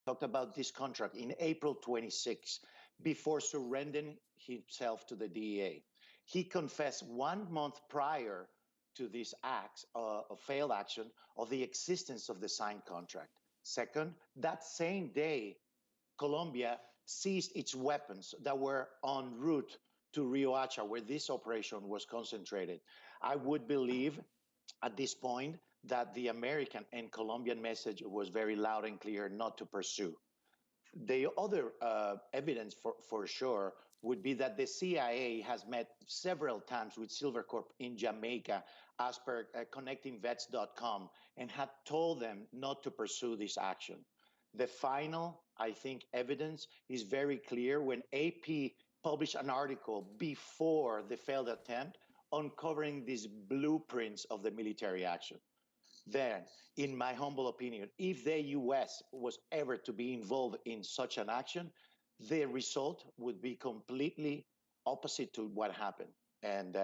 talked about this contract in April 26 before surrendering himself to the DEA. He confessed 1 month prior to this act of failed action of the existence of the signed contract. Second, that same day, Colombia seized its weapons that were en route to Riohacha, where this operation was concentrated. I would believe at this point that the American and Colombian message was very loud and clear not to pursue. The other evidence for sure would be that the CIA has met several times with Silvercorp in Jamaica, as per connectingvets.com, and had told them not to pursue this action. The final, I think, evidence is very clear when AP published an article before the failed attempt uncovering these blueprints of the military action. Then, in my humble opinion, if the US was ever to be involved in such an action, the result would be completely opposite to what happened. And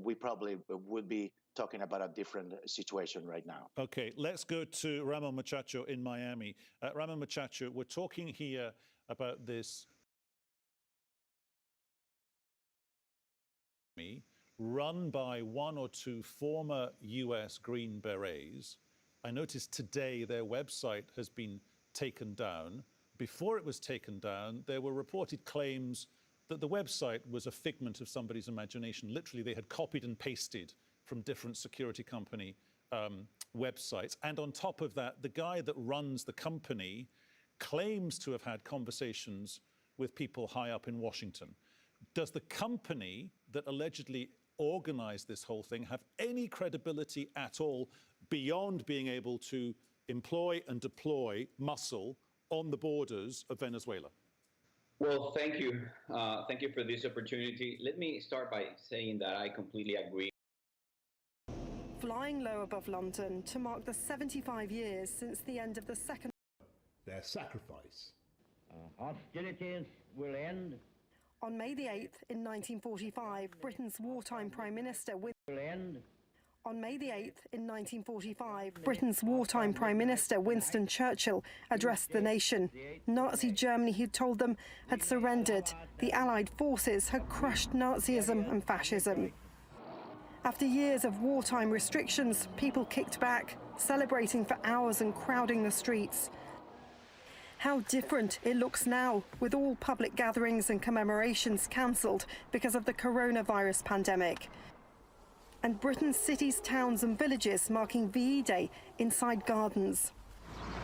we probably would be talking about a different situation right now. Okay, let's go to Ramon Muchacho in Miami. Ramon Muchacho, we're talking here about this run by one or two former US Green Berets. I noticed today their website has been taken down. Before it was taken down, there were reported claims that the website was a figment of somebody's imagination. Literally, they had copied and pasted from different security company websites. And on top of that, the guy that runs the company claims to have had conversations with people high up in Washington. Does the company that allegedly organized this whole thing have any credibility at all beyond being able to employ and deploy muscle on the borders of Venezuela? Well, thank you. Thank you for this opportunity. Let me start by saying that I completely agree. Flying low above London to mark the 75 years since the end of the second. Their sacrifice. Hostilities will end. On May the 8th, in 1945, Britain's wartime Prime Minister On May the 8th, in 1945, Britain's wartime Prime Minister Winston Churchill addressed the nation. Nazi Germany, he told them, had surrendered. The Allied forces had crushed Nazism and fascism. After years of wartime restrictions, people kicked back, celebrating for hours and crowding the streets. How different it looks now, with all public gatherings and commemorations cancelled because of the coronavirus pandemic. And Britain's cities, towns and villages marking VE Day inside gardens.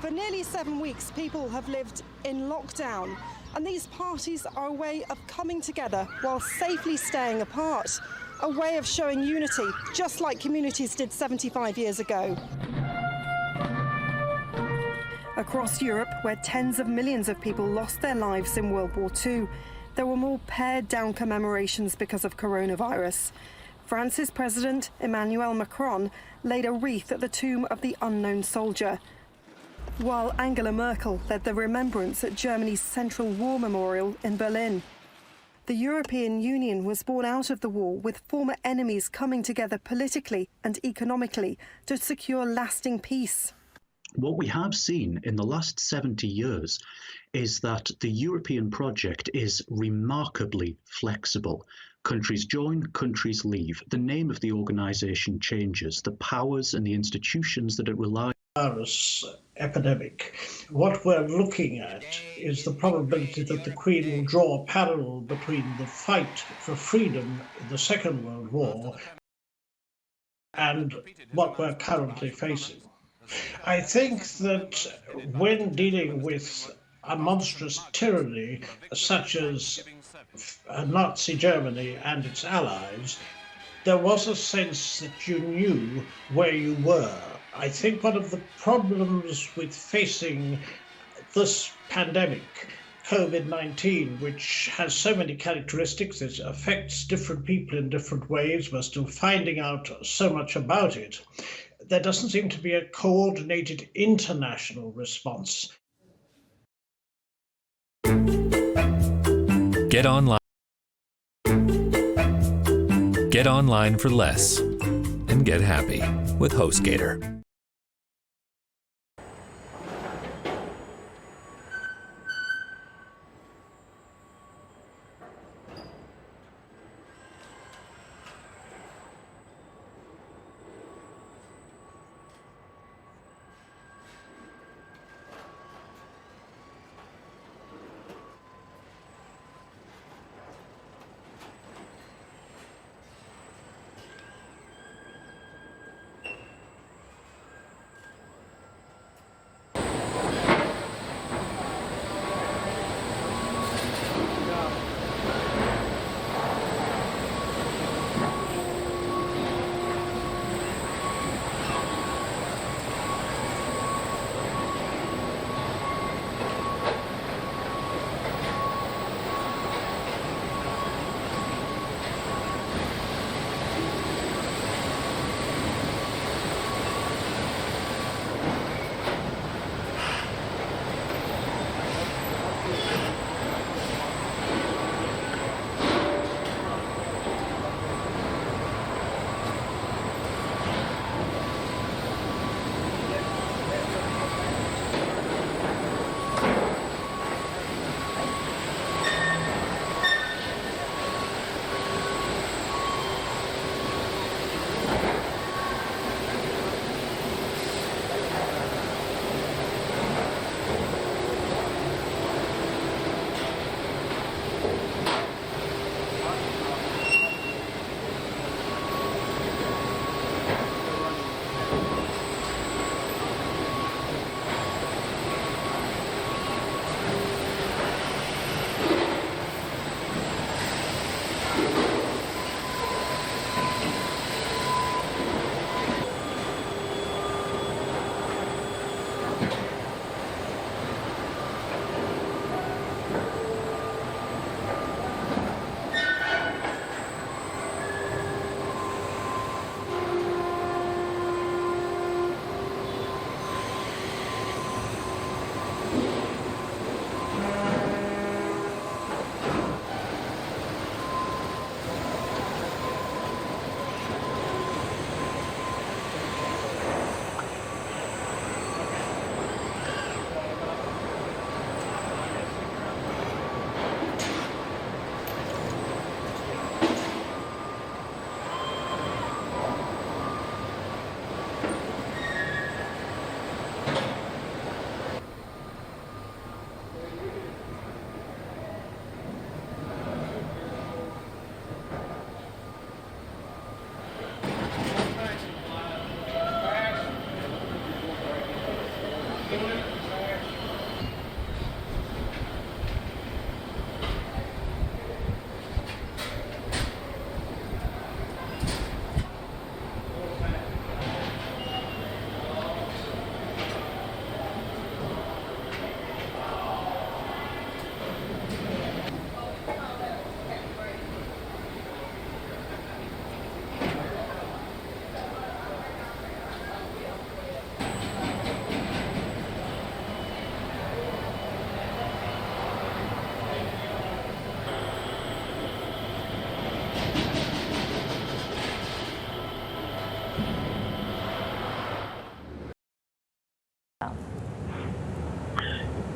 For nearly 7 weeks, people have lived in lockdown, and these parties are a way of coming together while safely staying apart, a way of showing unity, just like communities did 75 years ago. Across Europe, where tens of millions of people lost their lives in World War II, there were more pared-down commemorations because of coronavirus. France's President, Emmanuel Macron, laid a wreath at the tomb of the unknown soldier, while Angela Merkel led the remembrance at Germany's Central War Memorial in Berlin. The European Union was born out of the war, with former enemies coming together politically and economically to secure lasting peace. What we have seen in the last 70 years is that the European project is remarkably flexible. Countries join, countries leave. The name of the organization changes. The powers and the institutions that it relies on. Virus epidemic. What we're looking at is the probability that the Queen will draw a parallel between the fight for freedom in the Second World War and what we're currently facing. I think that when dealing with a monstrous tyranny such as Nazi Germany and its allies, there was a sense that you knew where you were. I think one of the problems with facing this pandemic, COVID-19, which has so many characteristics, it affects different people in different ways, we're still finding out so much about it. There doesn't seem to be a coordinated international response. Get online. Get online for less and get happy with HostGator.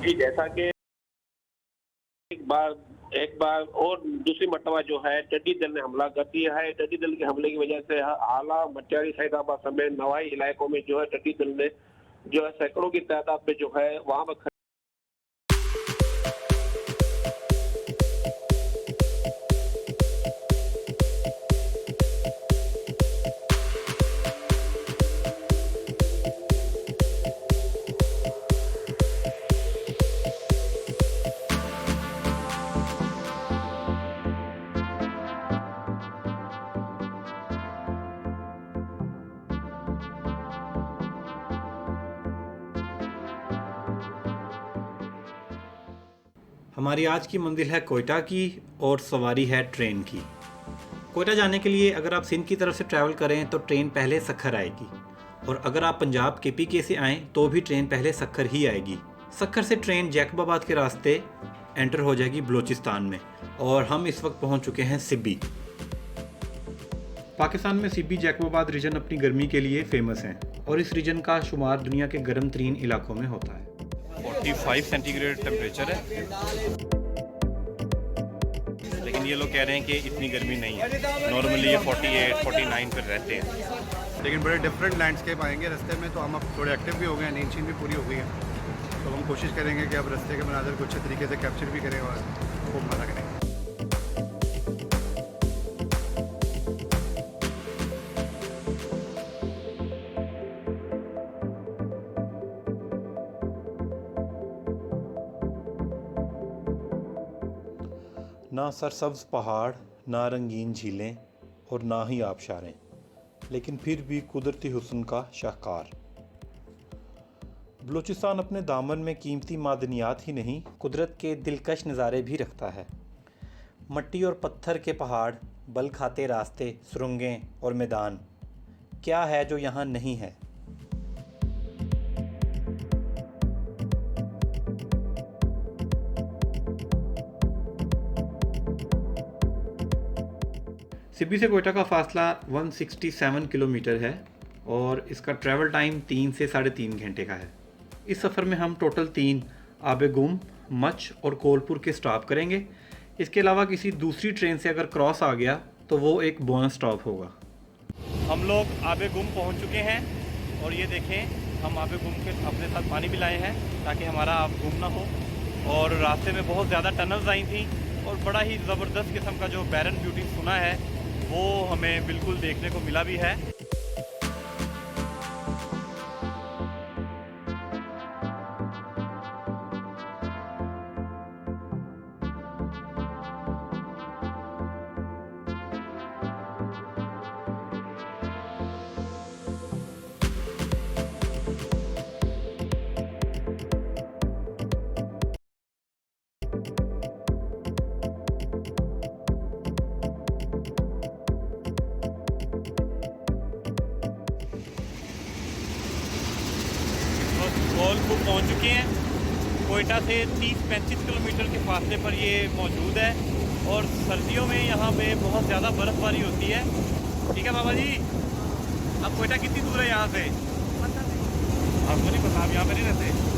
कि जैसा कि एक बार और दूसरी मरतबा जो है टिड्डी दल ने हमला कर दिया है। टिड्डी दल के हमले की वजह से आला, मटियारी, सैदाबाद समेत नवाई इलाकों में जो है टिड्डी दल ने जो है सैकड़ों की तादाद में जो है वहां पर हमारी आज की मंजिल है कोयटा की और सवारी है ट्रेन की। कोयटा जाने के लिए अगर आप सिंध की तरफ से ट्रैवल करें तो ट्रेन पहले सखर आएगी, और अगर आप पंजाब KPK से आएँ तो भी ट्रेन पहले सखर ही आएगी। सखर से ट्रेन जैकबाबाद के रास्ते एंटर हो जाएगी बलूचिस्तान में, और हम इस वक्त पहुंच चुके हैं सिब्बी। पाकिस्तान में सिब्बी जैकबाबाद रीजन अपनी गर्मी के लिए फेमस हैं, और इस रीजन का शुमार दुनिया के गर्म तरीन इलाकों में होता है। 45 सेंटीग्रेड टेम्परेचर है, लेकिन ये लोग कह रहे हैं कि इतनी गर्मी नहीं है। नॉर्मली ये 48, 49 पर रहते हैं। लेकिन बड़े डिफरेंट लैंडस्केप आएंगे रास्ते में, तो हम अब थोड़े एक्टिव भी हो गए हैं, नींद भी पूरी हो गई है। तो हम कोशिश करेंगे कि अब रास्ते के मनाज़र को अच्छे तरीके से कैप्चर भी करें और खूब मज़ा करें। ना सरसब्ज पहाड़, ना रंगीन झीलें और ना ही आबशारें, लेकिन फिर भी कुदरती हुस्न का शाहकार। बलूचिस्तान अपने दामन में कीमती मादनियात ही नहीं, कुदरत के दिलकश नज़ारे भी रखता है। मट्टी और पत्थर के पहाड़, बल खाते रास्ते, सुरंगें और मैदान, क्या है जो यहाँ नहीं है। सिब्बी से कोयटा का फासला 167 किलोमीटर है, और इसका ट्रैवल टाइम 3 से 3.5 घंटे का है। इस सफ़र में हम टोटल 3 आबे गुम, मच और कोलपुर के स्टॉप करेंगे। इसके अलावा किसी दूसरी ट्रेन से अगर क्रॉस आ गया तो वो एक बोनस स्टॉप होगा। हम लोग आबे गुम पहुंच चुके हैं, और ये देखें हम आबे गुम के अपने साथ पानी भी लाए हैं ताकि हमारा आप गुम ना हो। और रास्ते में बहुत ज़्यादा टनल्स आई थी, और बड़ा ही ज़बरदस्त किस्म का जो बैरन ब्यूटी सुना है वो हमें बिल्कुल देखने को मिला भी है। कोलपुर पहुंच चुके हैं। कोयटा से 30-35 किलोमीटर के फासले पर ये मौजूद है, और सर्दियों में यहाँ पे बहुत ज़्यादा बर्फ़बारी होती है। ठीक है बाबा जी, अब कोयटा कितनी दूर है यहाँ से? आपको नहीं पता, आप यहाँ पे नहीं रहते?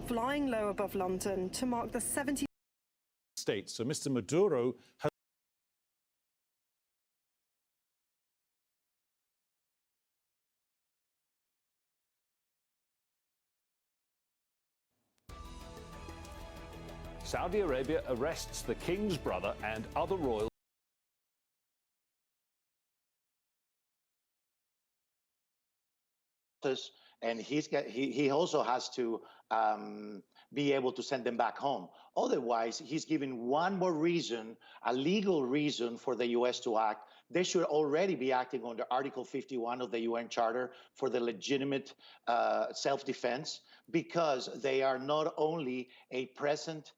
Flying low above London to mark the 70th States. So Mr. Maduro has Saudi Arabia arrests the king's brother and other royals. And he also has to be able to send them back home. Otherwise, he's giving one more reason, a legal reason for the U.S. to act. They should already be acting under Article 51 of the UN Charter for the legitimate self-defense, because they are not only a present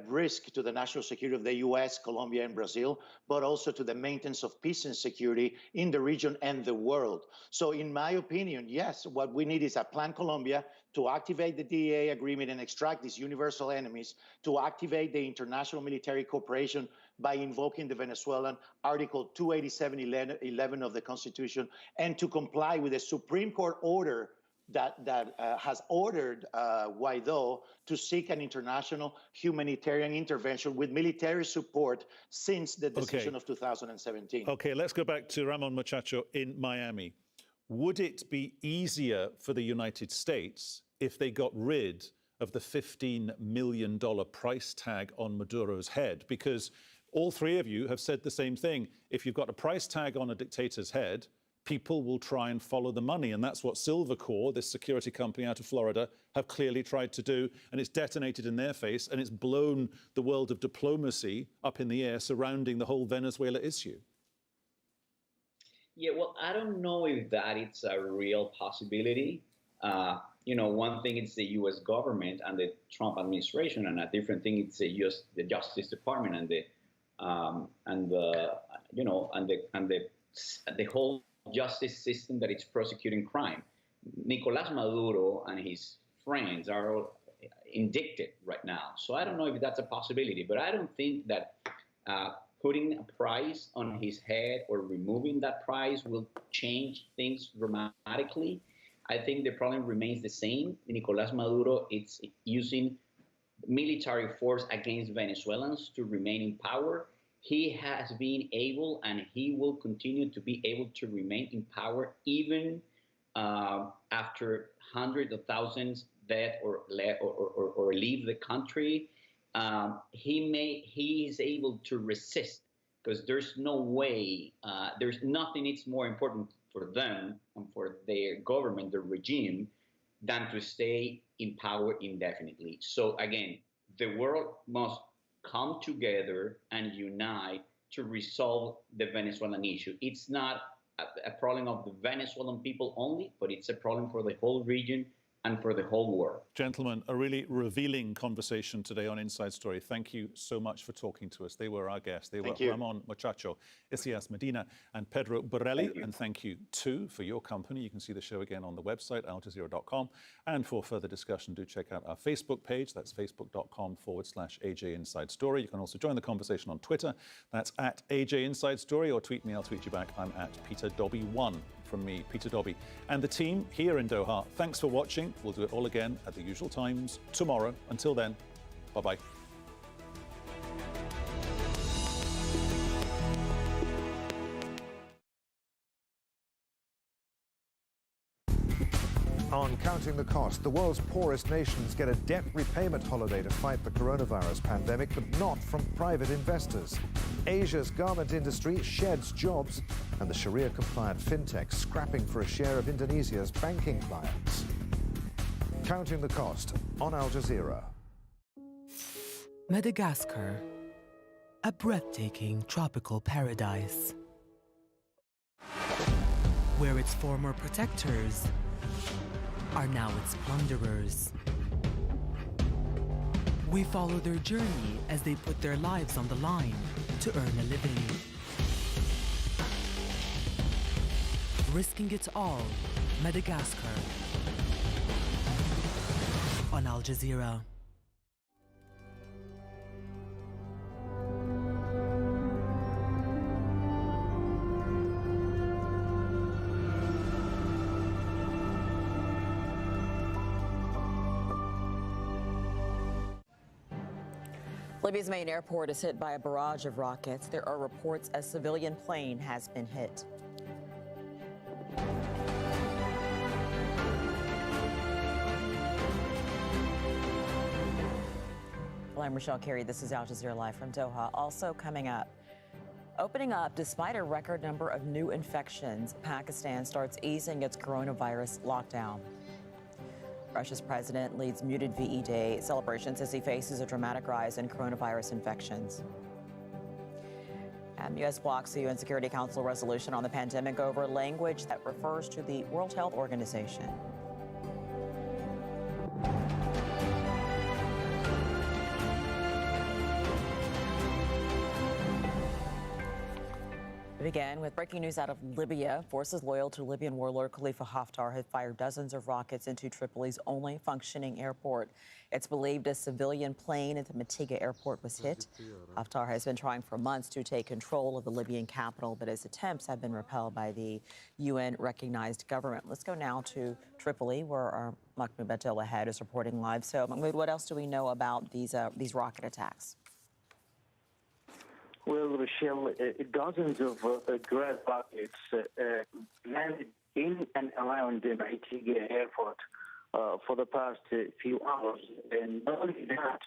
risk to the national security of the U.S., Colombia, and Brazil, but also to the maintenance of peace and security in the region and the world. So in my opinion, yes, what we need is a Plan Colombia to activate the DEA agreement and extract these universal enemies, to activate the international military cooperation by invoking the Venezuelan Article 287.11 of the Constitution, and to comply with the Supreme Court order that has ordered Guaido to seek an international humanitarian intervention with military support since the decision of 2017. Okay, let's go back to Ramon Muchacho in Miami. Would it be easier for the United States if they got rid of the $15 million price tag on Maduro's head? Because all three of you have said the same thing. If you've got a price tag on a dictator's head, people will try and follow the money. And that's what Silvercore, this security company out of Florida, have clearly tried to do. And it's detonated in their face, and it's blown the world of diplomacy up in the air surrounding the whole Venezuela issue. Yeah, well, I don't know if that it's a real possibility. You know, one thing is the U.S. government and the Trump administration, and a different thing is the Justice Department and the whole justice system that is prosecuting crime. Nicolás Maduro and his friends are indicted right now. So I don't know if that's a possibility, but I don't think that putting a price on his head or removing that price will change things dramatically. I think the problem remains the same. Nicolás Maduro is using military force against Venezuelans to remain in power. He has been able, and he will continue to be able to remain in power even after hundreds of thousands dead or leave the country. He is able to resist, because there's no way, there's nothing that's more important for them and for their government, the regime, than to stay in power indefinitely. So again, the world must come together and unite to resolve the Venezuelan issue. It's not a problem of the Venezuelan people only, but it's a problem for the whole region and for the whole world. Gentlemen, a really revealing conversation today on Inside Story. Thank you so much for talking to us. They were our guests. They were Ramon Muchacho, Isias Medina, and Pedro Borelli. And thank you, too, for your company. You can see the show again on the website, aljazeera.com. And for further discussion, do check out our Facebook page. That's facebook.com/AJ Inside Story. You can also join the conversation on Twitter. That's at AJ Inside Story, or tweet me. I'll tweet you back. I'm at Peter Dobby1. From me, Peter Dobby, and the team here in Doha. Thanks for watching. We'll do it all again at the usual times tomorrow. Until then, bye-bye. On Counting the Cost, the world's poorest nations get a debt repayment holiday to fight the coronavirus pandemic, but not from private investors. Asia's garment industry sheds jobs, and the Sharia-compliant fintech scrapping for a share of Indonesia's banking clients. Counting the Cost on Al Jazeera. Madagascar, a breathtaking tropical paradise, where its former protectors are now its plunderers. We follow their journey as they put their lives on the line to earn a living. Risking it all, Madagascar, on Al Jazeera. Libya's main airport is hit by a barrage of rockets. There are reports a civilian plane has been hit. I'm Rochelle Carey. This is Al Jazeera Live from Doha. Also coming up, opening up despite a record number of new infections, Pakistan starts easing its coronavirus lockdown. Russia's president leads muted VE Day celebrations as he faces a dramatic rise in coronavirus infections. And the U.S. blocks the UN Security Council resolution on the pandemic over language that refers to the World Health Organization. We begin with breaking news out of Libya. Forces loyal to Libyan warlord Khalifa Haftar have fired dozens of rockets into Tripoli's only functioning airport. It's believed a civilian plane at the Matiga airport was hit. Haftar has been trying for months to take control of the Libyan capital, but his attempts have been repelled by the UN-recognized government. Let's go now to Tripoli, where our Mahmoud Abdel-Wahed is reporting live. So, Mahmoud, what else do we know about these rocket attacks? Well, Rochelle, dozens of grad rockets landed in and around the Matiga airport for the past few hours. And not only that,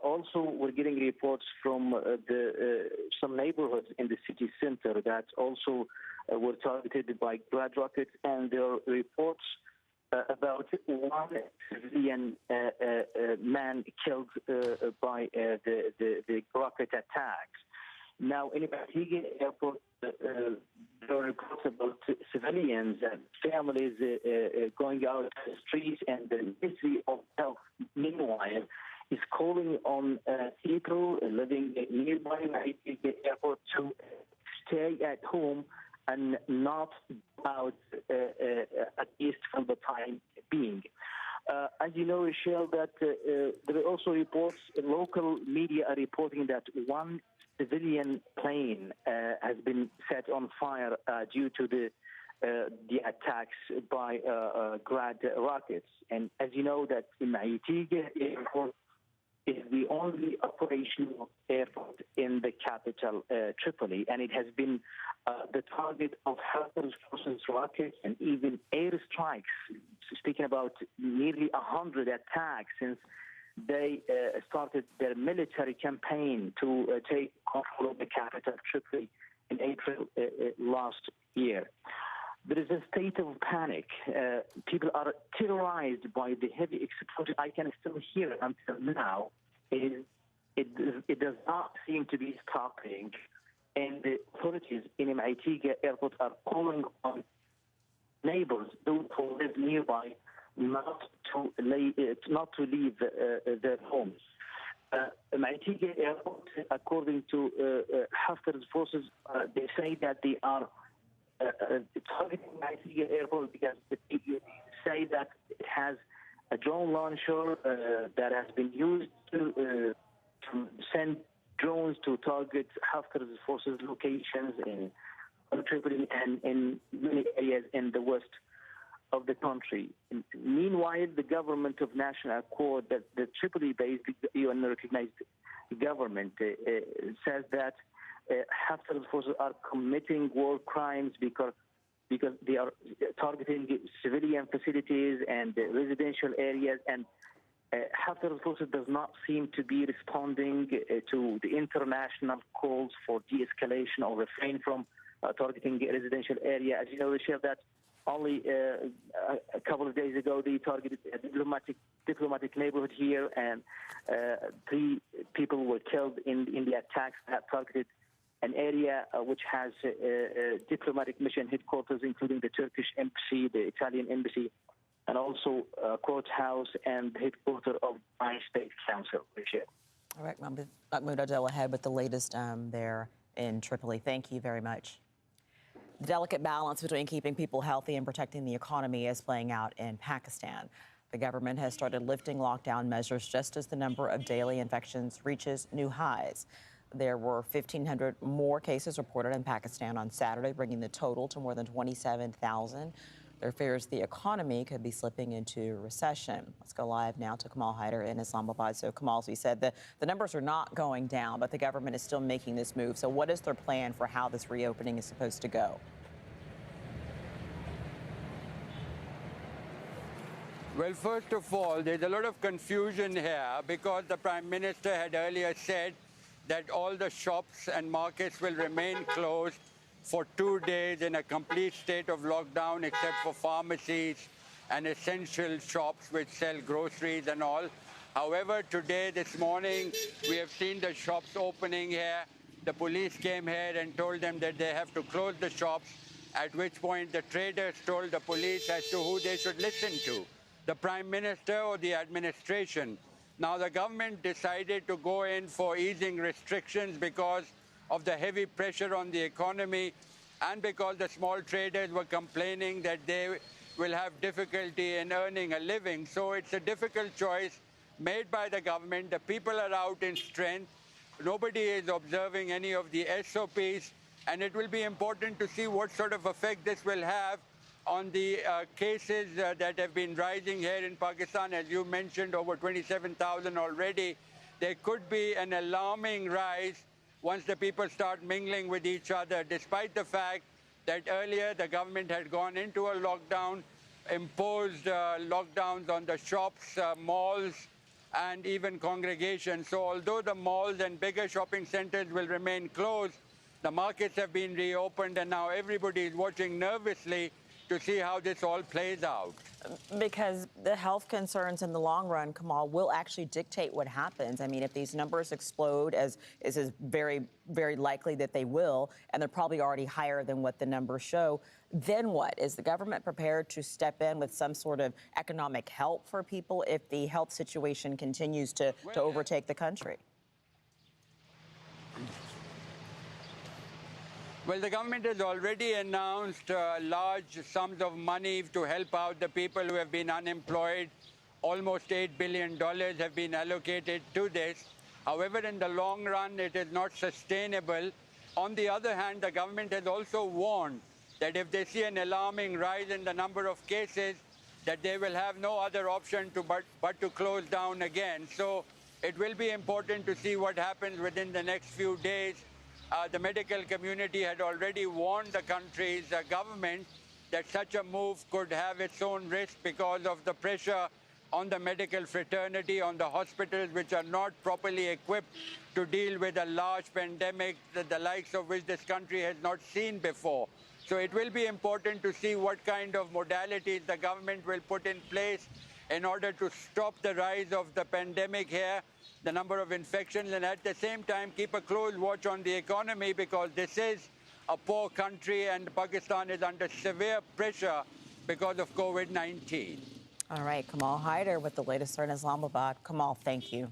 also we're getting reports from some neighborhoods in the city center that also were targeted by grad rockets, and there are reports about one civilian man killed by the rocket attacks. Now, in Matiga airport, there are reports about civilians and families going out to the streets, and the Ministry of Health, meanwhile, is calling on people living nearby Matiga airport to stay at home and not out, at least for the time being. As you know, Rochelle, that there are also reports, local media are reporting that one civilian plane has been set on fire due to the attacks by grad rockets. And as you know, that Matiga airport is the only operational airport in the capital, Tripoli, and it has been the target of Haftar's forces rockets and even airstrikes, speaking about nearly 100 attacks since they started their military campaign to take control of the capital, Tripoli, in April last year. There is a state of panic. People are terrorized by the heavy explosion. I can still hear it until now. It does not seem to be stopping, and the authorities in Matiga airport are calling on neighbors, those who live nearby, not to leave their homes. Matiga airport, according to Haftar's forces, they say that they are targeting Matiga airport because they say that it has a drone launcher that has been used to send drones to target Haftar's forces locations in Tripoli and in many areas in the west of the country. Meanwhile, the government of National Accord, that the Tripoli-based UN-recognized government, says that Haftar's forces are committing war crimes because they are targeting civilian facilities and residential areas, and Haftar's forces does not seem to be responding to the international calls for de-escalation or refrain from targeting a residential area. As you know, Rochelle, that only a couple of days ago they targeted a diplomatic neighborhood here, and 3 people were killed in the attacks that targeted an area which has diplomatic mission headquarters, including the Turkish embassy, the Italian embassy, and also courthouse and the headquarters of my state council. All right, Mahmoud Abdel-Wahed with the latest there in Tripoli. Thank you very much. The delicate balance between keeping people healthy and protecting the economy is playing out in Pakistan. The government has started lifting lockdown measures just as the number of daily infections reaches new highs. There were 1,500 more cases reported in Pakistan on Saturday, bringing the total to more than 27,000. There are fears the economy could be slipping into recession. Let's go live now to Kamal Haider in Islamabad. So, Kamal, as we said, the numbers are not going down, but the government is still making this move. So what is their plan for how this reopening is supposed to go? Well, first of all, there's a lot of confusion here because the Prime Minister had earlier said that all the shops and markets will remain closed for 2 days in a complete state of lockdown, except for pharmacies and essential shops which sell groceries and all. However, today, this morning, we have seen the shops opening here. The police came here and told them that they have to close the shops, at which point the traders told the police as to who they should listen to, the Prime Minister or the administration. Now, the government decided to go in for easing restrictions because of the heavy pressure on the economy and because the small traders were complaining that they will have difficulty in earning a living. So it's a difficult choice made by the government. The people are out in strength. Nobody is observing any of the SOPs, and it will be important to see what sort of effect this will have on the cases that have been rising here in Pakistan. As you mentioned, over 27,000 already. There could be an alarming rise once the people start mingling with each other, despite the fact that earlier the government had gone into a lockdown, imposed lockdowns on the shops, malls, and even congregations. So although the malls and bigger shopping centers will remain closed, the markets have been reopened, and now everybody is watching nervously to see how this all plays out. Because the health concerns in the long run, Kamal, will actually dictate what happens. I mean, if these numbers explode, as is very, very likely that they will, and they're probably already higher than what the numbers show, then what? Is the government prepared to step in with some sort of economic help for people if the health situation continues to overtake the country? Well, the government has already announced large sums of money to help out the people who have been unemployed. Almost $8 billion have been allocated to this. However, in the long run, it is not sustainable. On the other hand, the government has also warned that if they see an alarming rise in the number of cases, that they will have no other option but to close down again. So it will be important to see what happens within the next few days. The medical community had already warned the country's government that such a move could have its own risk because of the pressure on the medical fraternity, on the hospitals, which are not properly equipped to deal with a large pandemic, the likes of which this country has not seen before. So it will be important to see what kind of modalities the government will put in place in order to stop the rise of the pandemic here, the number of infections, and at the same time keep a close watch on the economy, because this is a poor country and Pakistan is under severe pressure because of COVID-19. All right, Kamal Haider with the latest in Islamabad. Kamal, thank you.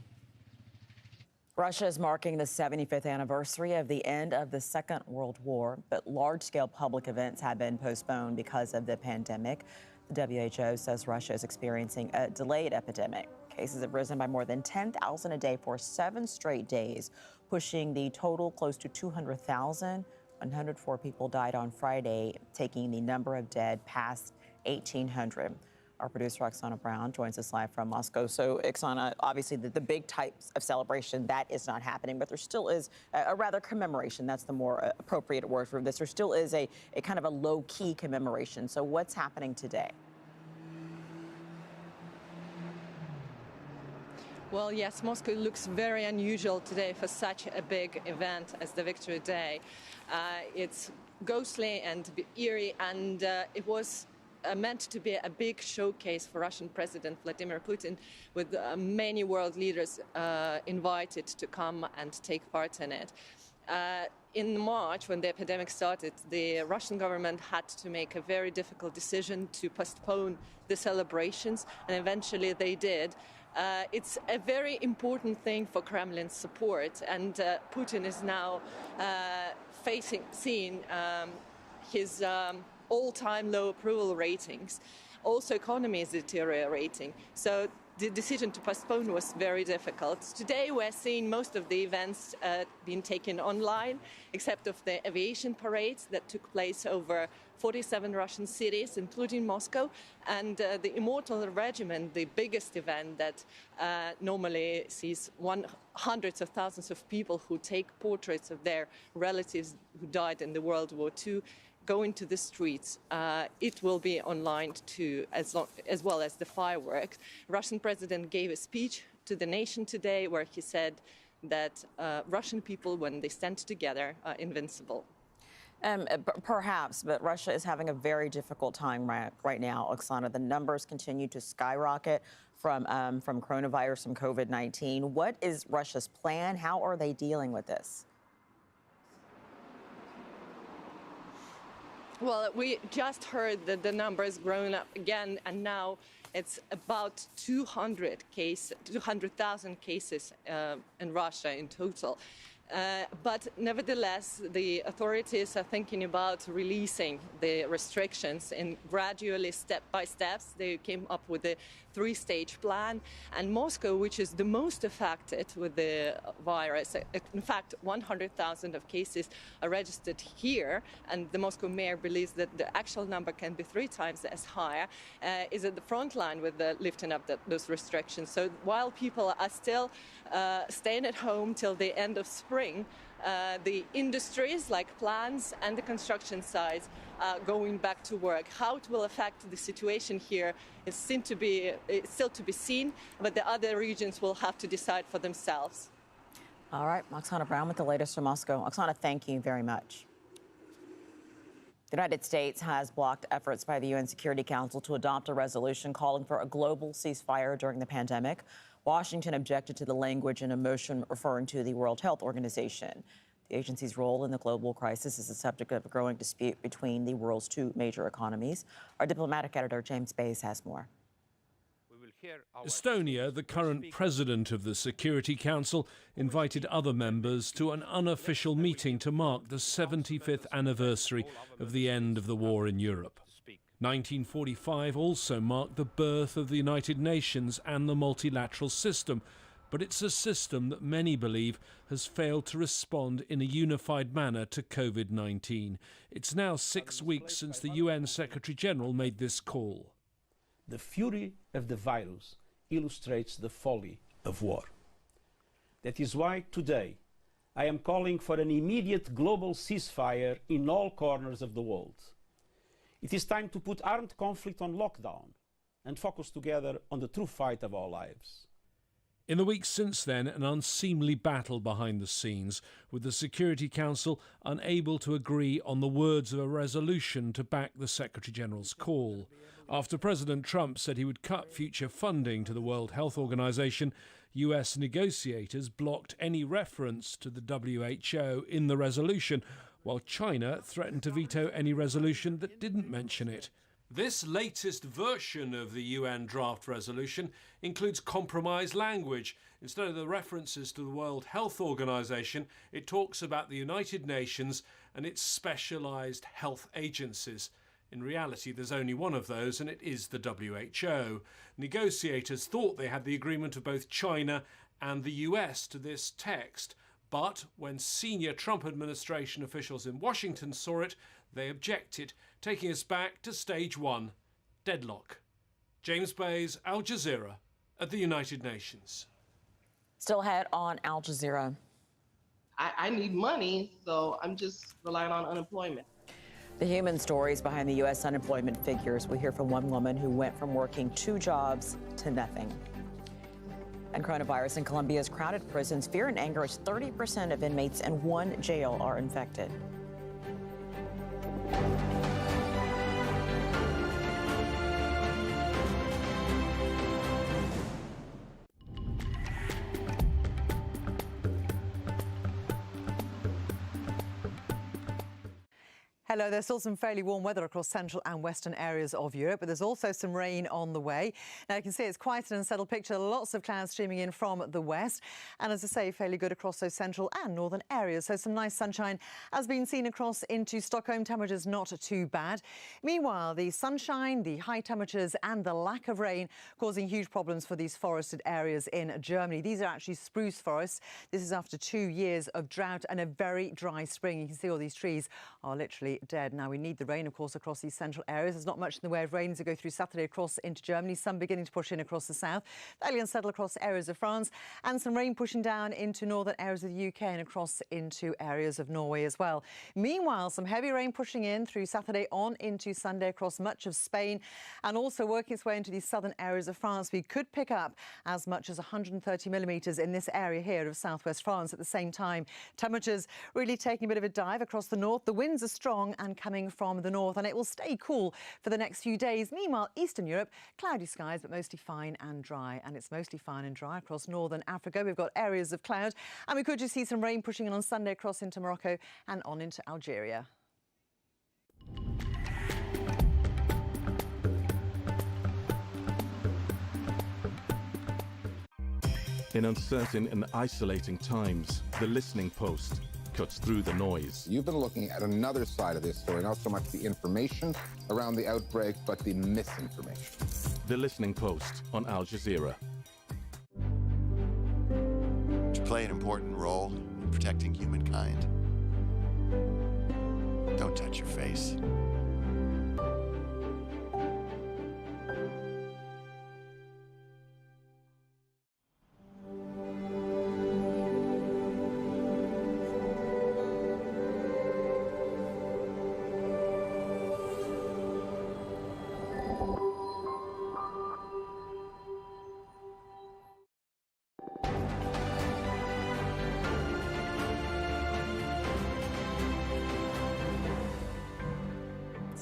Russia is marking the 75th anniversary of the end of the Second World War, but large-scale public events have been postponed because of the pandemic. The WHO says Russia is experiencing a delayed epidemic. Cases have risen by more than 10,000 a day for 7 straight days, pushing the total close to 200,000. 104 people died on Friday, taking the number of dead past 1,800. Our producer, Oksana Brown, joins us live from Moscow. So, Oksana, obviously the big types of celebration, that is not happening, but there still is a rather commemoration. That's the more appropriate word for this. There still is a kind of a low-key commemoration. So what's happening today? Well, yes, Moscow looks very unusual today for such a big event as the Victory Day. It's ghostly and eerie, and it was meant to be a big showcase for Russian President Vladimir Putin, with many world leaders invited to come and take part in it. In March, when the epidemic started, the Russian government had to make a very difficult decision to postpone the celebrations, and eventually they did. It's a very important thing for Kremlin's support, and Putin is now seeing his all-time low approval ratings. Also, economy is deteriorating. So the decision to postpone was very difficult. Today, we're seeing most of the events being taken online, except of the aviation parades that took place over 47 Russian cities, including Moscow, and the Immortal Regiment, the biggest event that normally sees hundreds of thousands of people who take portraits of their relatives who died in the World War II, going to the streets. It will be online too, as well as the fireworks. Russian president gave a speech to the nation today where he said that Russian people, when they stand together, are invincible. Perhaps, but Russia is having a very difficult time right now, Oksana. The numbers continue to skyrocket from coronavirus, from COVID-19. What is Russia's plan? How are they dealing with this? Well, we just heard that the numbers growing up again, and now it's about 200,000 cases in Russia in total. But nevertheless, the authorities are thinking about releasing the restrictions and gradually, step by step, they came up with a three-stage plan. And Moscow, which is the most affected with the virus, in fact, 100,000 of cases are registered here, and the Moscow mayor believes that the actual number can be 3 times as high, is at the front line with the lifting up those restrictions. So while people are still staying at home till the end of spring, the industries like plants and the construction sites are going back to work. How it will affect the situation here is still to be seen, but the other regions will have to decide for themselves. All right, Oksana Brown with the latest from Moscow. Oksana, thank you very much. The United States has blocked efforts by the UN Security Council to adopt a resolution calling for a global ceasefire during the pandemic. Washington objected to the language in a motion referring to the World Health Organization. The agency's role in the global crisis is the subject of a growing dispute between the world's 2 major economies. Our diplomatic editor, James Bays, has more. Estonia, the current president of the Security Council, invited other members to an unofficial meeting to mark the 75th anniversary of the end of the war in Europe. 1945 also marked the birth of the United Nations and the multilateral system, but it's a system that many believe has failed to respond in a unified manner to COVID-19. It's now 6 weeks since the UN Secretary-General made this call. The fury of the virus illustrates the folly of war. That is why today I am calling for an immediate global ceasefire in all corners of the world. It is time to put armed conflict on lockdown and focus together on the true fight of our lives. In the weeks since then, an unseemly battle behind the scenes, with the Security Council unable to agree on the words of a resolution to back the Secretary-General's call. After President Trump said he would cut future funding to the World Health Organization, US negotiators blocked any reference to the WHO in the resolution, while China threatened to veto any resolution that didn't mention it. This latest version of the UN draft resolution includes compromise language. Instead of the references to the World Health Organization, it talks about the United Nations and its specialized health agencies. In reality, there's only one of those, and it is the WHO. Negotiators thought they had the agreement of both China and the US to this text, but when senior Trump administration officials in Washington saw it, they objected, taking us back to stage 1, deadlock. James Bays, Al Jazeera, at the United Nations. Still ahead on Al Jazeera. I need money, so I'm just relying on unemployment. The human stories behind the U.S. unemployment figures. We hear from one woman who went from working 2 jobs to nothing. And coronavirus in Colombia's crowded prisons. Fear and anger as 30% of inmates in one jail are infected. Hello, there's still some fairly warm weather across central and western areas of Europe, but there's also some rain on the way. Now, you can see it's quite an unsettled picture. Lots of clouds streaming in from the west. And as I say, fairly good across those central and northern areas. So some nice sunshine has been seen across into Stockholm. Temperatures not too bad. Meanwhile, the sunshine, the high temperatures and the lack of rain causing huge problems for these forested areas in Germany. These are actually spruce forests. This is after 2 years of drought and a very dry spring. You can see all these trees are literally already dead. Now, we need the rain, of course, across these central areas. There's not much in the way of rain as we go through Saturday across into Germany, some beginning to push in across the south, fairly unsettled across areas of France, and some rain pushing down into northern areas of the UK and across into areas of Norway as well. Meanwhile, some heavy rain pushing in through Saturday on into Sunday across much of Spain and also working its way into these southern areas of France. We could pick up as much as 130 millimetres in this area here of southwest France. At the same time, temperatures really taking a bit of a dive across the north. The winds are strong and coming from the north, and it will stay cool for the next few days. Meanwhile, Eastern Europe, cloudy skies, but mostly fine and dry. And it's mostly fine and dry across northern Africa. We've got areas of cloud, and we could just see some rain pushing in on Sunday across into Morocco and on into Algeria. In uncertain and isolating times, the Listening Post cuts through the noise. You've been looking at another side of this story, not so much the information around the outbreak, but the misinformation. The Listening Post on Al Jazeera. To play an important role in protecting humankind, don't touch your face.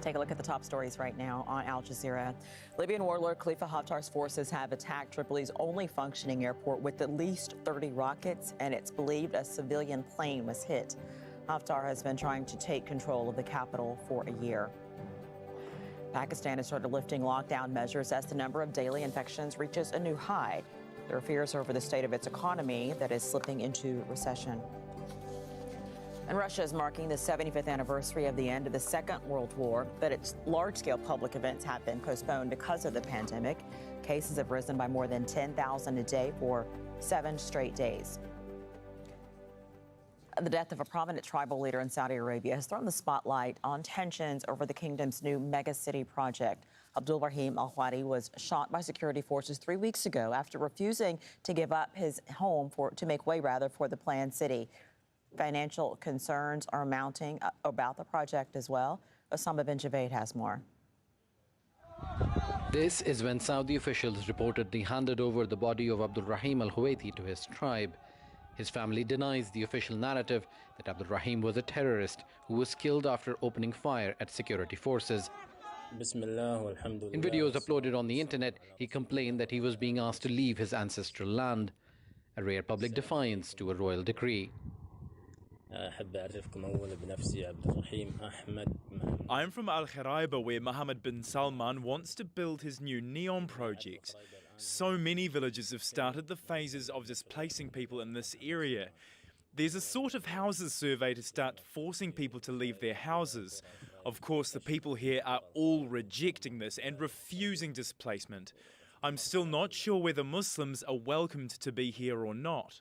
Take a look at the top stories right now on Al Jazeera. Libyan warlord Khalifa Haftar's forces have attacked Tripoli's only functioning airport with at least 30 rockets, and it's believed a civilian plane was hit. Haftar has been trying to take control of the capital for a year. Pakistan has started lifting lockdown measures as the number of daily infections reaches a new high. There are fears over the state of its economy that is slipping into recession. And Russia is marking the 75th anniversary of the end of the Second World War, but its large-scale public events have been postponed because of the pandemic. Cases have risen by more than 10,000 a day for 7 straight days. The death of a prominent tribal leader in Saudi Arabia has thrown the spotlight on tensions over the kingdom's new megacity project. Abdul Rahim Al-Hwari was shot by security forces 3 weeks ago after refusing to give up his home to make way for the planned city. Financial concerns are mounting about the project as well. Osama bin Javed has more. This is when Saudi officials reportedly handed over the body of Abdul Rahim Al-Hwari to his tribe. His family denies the official narrative that Abdul Rahim was a terrorist who was killed after opening fire at security forces. In videos uploaded on the internet, he complained that he was being asked to leave his ancestral land, a rare public defiance to a royal decree. I'm from Al Khiraiba, where Mohammed bin Salman wants to build his new NEOM project. So many villages have started the phases of displacing people in this area. There's a sort of houses survey to start forcing people to leave their houses. Of course, the people here are all rejecting this and refusing displacement. I'm still not sure whether Muslims are welcomed to be here or not.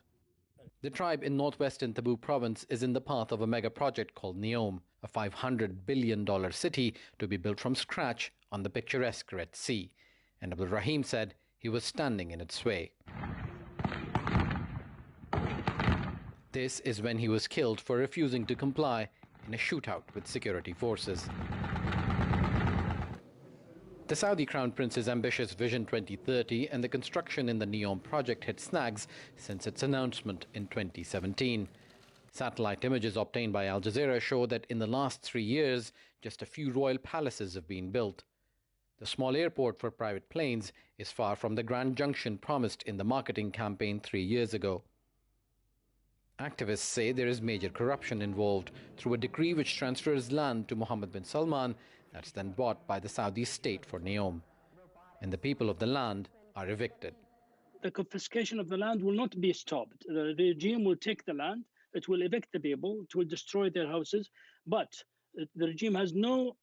The tribe in northwestern Tabuk province is in the path of a mega project called NEOM, a $500 billion city to be built from scratch on the picturesque Red Sea. And Abdul Rahim said he was standing in its way. This is when he was killed for refusing to comply in a shootout with security forces. The Saudi Crown Prince's ambitious Vision 2030 and the construction in the NEOM project hit snags since its announcement in 2017. Satellite images obtained by Al Jazeera show that in the last 3 years, just a few royal palaces have been built. The small airport for private planes is far from the grand junction promised in the marketing campaign 3 years ago. Activists say there is major corruption involved through a decree which transfers land to Mohammed bin Salman that's then bought by the Saudi state for NEOM. And the people of the land are evicted. The confiscation of the land will not be stopped. The regime will take the land, it will evict the people, it will destroy their houses, but the regime has no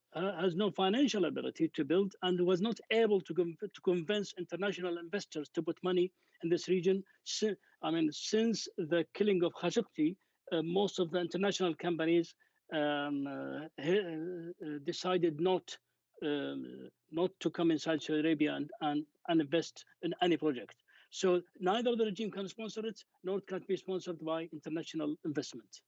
financial ability to build and was not able to convince international investors to put money in this region. Since the killing of Khashoggi, most of the international companies decided not to come inside Saudi Arabia and invest in any project. So neither the regime can sponsor it, nor it can be sponsored by international investment.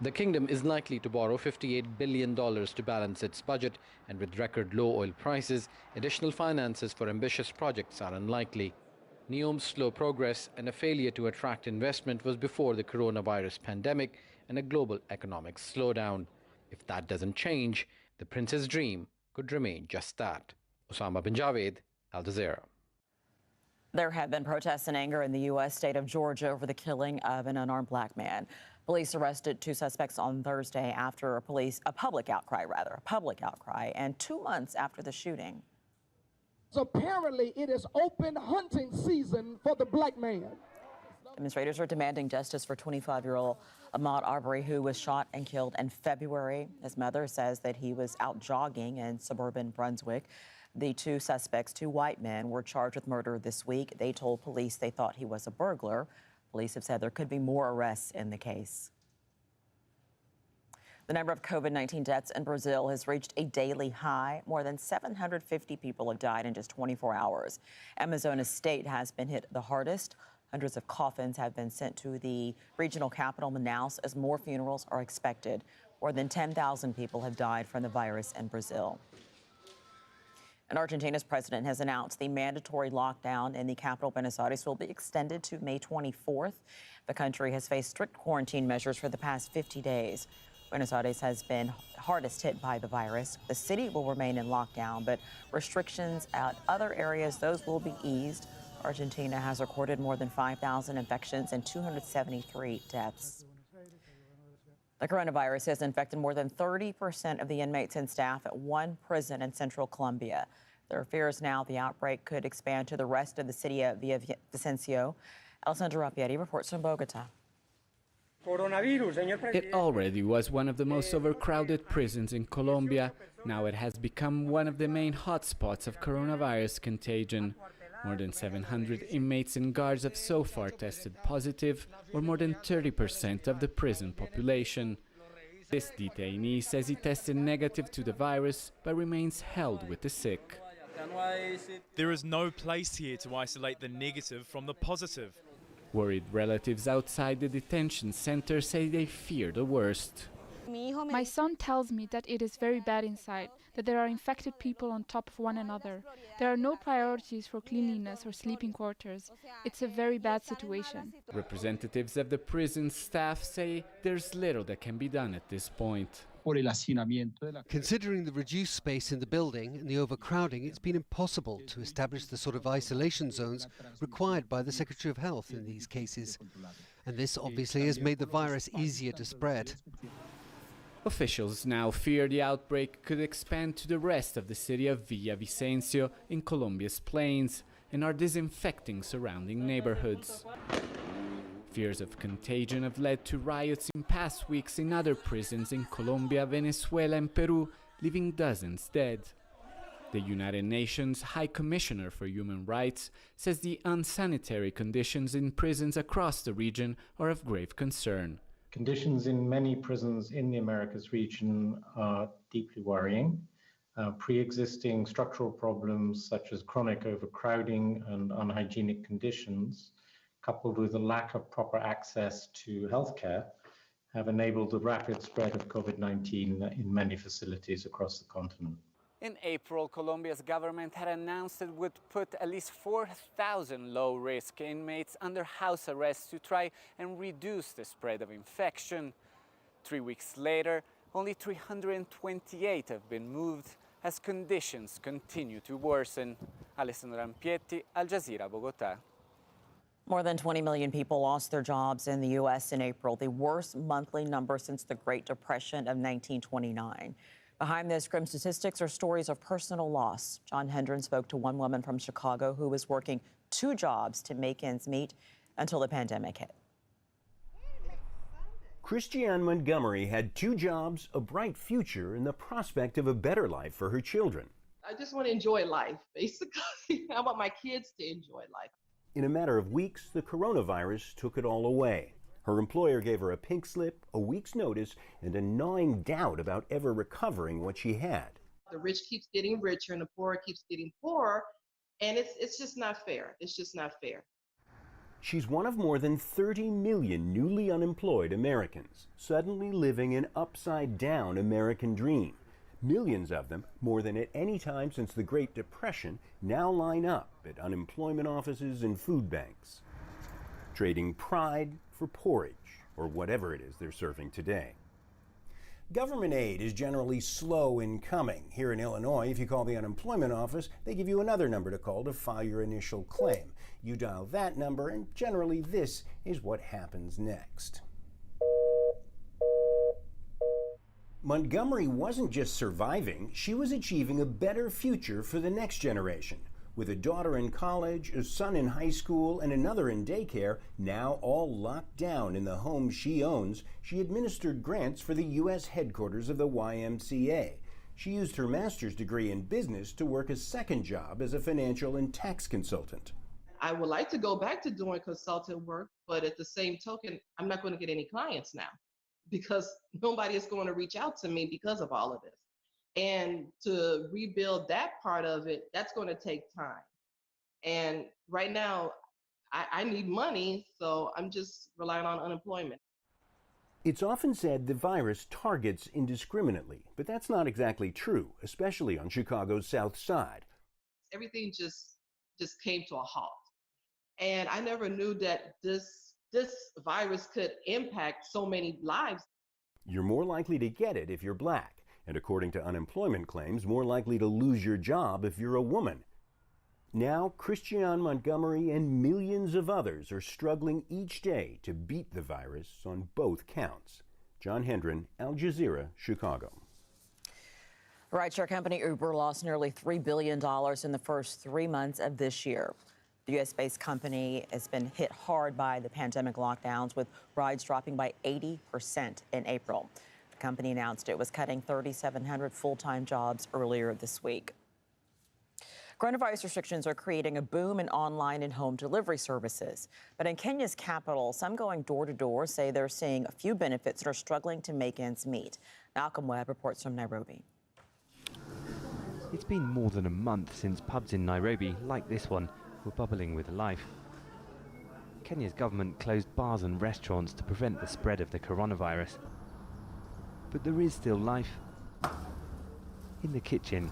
The kingdom is likely to borrow $58 billion to balance its budget, and with record low oil prices, additional finances for ambitious projects are unlikely. NEOM's slow progress and a failure to attract investment was before the coronavirus pandemic and a global economic slowdown. If that doesn't change, the prince's dream could remain just that. Osama bin Javed, Al Jazeera. There have been protests and anger in the U.S. state of Georgia over the killing of an unarmed black man. Police arrested 2 suspects on Thursday after a public outcry, and 2 months after the shooting. So apparently it is open hunting season for the black man. Demonstrators are demanding justice for 25-year-old Ahmaud Arbery, who was shot and killed in February. His mother says that he was out jogging in suburban Brunswick. The 2 suspects, 2 white men, were charged with murder this week. They told police they thought he was a burglar. Police have said there could be more arrests in the case. The number of COVID-19 deaths in Brazil has reached a daily high. More than 750 people have died in just 24 hours. Amazonas state has been hit the hardest. Hundreds of coffins have been sent to the regional capital, Manaus, as more funerals are expected. More than 10,000 people have died from the virus in Brazil. And Argentina's president has announced the mandatory lockdown in the capital, Buenos Aires, will be extended to May 24th. The country has faced strict quarantine measures for the past 50 days. Buenos Aires has been hardest hit by the virus. The city will remain in lockdown, but restrictions at other areas, those will be eased. Argentina has recorded more than 5,000 infections and 273 deaths. The coronavirus has infected more than 30% of the inmates and staff at one prison in central Colombia. There are fears now the outbreak could expand to the rest of the city of Villavicencio. Alessandra Rappieri reports from Bogota. It already was one of the most overcrowded prisons in Colombia. Now it has become one of the main hotspots of coronavirus contagion. More than 700 inmates and guards have so far tested positive, or more than 30% of the prison population. This detainee says he tested negative to the virus, but remains held with the sick. There is no place here to isolate the negative from the positive. Worried relatives outside the detention center say they fear the worst. My son tells me that it is very bad inside, that there are infected people on top of one another. There are no priorities for cleanliness or sleeping quarters. It's a very bad situation. Representatives of the prison staff say there's little that can be done at this point. Considering the reduced space in the building and the overcrowding, it's been impossible to establish the sort of isolation zones required by the Secretary of Health in these cases. And this obviously has made the virus easier to spread. Officials now fear the outbreak could expand to the rest of the city of Villavicencio in Colombia's plains and are disinfecting surrounding neighborhoods. Fears of contagion have led to riots in past weeks in other prisons in Colombia, Venezuela and Peru, leaving dozens dead. The United Nations High Commissioner for Human Rights says the unsanitary conditions in prisons across the region are of grave concern. Conditions in many prisons in the Americas region are deeply worrying. Pre-existing structural problems such as chronic overcrowding and unhygienic conditions, coupled with a lack of proper access to healthcare, have enabled the rapid spread of COVID-19 in many facilities across the continent. In April, Colombia's government had announced it would put at least 4,000 low-risk inmates under house arrest to try and reduce the spread of infection. 3 weeks later, only 328 have been moved as conditions continue to worsen. Alessandra Rappieri, Al Jazeera, Bogota. More than 20 million people lost their jobs in the U.S. in April, the worst monthly number since the Great Depression of 1929. Behind those grim statistics are stories of personal loss. John Hendren spoke to one woman from Chicago who was working 2 jobs to make ends meet until the pandemic hit. Christiane Montgomery had 2 jobs, a bright future, and the prospect of a better life for her children. I just want to enjoy life, basically. I want my kids to enjoy life. In a matter of weeks, the coronavirus took it all away. Her employer gave her a pink slip, a week's notice, and a gnawing doubt about ever recovering what she had. The rich keeps getting richer and the poor keeps getting poorer, and it's just not fair. It's just not fair. She's one of more than 30 million newly unemployed Americans, suddenly living an upside-down American dream. Millions of them, more than at any time since the Great Depression, now line up at unemployment offices and food banks, trading pride for porridge, or whatever it is they're serving today. Government aid is generally slow in coming. Here in Illinois, if you call the unemployment office, they give you another number to call to file your initial claim. You dial that number, and generally this is what happens next. Montgomery wasn't just surviving, she was achieving a better future for the next generation. With a daughter in college, a son in high school, and another in daycare, now all locked down in the home she owns, she administered grants for the U.S. headquarters of the YMCA. She used her master's degree in business to work a second job as a financial and tax consultant. I would like to go back to doing consultant work, but at the same token, I'm not going to get any clients now because nobody is going to reach out to me because of all of this. And to rebuild that part of it, that's going to take time. And right now, I need money, so I'm just relying on unemployment. It's often said the virus targets indiscriminately, but that's not exactly true, especially on Chicago's South Side. Everything just came to a halt. And I never knew that this virus could impact so many lives. You're more likely to get it if you're black. And according to unemployment claims, more likely to lose your job if you're a woman. Now, Christiane Montgomery and millions of others are struggling each day to beat the virus on both counts. John Hendren, Al Jazeera, Chicago. Rideshare company Uber lost nearly $3 billion in the first 3 months of this year. The U.S.-based company has been hit hard by the pandemic lockdowns, with rides dropping by 80% in April. The company announced it was cutting 3,700 full-time jobs earlier this week. Coronavirus restrictions are creating a boom in online and home delivery services. But in Kenya's capital, some going door-to-door say they're seeing a few benefits and are struggling to make ends meet. Malcolm Webb reports from Nairobi. It's been more than a month since pubs in Nairobi, like this one, were bubbling with life. Kenya's government closed bars and restaurants to prevent the spread of the coronavirus. But there is still life in the kitchen.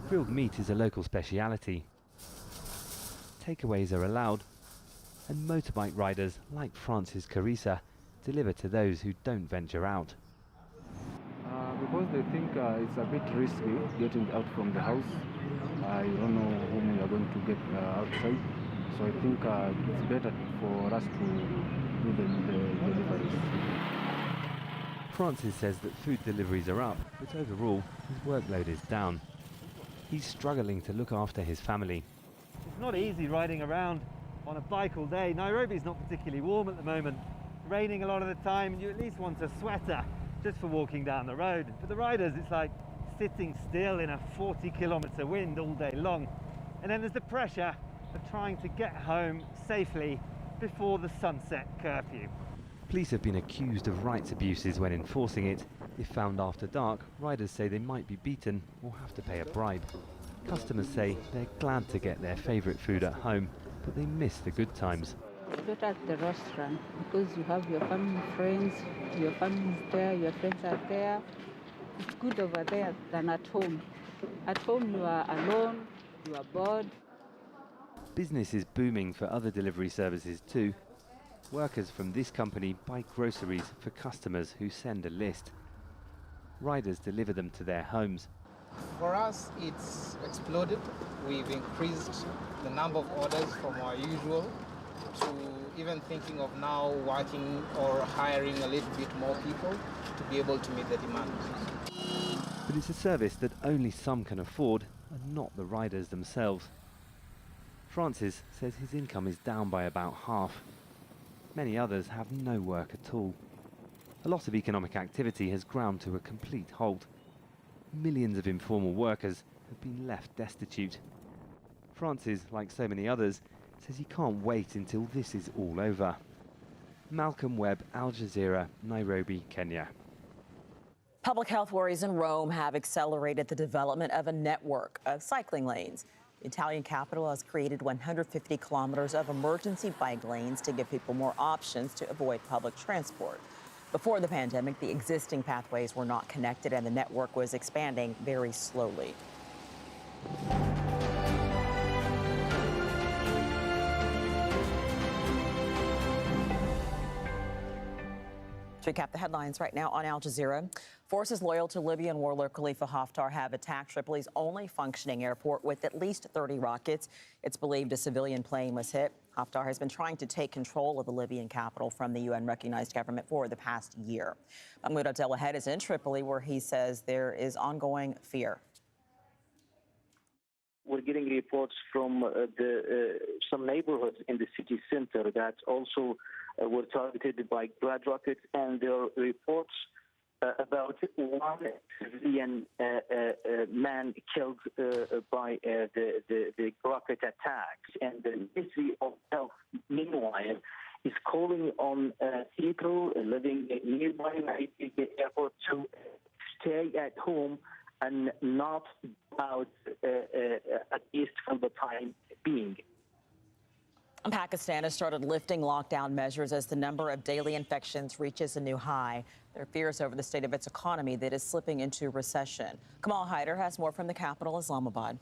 Grilled meat is a local speciality. Takeaways are allowed, and motorbike riders like Francis Carissa deliver to those who don't venture out. Because they think it's a bit risky getting out from the house. You don't know whom you are going to get outside. So I think it's better for us to do the deliveries. Francis says that food deliveries are up, but overall his workload is down. He's struggling to look after his family. It's not easy riding around on a bike all day. Nairobi's not particularly warm at the moment. Raining a lot of the time, and you at least want a sweater just for walking down the road. For the riders, it's like sitting still in a 40-kilometre wind all day long. And then there's the pressure of trying to get home safely before the sunset curfew. Police have been accused of rights abuses when enforcing it. If found after dark, riders say they might be beaten or have to pay a bribe. Customers say they're glad to get their favourite food at home, but they miss the good times. It's better at the restaurant because you have your family, friends, your family's there, your friends are there. It's good over there than at home. At home you are alone, you are bored. Business is booming for other delivery services too. Workers from this company buy groceries for customers who send a list. Riders deliver them to their homes. For us, it's exploded. We've increased the number of orders from our usual to even thinking of now working or hiring a little bit more people to be able to meet the demand. But it's a service that only some can afford and not the riders themselves. Francis says his income is down by about half. Many others have no work at all. A lot of economic activity has ground to a complete halt. Millions of informal workers have been left destitute. Francis, like so many others, says he can't wait until this is all over. Malcolm Webb, Al Jazeera, Nairobi, Kenya. Public health worries in Rome have accelerated the development of a network of cycling lanes. The Italian capital has created 150 kilometers of emergency bike lanes to give people more options to avoid public transport. Before the pandemic, the existing pathways were not connected and the network was expanding very slowly. To recap the headlines right now on Al Jazeera, forces loyal to Libyan warlord Khalifa Haftar have attacked Tripoli's only functioning airport with at least 30 rockets. It's believed a civilian plane was hit. Haftar has been trying to take control of the Libyan capital from the UN-recognized government for the past year. Mahmoud Abdelwahed is in Tripoli, where he says there is ongoing fear. We're getting reports from some neighborhoods in the city center that also were targeted by grad rockets, and there are reports about one civilian man killed by the rocket attacks. And the Ministry of Health, meanwhile, is calling on people living nearby the airport to stay at home and not out, at least for the time being. Pakistan has started lifting lockdown measures as the number of daily infections reaches a new high. There are fears over the state of its economy that is slipping into recession. Kamal Haider has more from the capital, Islamabad.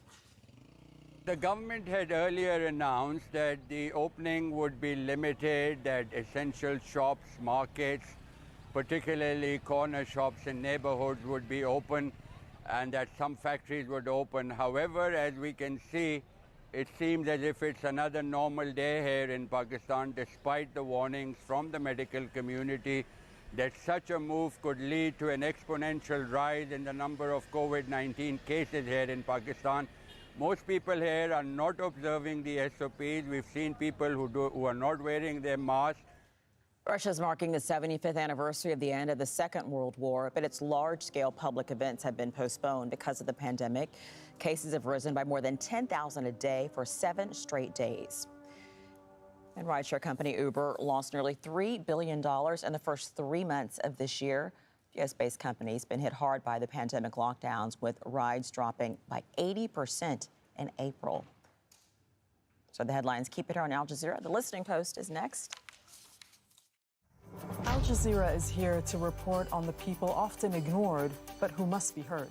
The government had earlier announced that the opening would be limited, that essential shops, markets, particularly corner shops in neighborhoods would be open, and that some factories would open. However, as we can see, it seems as if it's another normal day here in Pakistan, despite the warnings from the medical community that such a move could lead to an exponential rise in the number of COVID-19 cases here in Pakistan. Most people here are not observing the SOPs. We've seen people who are not wearing their masks. Russia's marking the 75th anniversary of the end of the Second World War, but its large-scale public events have been postponed because of the pandemic. Cases have risen by more than 10,000 a day for 7 straight days. And rideshare company Uber lost nearly $3 billion in the first 3 months of this year. The US-based company has been hit hard by the pandemic lockdowns, with rides dropping by 80% in April. So the headlines keep it here on Al Jazeera. The Listening Post is next. Al Jazeera is here to report on the people often ignored, but who must be heard.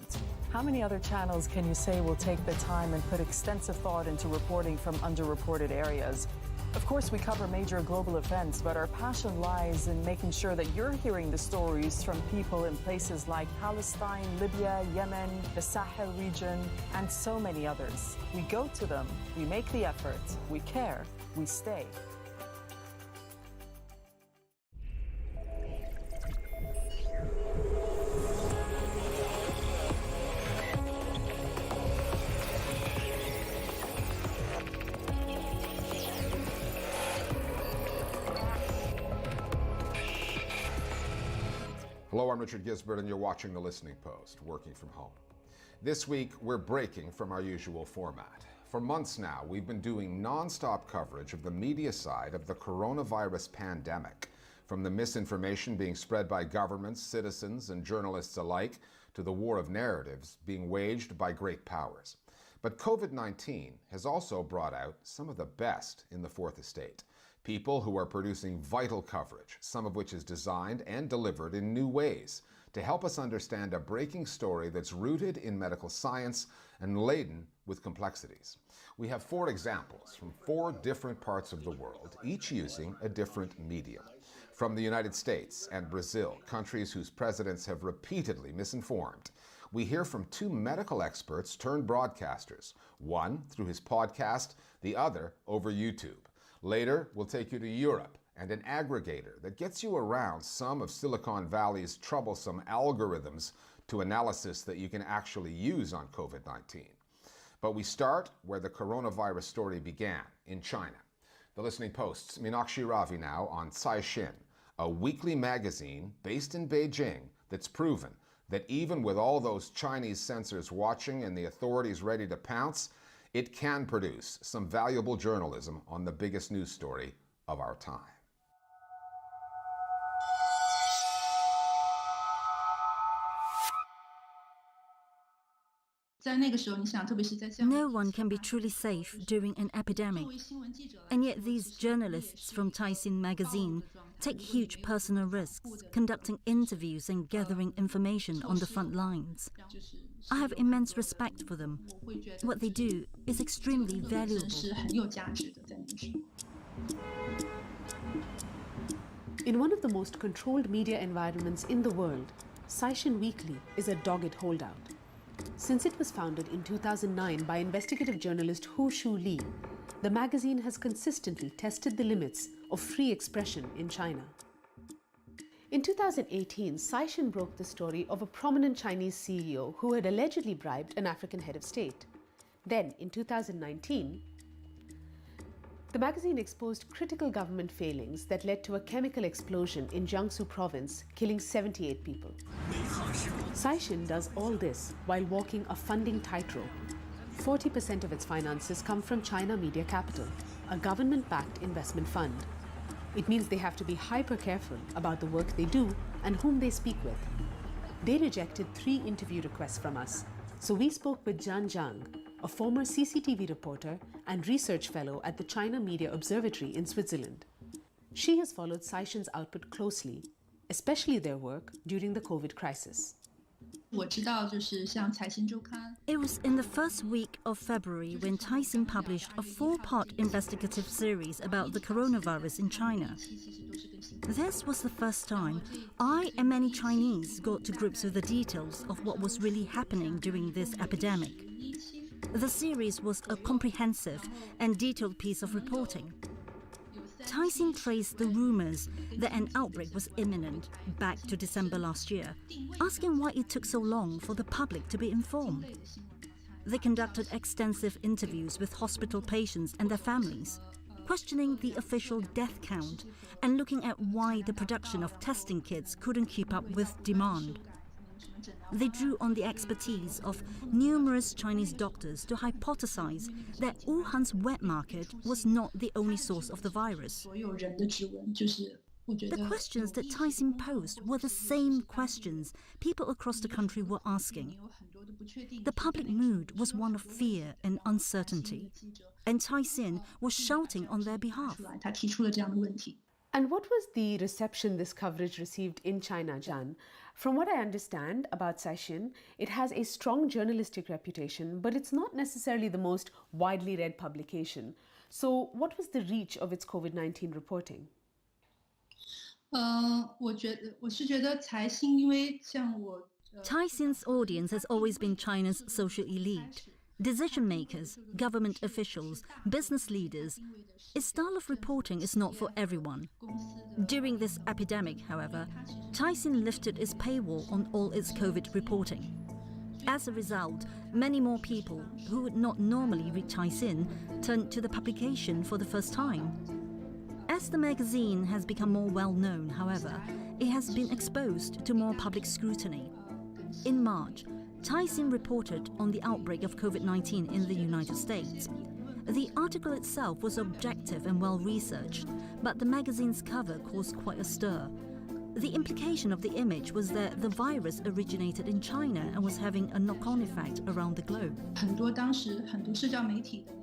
How many other channels can you say will take the time and put extensive thought into reporting from underreported areas? Of course, we cover major global events, but our passion lies in making sure that you're hearing the stories from people in places like Palestine, Libya, Yemen, the Sahel region, and so many others. We go to them, we make the effort, we care, we stay. Hello, I'm Richard Gisbert, and you're watching The Listening Post, working from home. This week, we're breaking from our usual format. For months now, we've been doing non-stop coverage of the media side of the coronavirus pandemic, from the misinformation being spread by governments, citizens, and journalists alike, to the war of narratives being waged by great powers. But COVID-19 has also brought out some of the best in the Fourth Estate. People who are producing vital coverage, some of which is designed and delivered in new ways to help us understand a breaking story that's rooted in medical science and laden with complexities. We have 4 examples from 4 different parts of the world, each using a different medium. From the United States and Brazil, countries whose presidents have repeatedly misinformed, we hear from 2 medical experts turned broadcasters, one through his podcast, the other over YouTube. Later, we'll take you to Europe and an aggregator that gets you around some of Silicon Valley's troublesome algorithms to analysis that you can actually use on COVID-19. But we start where the coronavirus story began, in China. The Listening Post's Meenakshi Ravi now on Caixin, a weekly magazine based in Beijing that's proven that even with all those Chinese censors watching and the authorities ready to pounce, it can produce some valuable journalism on the biggest news story of our time. No one can be truly safe during an epidemic. And yet these journalists from Taixin magazine take huge personal risks, conducting interviews and gathering information on the front lines. I have immense respect for them. What they do is extremely valuable. In one of the most controlled media environments in the world, Caixin Weekly is a dogged holdout. Since it was founded in 2009 by investigative journalist Hu Shu Li, the magazine has consistently tested the limits of free expression in China. In 2018, Caixin broke the story of a prominent Chinese CEO who had allegedly bribed an African head of state. Then, in 2019, the magazine exposed critical government failings that led to a chemical explosion in Jiangsu province, killing 78 people. Caixin does all this while walking a funding tightrope. 40% of its finances come from China Media Capital, a government-backed investment fund. It means they have to be hyper careful about the work they do and whom they speak with. They rejected 3 interview requests from us, so we spoke with Zhan Zhang, a former CCTV reporter and research fellow at the China Media Observatory in Switzerland. She has followed Caixin's output closely, especially their work during the COVID crisis. It was in the first week of February when Taixin published a 4-part investigative series about the coronavirus in China. This was the first time I and many Chinese got to grips with the details of what was really happening during this epidemic. The series was a comprehensive and detailed piece of reporting. Taixin traced the rumors that an outbreak was imminent back to December last year, asking why it took so long for the public to be informed. They conducted extensive interviews with hospital patients and their families, questioning the official death count and looking at why the production of testing kits couldn't keep up with demand. They drew on the expertise of numerous Chinese doctors to hypothesize that Wuhan's wet market was not the only source of the virus. The questions that Taixin posed were the same questions people across the country were asking. The public mood was one of fear and uncertainty, and Taixin was shouting on their behalf. And what was the reception this coverage received in China, Zhan? From what I understand about Caixin, it has a strong journalistic reputation, but it's not necessarily the most widely read publication. So what was the reach of its COVID-19 reporting? Taixin's audience has always been China's social elite. Decision makers, government officials, business leaders. Its style of reporting is not for everyone. During this epidemic, however, Taixin lifted its paywall on all its COVID reporting. As a result, many more people who would not normally read Taixin turned to the publication for the first time. As the magazine has become more well-known, however, it has been exposed to more public scrutiny. In March, Taixin reported on the outbreak of COVID-19 in the United States. The article itself was objective and well-researched, but the magazine's cover caused quite a stir. The implication of the image was that the virus originated in China and was having a knock-on effect around the globe.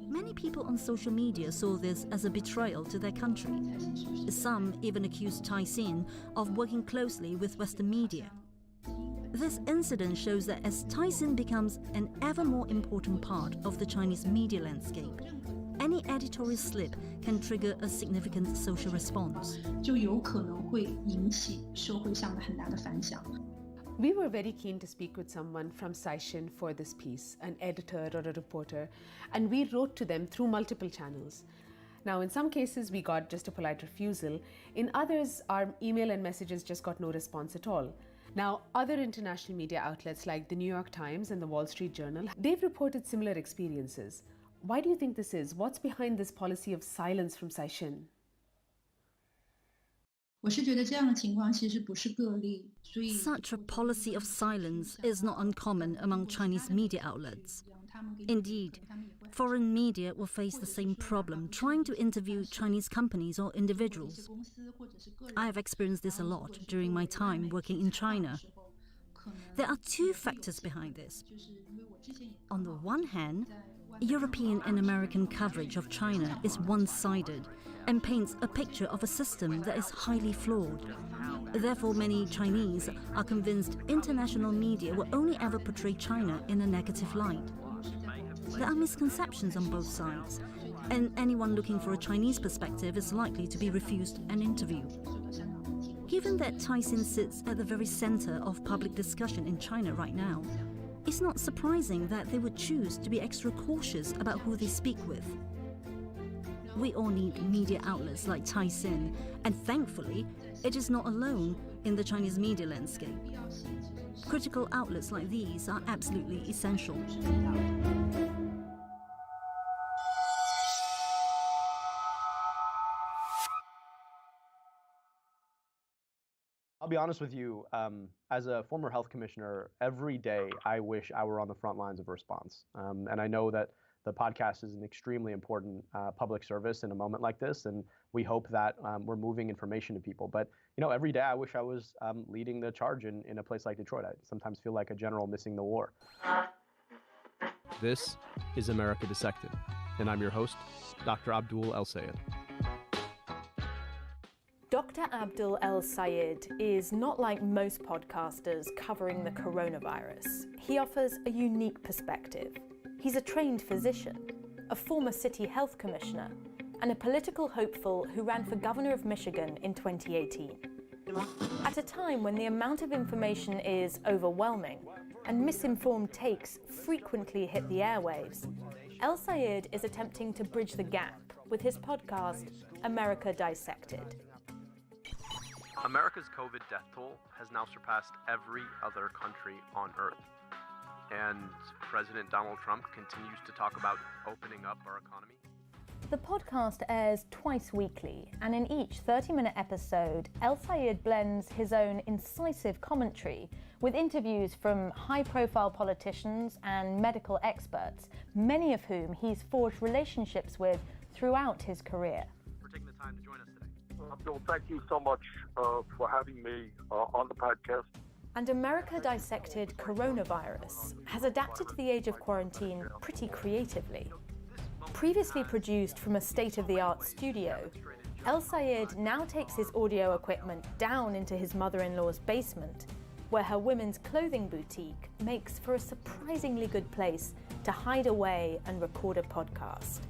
Many people on social media saw this as a betrayal to their country. Some even accused Taixin of working closely with Western media. This incident shows that as Taixin becomes an ever more important part of the Chinese media landscape, any editorial slip can trigger a significant social response. We were very keen to speak with someone from Caixin for this piece, an editor or a reporter, and we wrote to them through multiple channels. Now, in some cases, we got just a polite refusal. In others, our email and messages just got no response at all. Now, other international media outlets like the New York Times and the Wall Street Journal, they've reported similar experiences. Why do you think this is? What's behind this policy of silence from Caixin? Such a policy of silence is not uncommon among Chinese media outlets. Indeed, foreign media will face the same problem trying to interview Chinese companies or individuals. I have experienced this a lot during my time working in China. There are two factors behind this. On the one hand, European and American coverage of China is one-sided and paints a picture of a system that is highly flawed. Therefore, many Chinese are convinced international media will only ever portray China in a negative light. There are misconceptions on both sides, and anyone looking for a Chinese perspective is likely to be refused an interview. Given that Tyson sits at the very center of public discussion in China right now, it's not surprising that they would choose to be extra cautious about who they speak with. We all need media outlets like Tyson, and thankfully, it is not alone in the Chinese media landscape. Critical outlets like these are absolutely essential. I'll be honest with you, as a former health commissioner, every day I wish I were on the front lines of response. And I know that the podcast is an extremely important public service in a moment like this, and we hope that we're moving information to people. But every day I wish I was leading the charge in a place like Detroit. I sometimes feel like a general missing the war. This is America Dissected, and I'm your host, Dr. Abdul El-Sayed. Dr. Abdul El-Sayed is not like most podcasters covering the coronavirus. He offers a unique perspective. He's a trained physician, a former city health commissioner, and a political hopeful who ran for governor of Michigan in 2018. At a time when the amount of information is overwhelming and misinformed takes frequently hit the airwaves, El-Sayed is attempting to bridge the gap with his podcast, America Dissected. America's COVID death toll has now surpassed every other country on Earth. And President Donald Trump continues to talk about opening up our economy. The podcast airs twice weekly, and in each 30-minute episode, El-Sayed blends his own incisive commentary with interviews from high-profile politicians and medical experts, many of whom he's forged relationships with throughout his career. For taking the time to join us today. Abdul, thank you so much for having me on the podcast. And America Dissected Coronavirus has adapted to the age of quarantine pretty creatively. Previously produced from a state-of-the-art studio, El-Sayed now takes his audio equipment down into his mother-in-law's basement, where her women's clothing boutique makes for a surprisingly good place to hide away and record a podcast.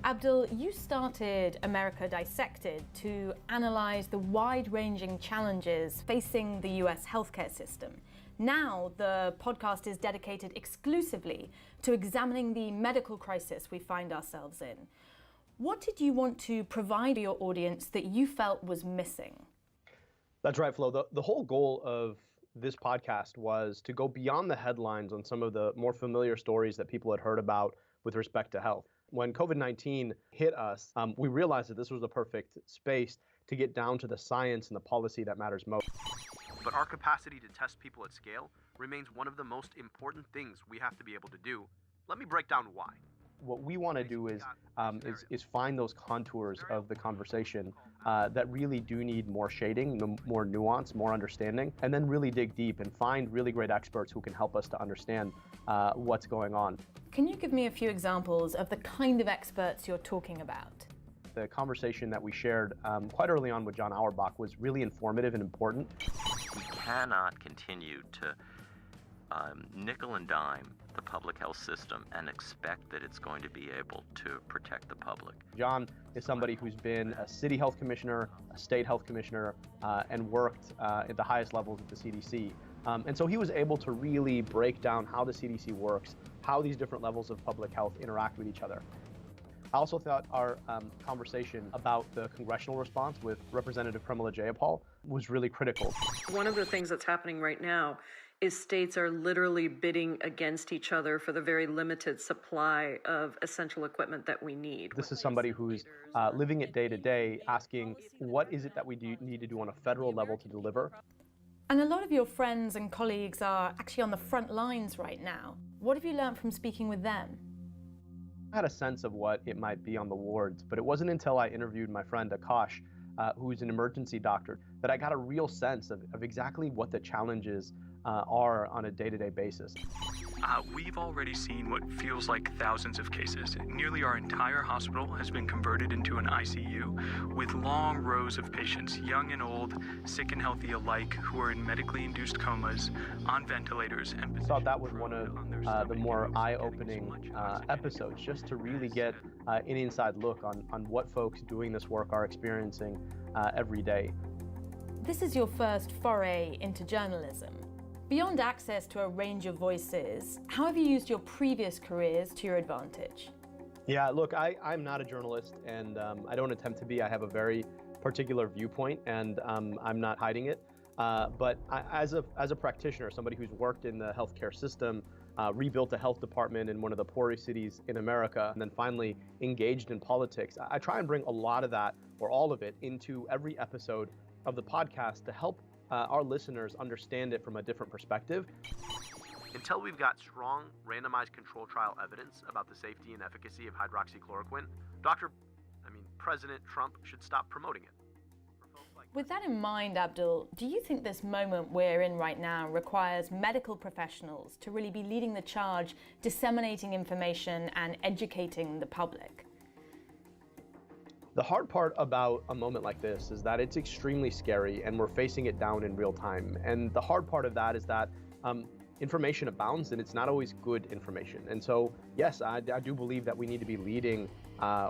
Abdul, you started America Dissected to analyze the wide-ranging challenges facing the US healthcare system. Now, the podcast is dedicated exclusively to examining the medical crisis we find ourselves in. What did you want to provide your audience that you felt was missing? That's right, Flo. The whole goal of this podcast was to go beyond the headlines on some of the more familiar stories that people had heard about with respect to health. When COVID-19 hit us, we realized that this was the perfect space to get down to the science and the policy that matters most. But our capacity to test people at scale remains one of the most important things we have to be able to do. Let me break down why. What we want to do is find those contours of the conversation that really do need more shading, more nuance, more understanding, and then really dig deep and find really great experts who can help us to understand what's going on. Can you give me a few examples of the kind of experts you're talking about? The conversation that we shared quite early on with John Auerbach was really informative and important. We cannot continue to nickel and dime the public health system and expect that it's going to be able to protect the public. John is somebody who's been a city health commissioner, a state health commissioner, and worked at the highest levels of the CDC. And so he was able to really break down how the CDC works, how these different levels of public health interact with each other. I also thought our conversation about the congressional response with Representative Pramila Jayapal was really critical. One of the things that's happening right now is states are literally bidding against each other for the very limited supply of essential equipment that we need. This is somebody who's living it day to day, asking what is it that we need to do on a federal level to deliver. And a lot of your friends and colleagues are actually on the front lines right now. What have you learned from speaking with them? I had a sense of what it might be on the wards, but it wasn't until I interviewed my friend Akash, who's an emergency doctor, that I got a real sense of exactly what the challenges are on a day-to-day basis. We've already seen what feels like thousands of cases. Nearly our entire hospital has been converted into an ICU with long rows of patients, young and old, sick and healthy alike, who are in medically induced comas, on ventilators. And I thought that was one of the more eye-opening episodes, just to really get an inside look on what folks doing this work are experiencing every day. This is your first foray into journalism. Beyond access to a range of voices, how have you used your previous careers to your advantage? Yeah, look, I'm not a journalist, and I don't attempt to be. I have a very particular viewpoint, and I'm not hiding it. But as a practitioner, somebody who's worked in the healthcare system, rebuilt a health department in one of the poorest cities in America, and then finally engaged in politics, I try and bring a lot of that, or all of it, into every episode of the podcast to help our listeners understand it from a different perspective. Until we've got strong randomized control trial evidence about the safety and efficacy of hydroxychloroquine, President Trump should stop promoting it. With that in mind, Abdul, do you think this moment we're in right now requires medical professionals to really be leading the charge, disseminating information and educating the public? The hard part about a moment like this is that it's extremely scary and we're facing it down in real time. And the hard part of that is that information abounds and it's not always good information. And so, yes, I do believe that we need to be leading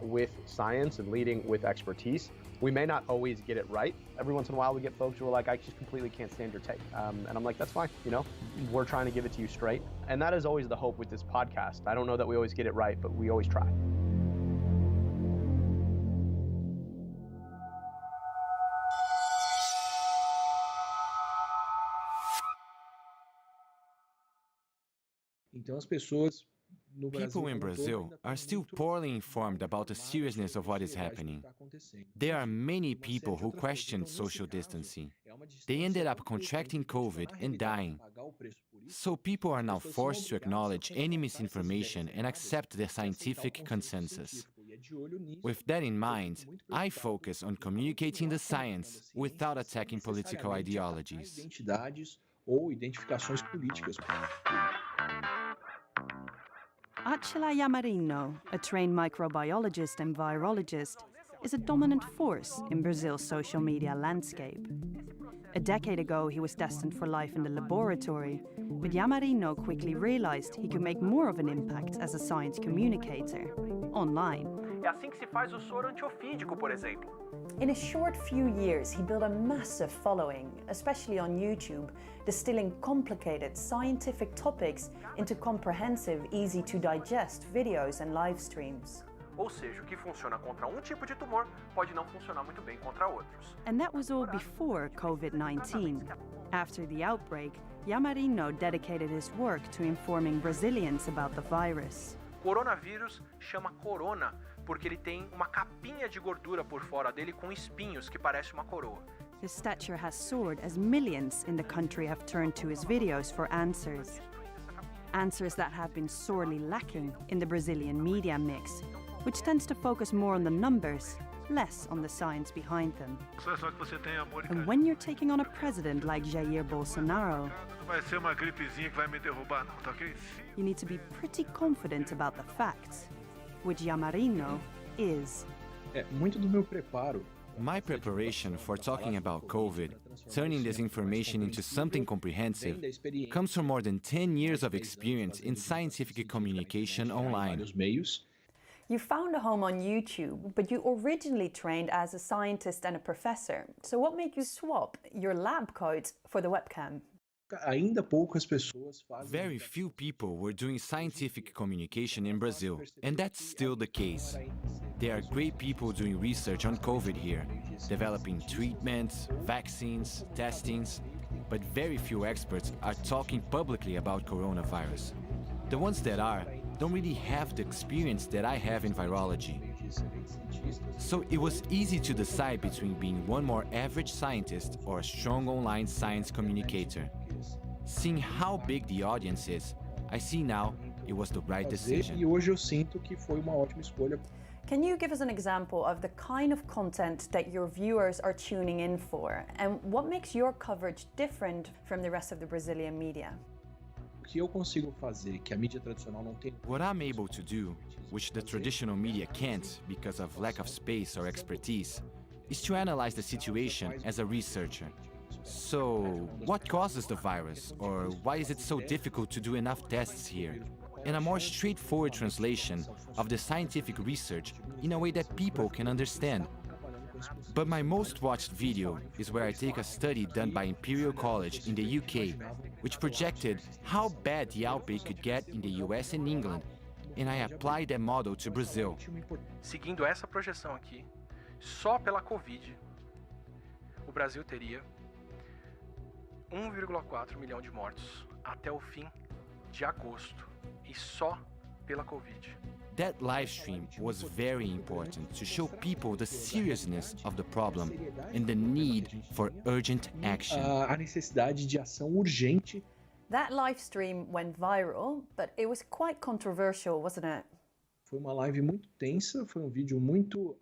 with science and leading with expertise. We may not always get it right. Every once in a while we get folks who are like, I just completely can't stand your take. And I'm like, that's fine, we're trying to give it to you straight. And that is always the hope with this podcast. I don't know that we always get it right, but we always try. People in Brazil are still poorly informed about the seriousness of what is happening. There are many people who questioned social distancing. They ended up contracting COVID and dying. So people are now forced to acknowledge any misinformation and accept the scientific consensus. With that in mind, I focus on communicating the science without attacking political ideologies. Acela Yamarino, a trained microbiologist and virologist, is a dominant force in Brazil's social media landscape. A decade ago, he was destined for life in the laboratory, but Yamarino quickly realized he could make more of an impact as a science communicator, online. É assim que se faz o soro antiofídico, por exemplo. In a short few years, he built a massive following, especially on YouTube, distilling complicated scientific topics into comprehensive, easy-to-digest videos and live streams. Ou seja, o que funciona contra um tipo de tumor pode não funcionar muito bem contra outros. And that was all before COVID-19. After the outbreak, Yamarino dedicated his work to informing Brazilians about the virus. Coronavírus chama corona porque ele tem uma capinha de gordura por fora dele com espinhos que parece uma coroa. His stature has soared as millions in the country have turned to his videos for answers. Answers that have been sorely lacking in the Brazilian media mix, which tends to focus more on the numbers, less on the science behind them. And when you're taking on a president like Jair Bolsonaro, you need to be pretty confident about the facts, which Yamarino is. My preparation for talking about COVID, turning this information into something comprehensive, comes from more than 10 years of experience in scientific communication online. You found a home on YouTube, but you originally trained as a scientist and a professor. So what made you swap your lab coats for the webcam? Very few people were doing scientific communication in Brazil, and that's still the case. There are great people doing research on COVID here, developing treatments, vaccines, testings, but very few experts are talking publicly about coronavirus. The ones that are don't really have the experience that I have in virology. So it was easy to decide between being one more average scientist or a strong online science communicator. Seeing how big the audience is, I see now it was the right decision. Can you give us an example of the kind of content that your viewers are tuning in for? And what makes your coverage different from the rest of the Brazilian media? What I'm able to do, which the traditional media can't because of lack of space or expertise, is to analyze the situation as a researcher. So, what causes the virus, or why is it so difficult to do enough tests here? And a more straightforward translation of the scientific research in a way that people can understand. But my most watched video is where I take a study done by Imperial College in the UK, which projected how bad the outbreak could get in the US and England, and I applied that model to Brazil. Seguindo essa projeção aqui, só pela Covid, o Brasil teria 1,4 milhão de mortos até o fim de agosto, e só pela Covid. That live stream was very important to show people the seriousness of the problem and the need for urgent action. A necessidade de ação urgente. That live stream went viral, but it was quite controversial, wasn't it? Foi uma live muito tensa, foi vídeo muito...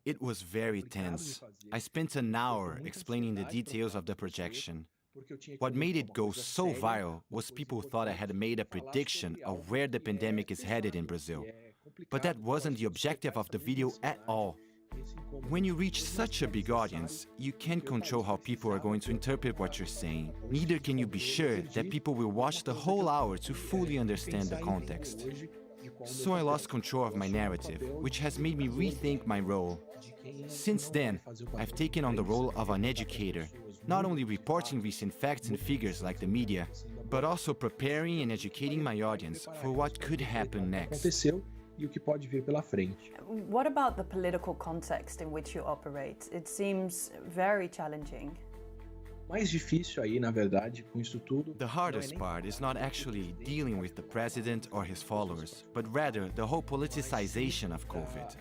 It was very tense. I spent an hour explaining the details of the projection. What made it go so viral was people thought I had made a prediction of where the pandemic is headed in Brazil. But that wasn't the objective of the video at all. When you reach such a big audience, you can't control how people are going to interpret what you're saying. Neither can you be sure that people will watch the whole hour to fully understand the context. So I lost control of my narrative, which has made me rethink my role. Since then, I've taken on the role of an educator, not only reporting recent facts and figures like the media, but also preparing and educating my audience for what could happen next. What about the political context in which you operate? It seems very challenging. Mais difícil aí, na verdade, com isso tudo. The hardest part is not actually dealing with the president or his followers, but rather the whole politicization of COVID.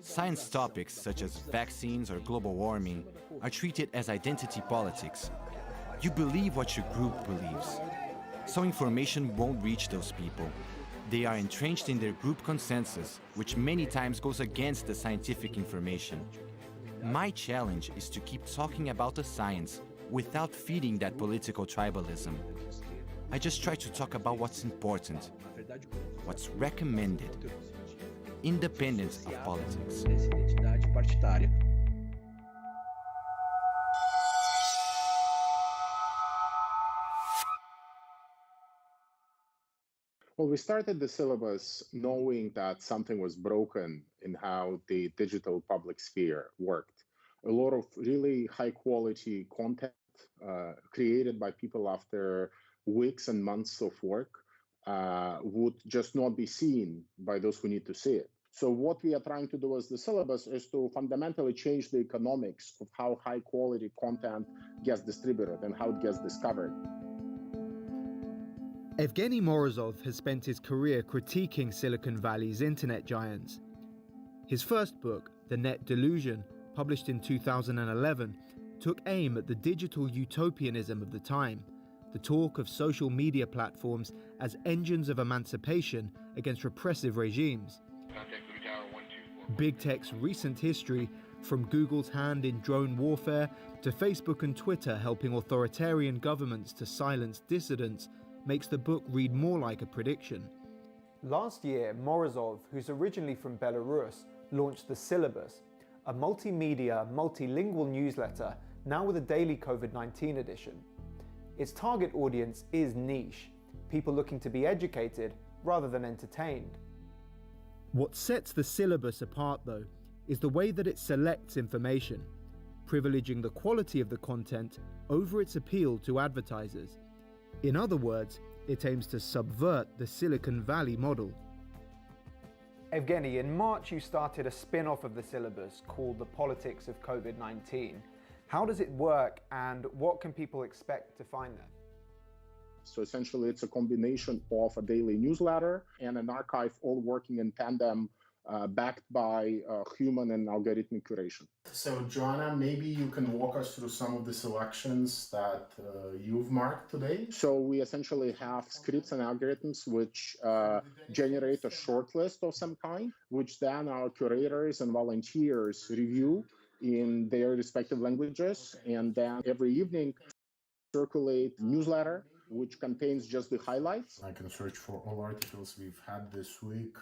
Science topics such as vaccines or global warming are treated as identity politics. You believe what your group believes, so information won't reach those people. They are entrenched in their group consensus, which many times goes against the scientific information. My challenge is to keep talking about the science without feeding that political tribalism. I just try to talk about what's important, what's recommended. Independence of politics. Well, we started the syllabus knowing that something was broken in how the digital public sphere worked. A lot of really high quality content created by people after weeks and months of work would just not be seen by those who need to see it. So what we are trying to do as the syllabus is to fundamentally change the economics of how high quality content gets distributed and how it gets discovered. Evgeny Morozov has spent his career critiquing Silicon Valley's internet giants. His first book, The Net Delusion, published in 2011, took aim at the digital utopianism of the time, the talk of social media platforms as engines of emancipation against repressive regimes. Big Tech's recent history, from Google's hand in drone warfare to Facebook and Twitter helping authoritarian governments to silence dissidents, makes the book read more like a prediction. Last year, Morozov, who's originally from Belarus, launched The Syllabus, a multimedia, multilingual newsletter, now with a daily COVID-19 edition. Its target audience is niche, people looking to be educated rather than entertained. What sets The Syllabus apart, though, is the way that it selects information, privileging the quality of the content over its appeal to advertisers. In other words, it aims to subvert the Silicon Valley model. Evgeny, in March you started a spin-off of The Syllabus called The Politics of COVID-19. How does it work and what can people expect to find there? So essentially it's a combination of a daily newsletter and an archive all working in tandem backed by human and algorithmic curation. So, Joanna, maybe you can walk us through some of the selections that you've marked today? So we essentially have scripts and algorithms which generate a short list of some kind, which then our curators and volunteers review in their respective languages, and then every evening circulate newsletter which contains just the highlights. I can search for all articles we've had this week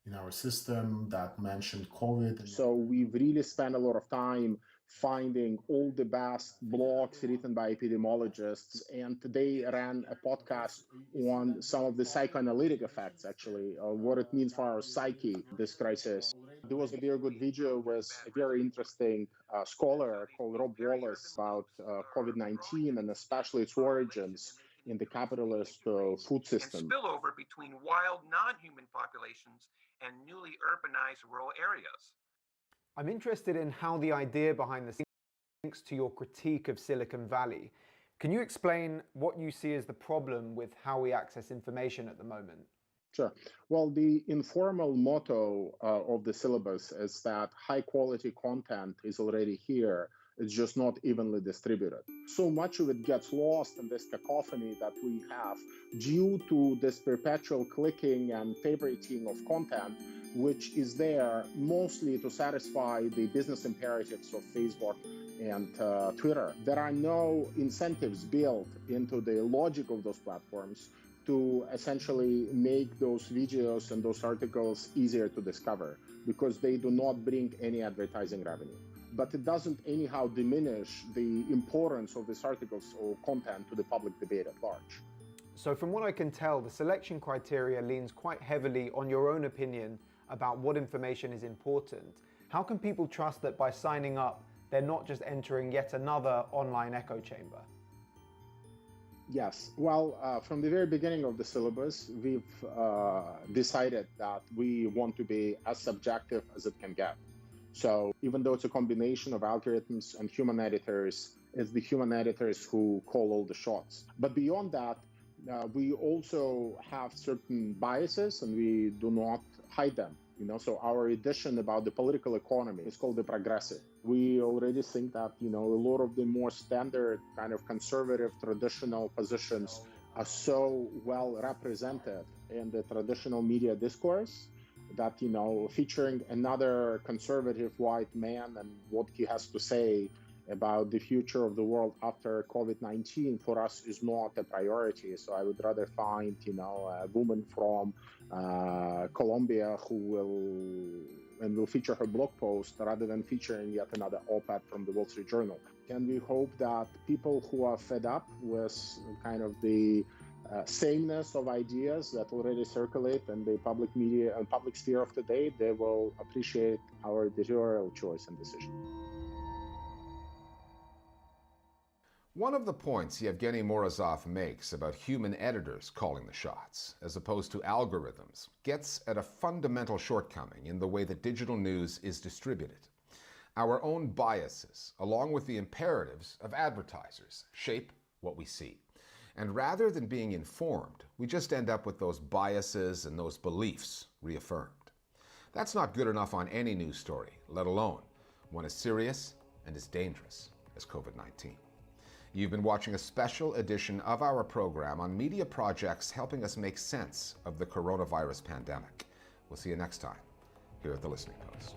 in our system that mentioned COVID. So we've really spent a lot of time finding all the best blogs written by epidemiologists, and today ran a podcast on some of the psychoanalytic effects, actually, of what it means for our psyche, this crisis. There was a very good video with a very interesting scholar called Rob Wallace about COVID-19 and especially its origins in the capitalist food system. And spillover between wild non-human populations and newly urbanized rural areas. I'm interested in how the idea behind this links to your critique of Silicon Valley. Can you explain what you see as the problem with how we access information at the moment? Sure. Well, the informal motto of the syllabus is that high quality content is already here. It's just not evenly distributed. So much of it gets lost in this cacophony that we have due to this perpetual clicking and favoriting of content, which is there mostly to satisfy the business imperatives of Facebook and Twitter. There are no incentives built into the logic of those platforms to essentially make those videos and those articles easier to discover because they do not bring any advertising revenue. But it doesn't anyhow diminish the importance of these articles or content to the public debate at large. So from what I can tell, the selection criteria leans quite heavily on your own opinion about what information is important. How can people trust that by signing up, they're not just entering yet another online echo chamber? Yes. Well, from the very beginning of the syllabus, we've decided that we want to be as subjective as it can get. So even though it's a combination of algorithms and human editors, it's the human editors who call all the shots. But beyond that, we also have certain biases and we do not hide them. So our edition about the political economy is called The Progressive. We already think that, a lot of the more standard kind of conservative traditional positions are so well represented in the traditional media discourse that, featuring another conservative white man and what he has to say about the future of the world after COVID-19 for us is not a priority. So I would rather find, a woman from Colombia who will feature her blog post rather than featuring yet another op-ed from the Wall Street Journal. And we hope that people who are fed up with kind of the sameness of ideas that already circulate in the public media and public sphere of today, they will appreciate our editorial choice and decision. One of the points Yevgeny Morozov makes about human editors calling the shots, as opposed to algorithms, gets at a fundamental shortcoming in the way that digital news is distributed. Our own biases, along with the imperatives of advertisers, shape what we see. And rather than being informed, we just end up with those biases and those beliefs reaffirmed. That's not good enough on any news story, let alone one as serious and as dangerous as COVID-19. You've been watching a special edition of our program on media projects helping us make sense of the coronavirus pandemic. We'll see you next time here at The Listening Post.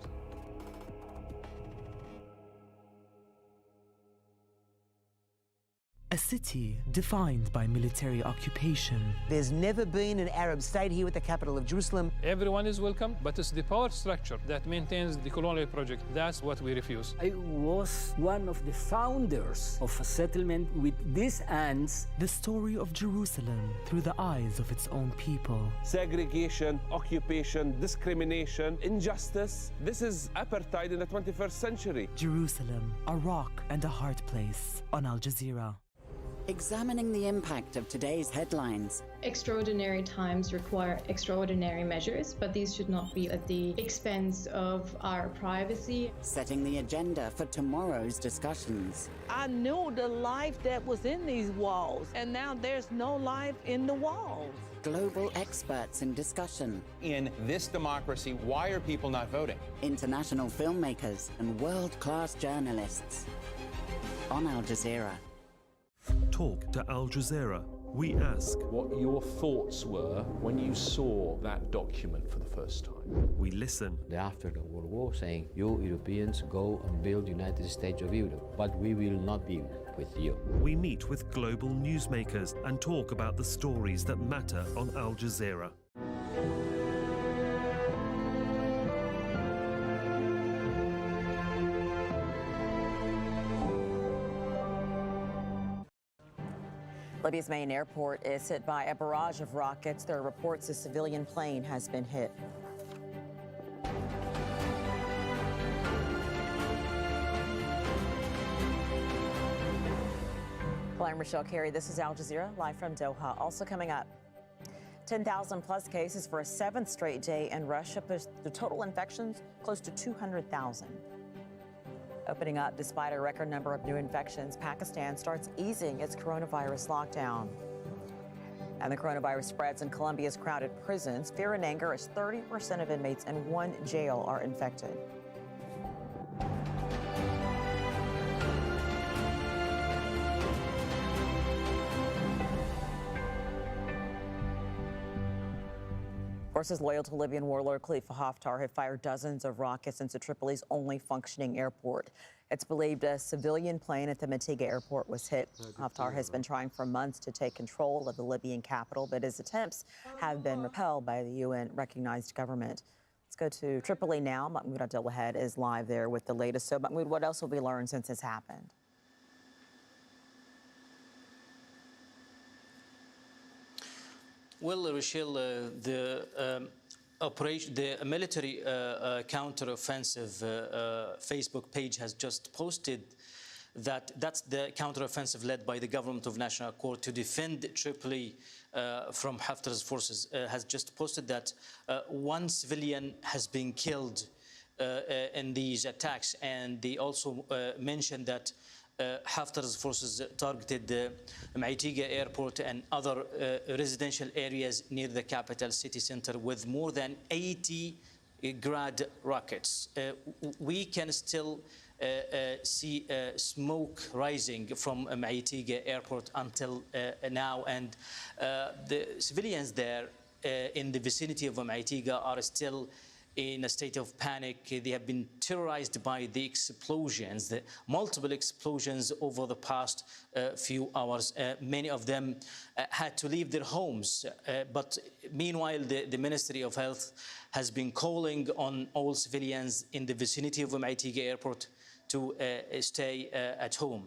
A city defined by military occupation. There's never been an Arab state here with the capital of Jerusalem. Everyone is welcome, but it's the power structure that maintains the colonial project. That's what we refuse. I was one of the founders of a settlement with these ants. The story of Jerusalem through the eyes of its own people. Segregation, occupation, discrimination, injustice. This is apartheid in the 21st century. Jerusalem, a rock and a hard place on Al Jazeera. examining the impact of today's headlines. Extraordinary times require extraordinary measures, but these should not be at the expense of our privacy. Setting the agenda for tomorrow's discussions. I knew the life that was in these walls, and now there's no life in the walls. Global experts in discussion. In this democracy, why are people not voting? International filmmakers and world-class journalists. On Al Jazeera. Talk to Al Jazeera. We ask what your thoughts were when you saw that document for the first time. We listen. After the World War, saying, you Europeans go and build United States of Europe, but we will not be with you. We meet with global newsmakers and talk about the stories that matter on Al Jazeera. Libya's main airport is hit by a barrage of rockets. There are reports a civilian plane has been hit. Hello, I'm Rochelle Carey. This is Al Jazeera, live from Doha. Also coming up, 10,000 plus cases for a 7th straight day in Russia, pushed the total infections close to 200,000. Opening up despite a record number of new infections, Pakistan starts easing its coronavirus lockdown. And the coronavirus spreads in Colombia's crowded prisons. Fear and anger as 30% of inmates in one jail are infected. Forces loyal to Libyan warlord Khalifa Haftar have fired dozens of rockets into Tripoli's only functioning airport. It's believed a civilian plane at the Matiga airport was hit. Haftar has been trying for months to take control of the Libyan capital, but his attempts have been repelled by the UN-recognized government. Let's go to Tripoli now. Mahmoud Abdelwahed is live there with the latest. So, Mahmoud, what else have we learned since this happened? Well, Rochelle, the military counteroffensive Facebook page has just posted that's the counteroffensive led by the government of National Accord to defend Tripoli from Haftar's forces. Has just posted that one civilian has been killed in these attacks, and they also mentioned that Haftar's forces targeted the Matiga airport and other residential areas near the capital city center with more than 80 Grad rockets. We can still see smoke rising from Matiga airport until now, and the civilians there in the vicinity of Matiga are still in a state of panic. They have been terrorized by the explosions, the multiple explosions over the past few hours. Many of them had to leave their homes. But meanwhile, the Ministry of Health has been calling on all civilians in the vicinity of Matiga airport to stay at home.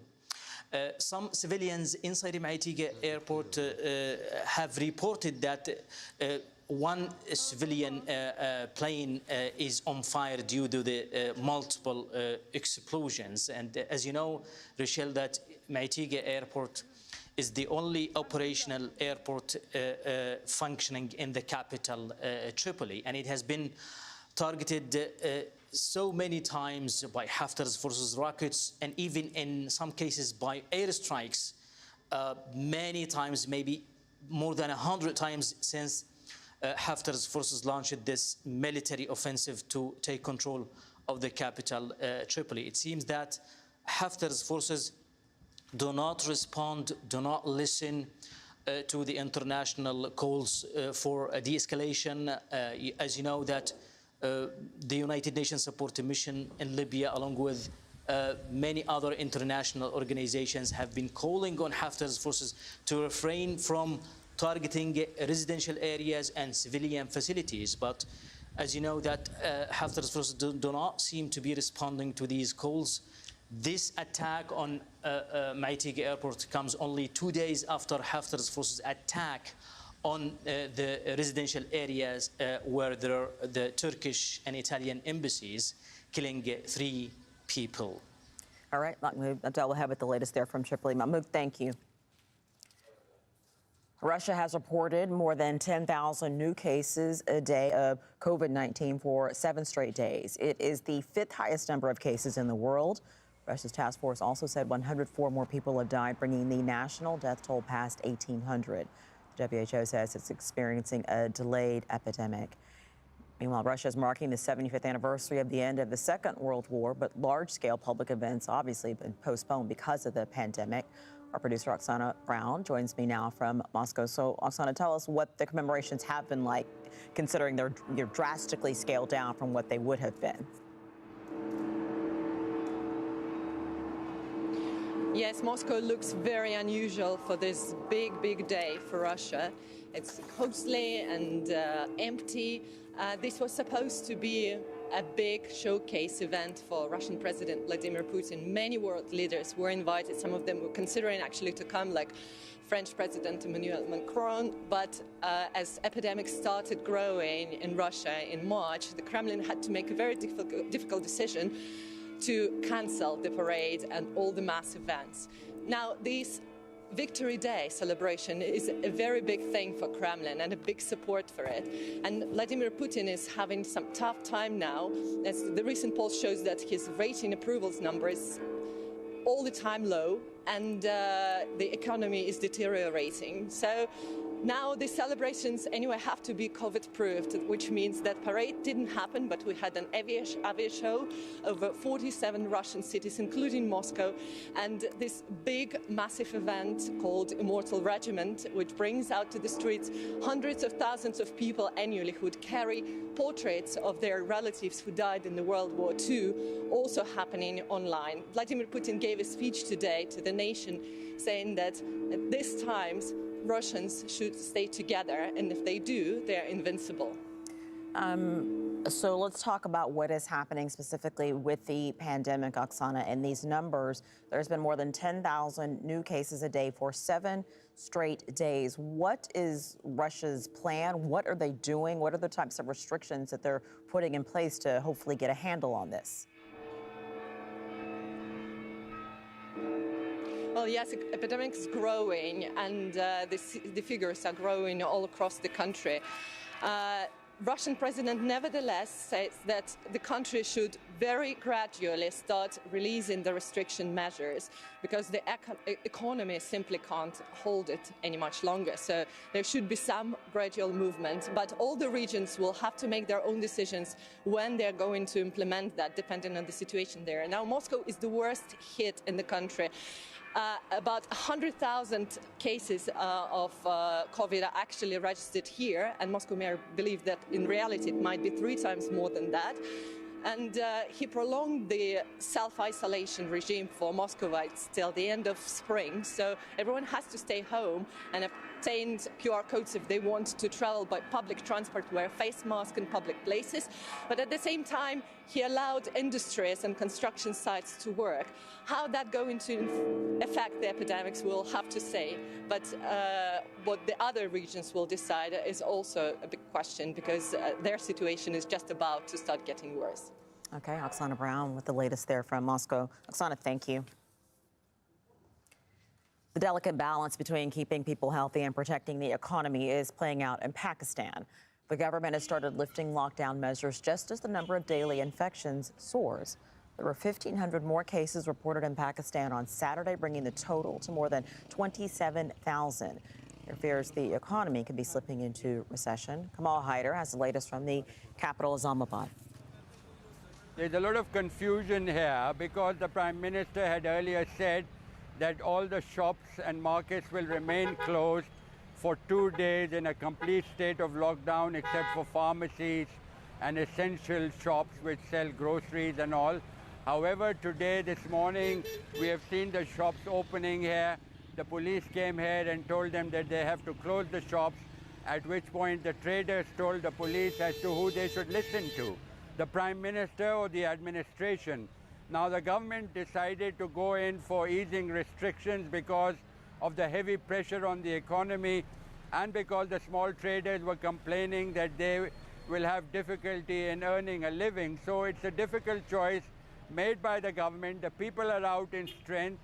Some civilians inside the Matiga airport have reported that one civilian plane is on fire due to the multiple explosions. And as you know, Rochelle, that Matiga airport is the only operational airport functioning in the capital, Tripoli. And it has been targeted so many times by Haftar's forces rockets, and even in some cases by airstrikes, many times, maybe more than 100 times since Haftar's forces launched this military offensive to take control of the capital, Tripoli. It seems that Haftar's forces do not respond, do not listen to the international calls for a de-escalation. As you know, that the United Nations Support Mission in Libya, along with many other international organizations, have been calling on Haftar's forces to refrain from targeting residential areas and civilian facilities. But as you know, that Haftar's forces do not seem to be responding to these calls. This attack on Matiga airport comes only 2 days after Haftar's forces attack on the residential areas where there are the Turkish and Italian embassies, killing 3 people. All right, Mahmoud Abdelwahed with the latest there from Tripoli. Mahmoud, thank you. Russia has reported more than 10,000 new cases a day of COVID-19 for 7 straight days. It is the 5th highest number of cases in the world. Russia's task force also said 104 more people have died, bringing the national death toll past 1,800. The WHO says it's experiencing a delayed epidemic. Meanwhile, Russia is marking the 75th anniversary of the end of the Second World War, but large-scale public events obviously have been postponed because of the pandemic. Our producer, Oksana Brown, joins me now from Moscow. So, Oksana, tell us what the commemorations have been like, considering they're drastically scaled down from what they would have been. Yes, Moscow looks very unusual for this big day for Russia. It's costly and empty. This was supposed to be a big showcase event for Russian President Vladimir Putin. Many world leaders were invited. Some of them were considering actually to come, like French President Emmanuel Macron. But as epidemics started growing in Russia in March, the Kremlin had to make a very difficult decision to cancel the parade and all the mass events. Now, this Victory Day celebration is a very big thing for Kremlin and a big support for it. And Vladimir Putin is having some tough time now, as the recent poll shows that his rating approvals number is all the time low, and the economy is deteriorating. So now the celebrations anyway have to be COVID-proofed, which means that parade didn't happen, but we had an aviation show over 47 Russian cities, including Moscow, and this big, massive event called Immortal Regiment, which brings out to the streets hundreds of thousands of people annually who would carry portraits of their relatives who died in the World War II, also happening online. Vladimir Putin gave a speech today to the nation saying that at these times, Russians should stay together, and if they do, they're invincible. So let's talk about what is happening specifically with the pandemic, Oksana, and these numbers. There's been more than 10,000 new cases a day for 7 straight days. What is Russia's plan? What are they doing? What are the types of restrictions that they're putting in place to hopefully get a handle on this? Well, yes, the epidemic is growing, and the figures are growing all across the country. Russian president nevertheless says that the country should very gradually start releasing the restriction measures because the economy simply can't hold it any much longer. So there should be some gradual movement, but all the regions will have to make their own decisions when they're going to implement that, depending on the situation there. Now, Moscow is the worst hit in the country. About 100,000 cases of COVID are actually registered here, and Moscow mayor believed that in reality it might be 3 times more than that. And he prolonged the self-isolation regime for Muscovites till the end of spring, so everyone has to stay home and obtain QR codes if they want to travel by public transport, wear face masks in public places. But at the same time, he allowed industries and construction sites to work. How that going to affect the epidemics, we'll have to say. But what the other regions will decide is also a big question, because their situation is just about to start getting worse. Okay, Oksana Brown with the latest there from Moscow. Oksana, thank you. The delicate balance between keeping people healthy and protecting the economy is playing out in Pakistan. The government has started lifting lockdown measures just as the number of daily infections soars. There were 1,500 more cases reported in Pakistan on Saturday, bringing the total to more than 27,000. There fears the economy could be slipping into recession. Kamal Haider has the latest from the capital, Islamabad. There's a lot of confusion here because the Prime Minister had earlier said that all the shops and markets will remain closed for 2 days in a complete state of lockdown, except for pharmacies and essential shops which sell groceries and all. However, today, this morning, we have seen the shops opening here. The police came here and told them that they have to close the shops, at which point the traders told the police as to who they should listen to, the Prime Minister or the administration. Now, the government decided to go in for easing restrictions because of the heavy pressure on the economy and because the small traders were complaining that they will have difficulty in earning a living. So it's a difficult choice made by the government. The people are out in strength.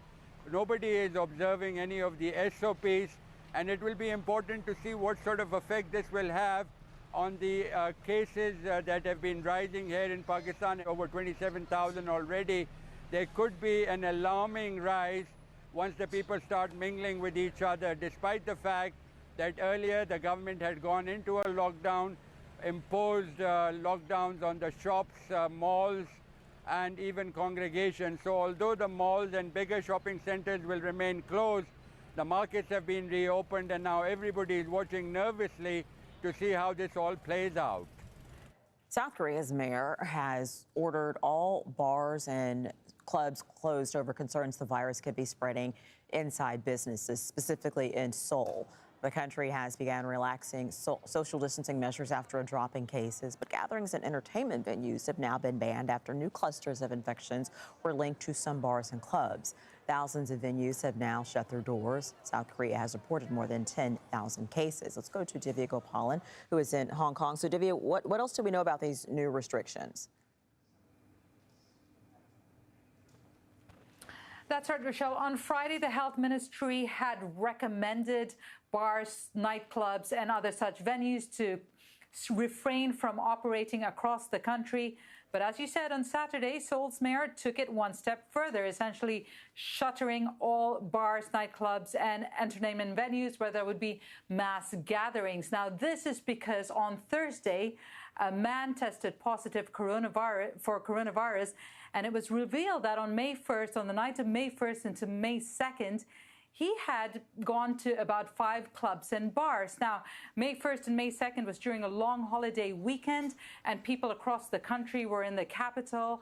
Nobody is observing any of the SOPs. and it will be important to see what sort of effect this will have on the cases that have been rising here in Pakistan, over 27,000 already. There could be an alarming rise once the people start mingling with each other, despite the fact that earlier the government had gone into a lockdown, imposed lockdowns on the shops, malls, and even congregations. So although the malls and bigger shopping centers will remain closed, the markets have been reopened, and now everybody is watching nervously to see how this all plays out. South Korea's mayor has ordered all bars and clubs closed over concerns the virus could be spreading inside businesses, specifically in Seoul. The country has begun relaxing social distancing measures after a drop in cases, but gatherings and entertainment venues have now been banned after new clusters of infections were linked to some bars and clubs. Thousands of venues have now shut their doors. South Korea has reported more than 10,000 cases. Let's go to Divya Gopalan, who is in Hong Kong. So, Divya, what else do we know about these new restrictions? That's right, Rochelle. On Friday, the health ministry had recommended bars, nightclubs, and other such venues to refrain from operating across the country. But as you said, on Saturday, Seoul's mayor took it one step further, essentially shuttering all bars, nightclubs, and entertainment venues where there would be mass gatherings. Now, this is because on Thursday, a man tested positive for coronavirus, and it was revealed that on May 1st, on the night of May 1st into May 2nd, he had gone to about 5 clubs and bars. Now, May 1st and May 2nd was during a long holiday weekend, and people across the country were in the capital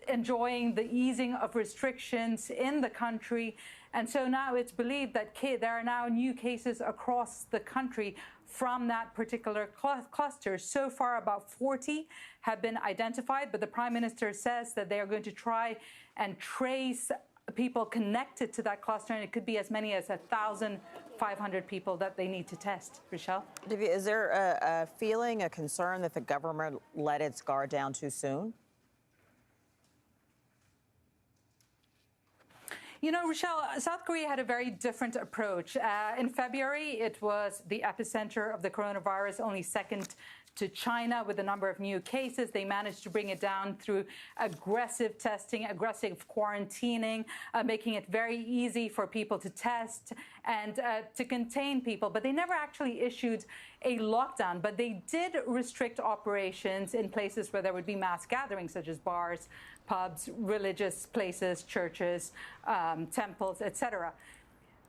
enjoying the easing of restrictions in the country. And so now it's believed that there are now new cases across the country from that particular cluster. So far, about 40 have been identified, but the Prime Minister says that they are going to try and trace people connected to that cluster, and it could be as many as 1,500 people that they need to test. Rochelle? Is there a feeling, a concern that the government let its guard down too soon? You know, Rochelle, South Korea had a very different approach. In February, it was the epicenter of the coronavirus, only second to China with a number of new cases. They managed to bring it down through aggressive testing, aggressive quarantining, making it very easy for people to test and to contain people. But they never actually issued a lockdown. But they did restrict operations in places where there would be mass gatherings, such as bars, pubs, religious places, churches, temples, etc.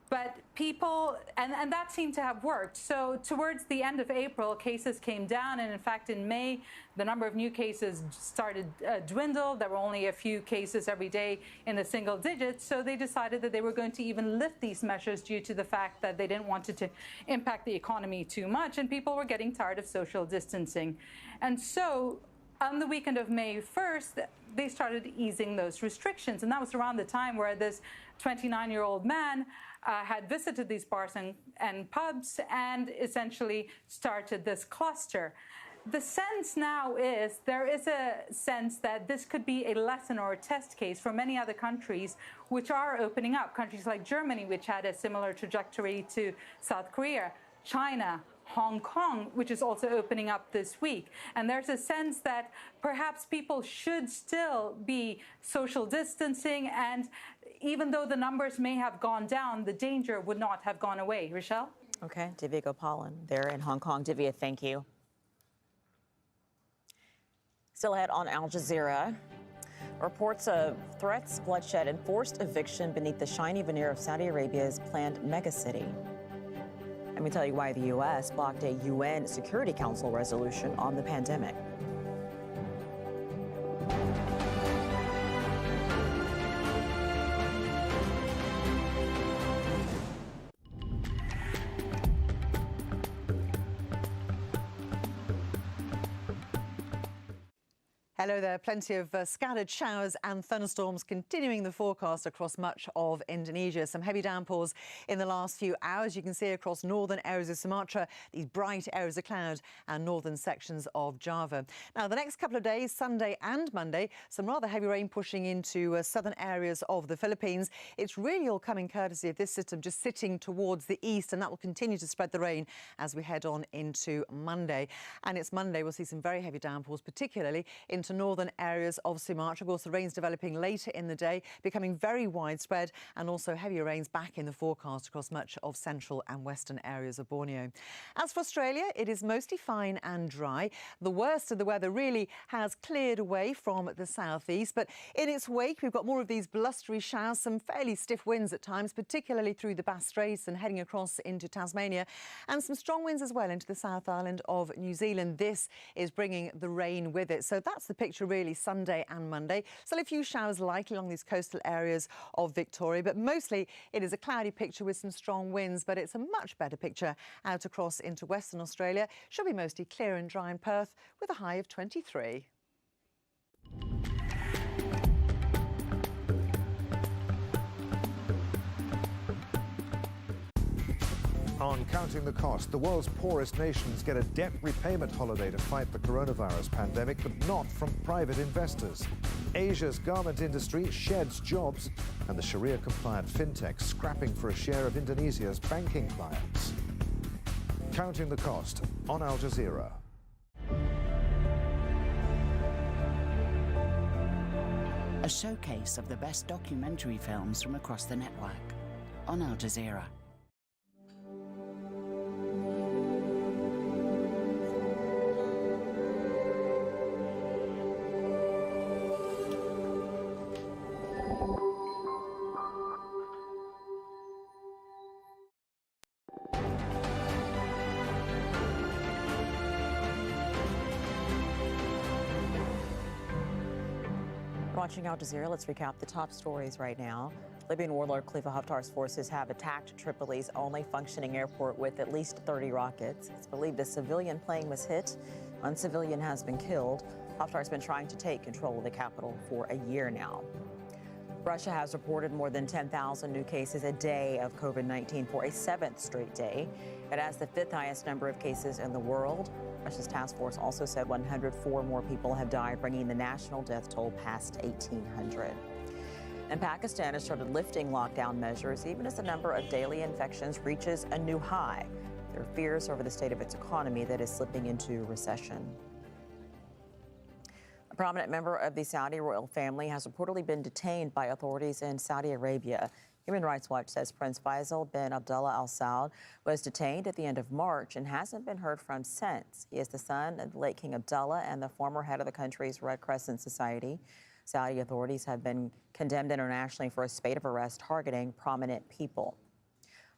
But people, and that seemed to have worked. So towards the end of April, cases came down. And in fact, in May, the number of new cases started dwindle. There were only a few cases every day in the single digits. So they decided that they were going to even lift these measures due to the fact that they didn't want it to impact the economy too much. And people were getting tired of social distancing. And so on the weekend of May 1st, they started easing those restrictions. And that was around the time where this 29-year-old man had visited these bars and pubs and essentially started this cluster. The sense now is there is a sense that this could be a lesson or a test case for many other countries which are opening up. Countries like Germany, which had a similar trajectory to South Korea, China, Hong Kong, which is also opening up this week. And there's a sense that perhaps people should still be social distancing, and even though the numbers may have gone down, the danger would not have gone away. Rochelle? Okay, Divya Gopalan there in Hong Kong. Divya, thank you. Still ahead on Al Jazeera. Reports of threats, bloodshed, and forced eviction beneath the shiny veneer of Saudi Arabia's planned megacity. Let me tell you why the U.S. blocked a UN Security Council resolution on the pandemic. Hello there. Plenty of scattered showers and thunderstorms continuing the forecast across much of Indonesia. Some heavy downpours in the last few hours. You can see across northern areas of Sumatra, these bright areas of cloud and northern sections of Java. Now, the next couple of days, Sunday and Monday, some rather heavy rain pushing into southern areas of the Philippines. It's really all coming courtesy of this system just sitting towards the east, and that will continue to spread the rain as we head on into Monday. And it's Monday, we'll see some very heavy downpours, particularly into northern areas of Sumatra. Of course, the rain's developing later in the day, becoming very widespread, and also heavier rains back in the forecast across much of central and western areas of Borneo. As for Australia, it is mostly fine and dry. The worst of the weather really has cleared away from the southeast, but in its wake, we've got more of these blustery showers, some fairly stiff winds at times, particularly through the Bass Straits and heading across into Tasmania, and some strong winds as well into the South Island of New Zealand. This is bringing the rain with it. So that's the picture really Sunday and Monday. Still a few showers likely along these coastal areas of Victoria, but mostly it is a cloudy picture with some strong winds, but it's a much better picture out across into Western Australia. Should be mostly clear and dry in Perth with a high of 23. On Counting the Cost, the world's poorest nations get a debt repayment holiday to fight the coronavirus pandemic, but not from private investors. Asia's garment industry sheds jobs, and the Sharia-compliant fintech scrapping for a share of Indonesia's banking clients. Counting the Cost on Al Jazeera. A showcase of the best documentary films from across the network on Al Jazeera. Watching Al Jazeera, let's recap the top stories right now. Libyan warlord Khalifa Haftar's forces have attacked Tripoli's only functioning airport with at least 30 rockets. It's believed a civilian plane was hit. One civilian has been killed. Haftar's been trying to take control of the capital for a year now. Russia has reported more than 10,000 new cases a day of COVID-19 for a 7th straight day. It has the 5th highest number of cases in the world. Russia's task force also said 104 more people have died, bringing the national death toll past 1,800. And Pakistan has started lifting lockdown measures, even as the number of daily infections reaches a new high. There are fears over the state of its economy that is slipping into recession. A prominent member of the Saudi royal family has reportedly been detained by authorities in Saudi Arabia. Human Rights Watch says Prince Faisal bin Abdullah Al Saud was detained at the end of March and hasn't been heard from since. He is the son of the late King Abdullah and the former head of the country's Red Crescent Society. Saudi authorities have been condemned internationally for a spate of arrests targeting prominent people.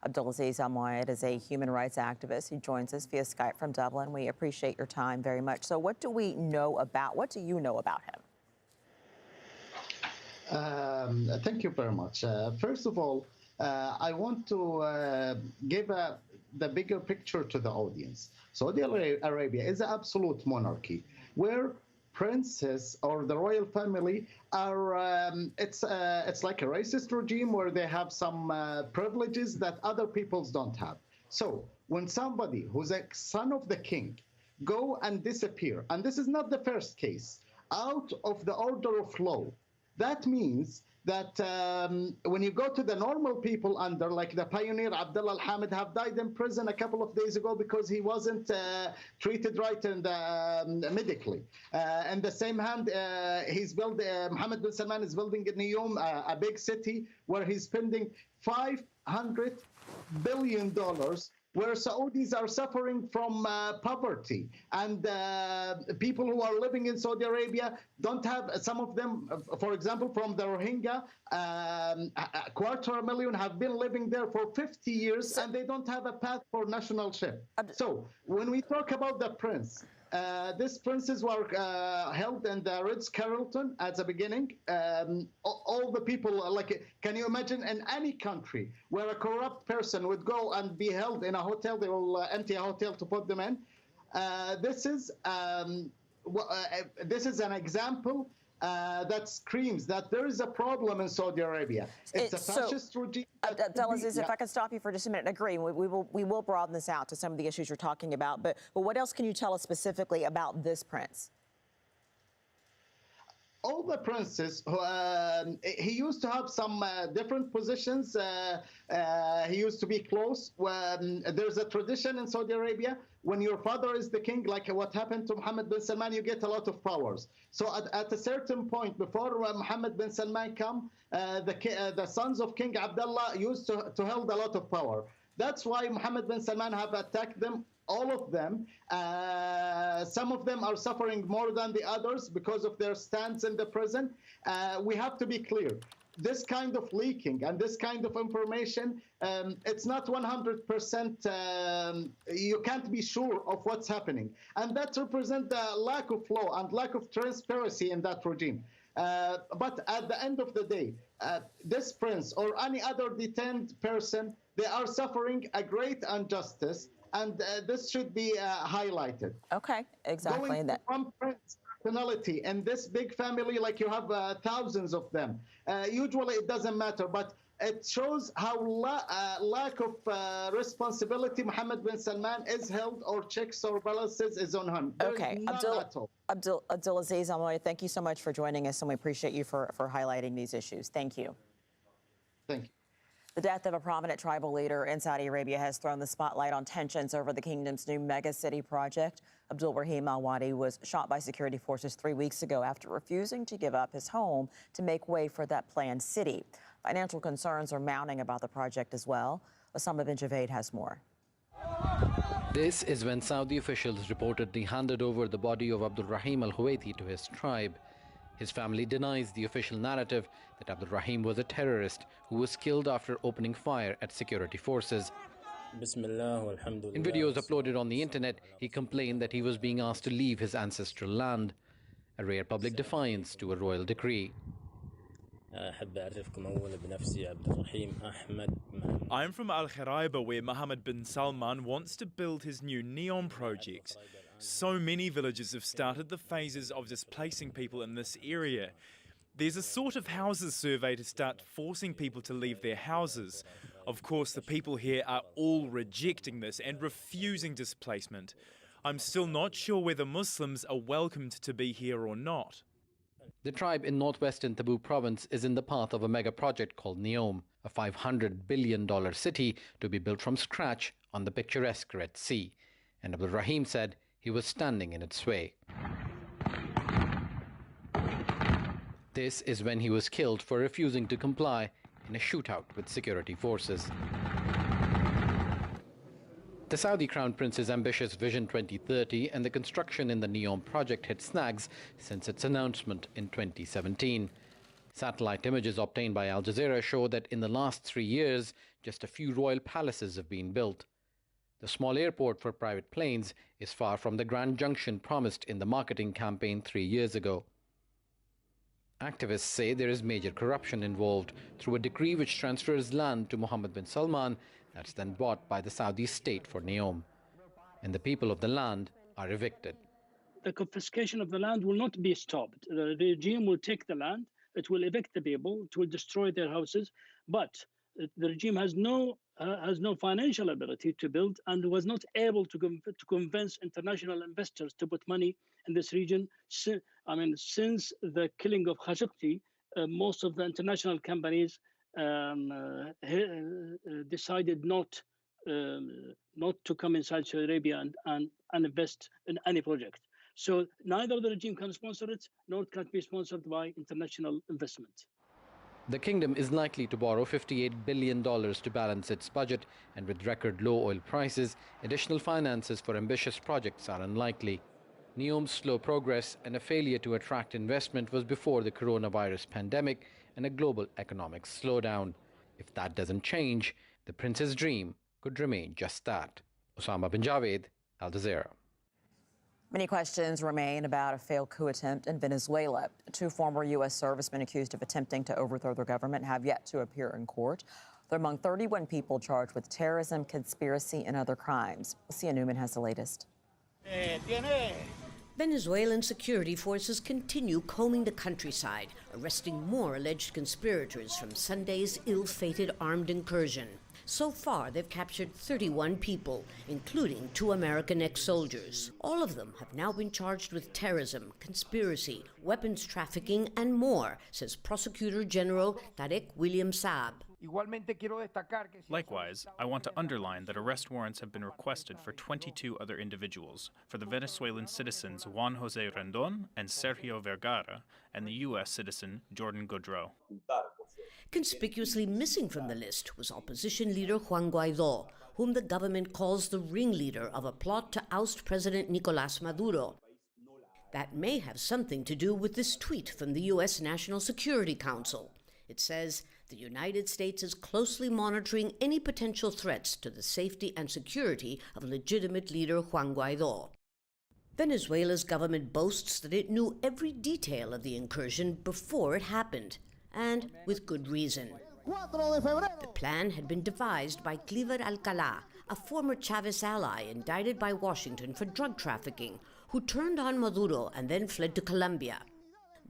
Abdulaziz Al Muayyad is a human rights activist. He joins us via Skype from Dublin. We appreciate your time very much. So what do you know about him? Thank you very much. First of all, I want to give the bigger picture to the audience. Saudi Arabia is an absolute monarchy where princes or the royal family are, it's like a racist regime where they have some privileges that other peoples don't have. So when somebody who's a son of the king go and disappear, and this is not the first case, out of the order of law, that means that when you go to the normal people under, like the pioneer Abdullah Al-Hamid have died in prison a couple of days ago because he wasn't treated right medically. And the same hand, Mohammed bin Salman is building in Neom, a big city where he's spending $500 billion, where Saudis are suffering from poverty. And people who are living in Saudi Arabia don't have, some of them, for example, from the Rohingya, 250,000 have been living there for 50 years, and they don't have a path for nationalship. So when we talk about the prince, these princes were held in the Ritz-Carlton at the beginning. All the people, like, can you imagine in any country where a corrupt person would go and be held in a hotel, they will empty a hotel to put them in. This is this is an example that screams that there is a problem in Saudi Arabia. It's a fascist regime. Abdulaziz, if I can stop you for just a minute, agree. We will broaden this out to some of the issues you're talking about. But what else can you tell us specifically about this prince? All the princes, he used to have some different positions. He used to be close. There's a tradition in Saudi Arabia, when your father is the king, like what happened to Mohammed bin Salman, you get a lot of powers. So at a certain point, before Mohammed bin Salman come, the sons of King Abdullah used to hold a lot of power. That's why Mohammed bin Salman have attacked them, all of them. Some of them are suffering more than the others because of their stance in the prison. We have to be clear. This kind of leaking and this kind of information, it's not 100%, you can't be sure of what's happening. And that represents the lack of law and lack of transparency in that regime. But at the end of the day, this prince or any other detained person, they are suffering a great injustice, and this should be highlighted. Okay, exactly. Going to one prince personality and this big family, like you have thousands of them, usually it doesn't matter, but it shows how lack of responsibility Mohammed bin Salman is held, or checks or balances is on him. Okay, Abdulaziz, I want to thank you so much for joining us, and we appreciate you for highlighting these issues. Thank you. Thank you. The death of a prominent tribal leader in Saudi Arabia has thrown the spotlight on tensions over the kingdom's new megacity project. Abdul Rahim Al-Wadi was shot by security forces 3 weeks ago after refusing to give up his home to make way for that planned city. Financial concerns are mounting about the project as well. Osama bin Javed has more. This is when Saudi officials reportedly handed over the body of Abdul Rahim Al-Huwaiti to his tribe. His family denies the official narrative that Abdul Rahim was a terrorist who was killed after opening fire at security forces. In videos uploaded on the internet, he complained that he was being asked to leave his ancestral land, a rare public defiance to a royal decree. I'm from Al Khiraiba, where Mohammed bin Salman wants to build his new NEOM project. So many villages have started the phases of displacing people in this area. There's a sort of houses survey to start forcing people to leave their houses. Of course, the people here are all rejecting this and refusing displacement. I'm still not sure whether Muslims are welcomed to be here or not. The tribe in northwestern Tabuk province is in the path of a mega project called NEOM, a $500 billion city to be built from scratch on the picturesque Red Sea. And Abdul Rahim said he was standing in its way. This is when he was killed for refusing to comply in a shootout with security forces. The Saudi Crown Prince's ambitious Vision 2030 and the construction in the NEOM project hit snags since its announcement in 2017. Satellite images obtained by Al Jazeera show that in the last 3 years, just a few royal palaces have been built. The small airport for private planes is far from the grand junction promised in the marketing campaign 3 years ago. Activists say there is major corruption involved through a decree which transfers land to Mohammed bin Salman that's then bought by the Saudi state for NEOM. And the people of the land are evicted. The confiscation of the land will not be stopped. The regime will take the land, it will evict the people, it will destroy their houses, but the regime has no financial ability to build and was not able to convince international investors to put money in this region. Since the killing of Khashoggi, most of the international companies decided not to come inside Saudi Arabia and invest in any project. So neither the regime can sponsor it, nor can it be sponsored by international investment. The kingdom is likely to borrow $58 billion to balance its budget, and with record low oil prices, additional finances for ambitious projects are unlikely. NEOM's slow progress and a failure to attract investment was before the coronavirus pandemic and a global economic slowdown. If that doesn't change, the prince's dream could remain just that. Osama bin Javed, Al Jazeera. Many questions remain about a failed coup attempt in Venezuela. 2 former U.S. servicemen accused of attempting to overthrow their government have yet to appear in court. They're among 31 people charged with terrorism, conspiracy, and other crimes. Sia Newman has the latest. Venezuelan security forces continue combing the countryside, arresting more alleged conspirators from Sunday's ill-fated armed incursion. So far, they've captured 31 people, including 2 American ex-soldiers. All of them have now been charged with terrorism, conspiracy, weapons trafficking, and more, says Prosecutor General Tarek William Saab. Likewise, I want to underline that arrest warrants have been requested for 22 other individuals, for the Venezuelan citizens Juan Jose Rendon and Sergio Vergara, and the U.S. citizen Jordan Goudreau. Conspicuously missing from the list was opposition leader Juan Guaidó, whom the government calls the ringleader of a plot to oust President Nicolás Maduro. That may have something to do with this tweet from the U.S. National Security Council. It says, the United States is closely monitoring any potential threats to the safety and security of legitimate leader Juan Guaidó. Venezuela's government boasts that it knew every detail of the incursion before it happened, and with good reason. The plan had been devised by Cliver Alcalá, a former Chavez ally indicted by Washington for drug trafficking, who turned on Maduro and then fled to Colombia.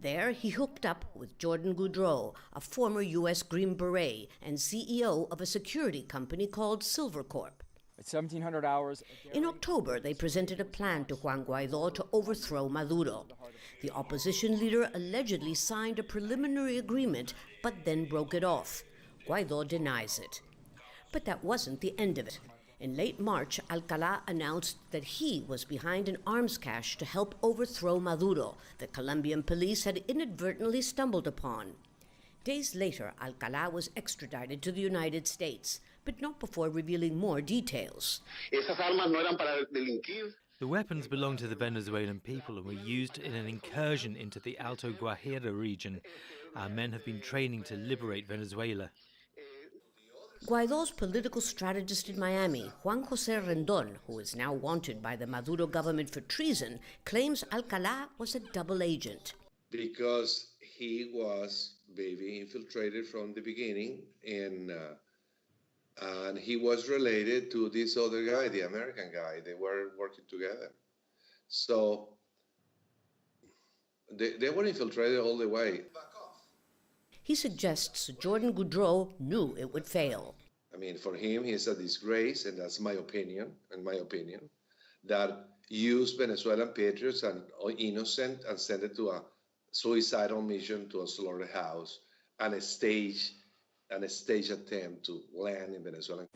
There, he hooked up with Jordan Goudreau, a former U.S. Green Beret and CEO of a security company called Silvercorp. At 1700 hours. In October, they presented a plan to Juan Guaidó to overthrow Maduro. The opposition leader allegedly signed a preliminary agreement, but then broke it off. Guaidó denies it. But that wasn't the end of it. In late March, Alcalá announced that he was behind an arms cache to help overthrow Maduro, that Colombian police had inadvertently stumbled upon. Days later, Alcalá was extradited to the United States, but not before revealing more details. The weapons belonged to the Venezuelan people and were used in an incursion into the Alto Guajira region. Our men have been training to liberate Venezuela. Guaidó's political strategist in Miami, Juan Jose Rendon, who is now wanted by the Maduro government for treason, claims Alcalá was a double agent. Because he was maybe infiltrated from the beginning, and he was related to this other guy, the American guy. They were working together. So they were infiltrated all the way. He suggests Jordan Goudreau knew it would fail. I mean, for him, he's a disgrace, and that's my opinion, that use Venezuelan patriots and innocent and send it to a suicidal mission to a slaughterhouse and a stage attempt to land in Venezuela.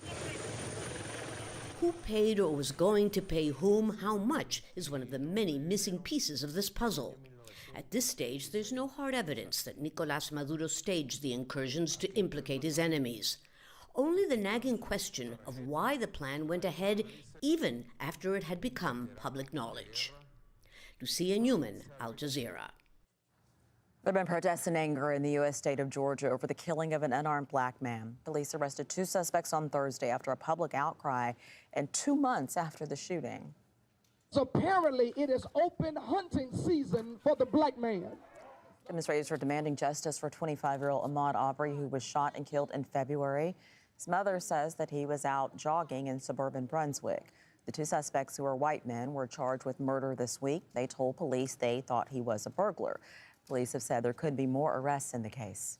Who paid or was going to pay whom how much is one of the many missing pieces of this puzzle. At this stage, there's no hard evidence that Nicolás Maduro staged the incursions to implicate his enemies. Only the nagging question of why the plan went ahead even after it had become public knowledge. Lucia Newman, Al Jazeera. There have been protests and anger in the U.S. state of Georgia over the killing of an unarmed black man. Police arrested 2 suspects on Thursday after a public outcry and 2 months after the shooting. So apparently it is open hunting season for the black man. Demonstrators are demanding justice for 25-year-old Ahmaud Arbery, who was shot and killed in February. His mother says that he was out jogging in suburban Brunswick. The 2 suspects, who are white men, were charged with murder this week. They told police they thought he was a burglar. Police have said there could be more arrests in the case.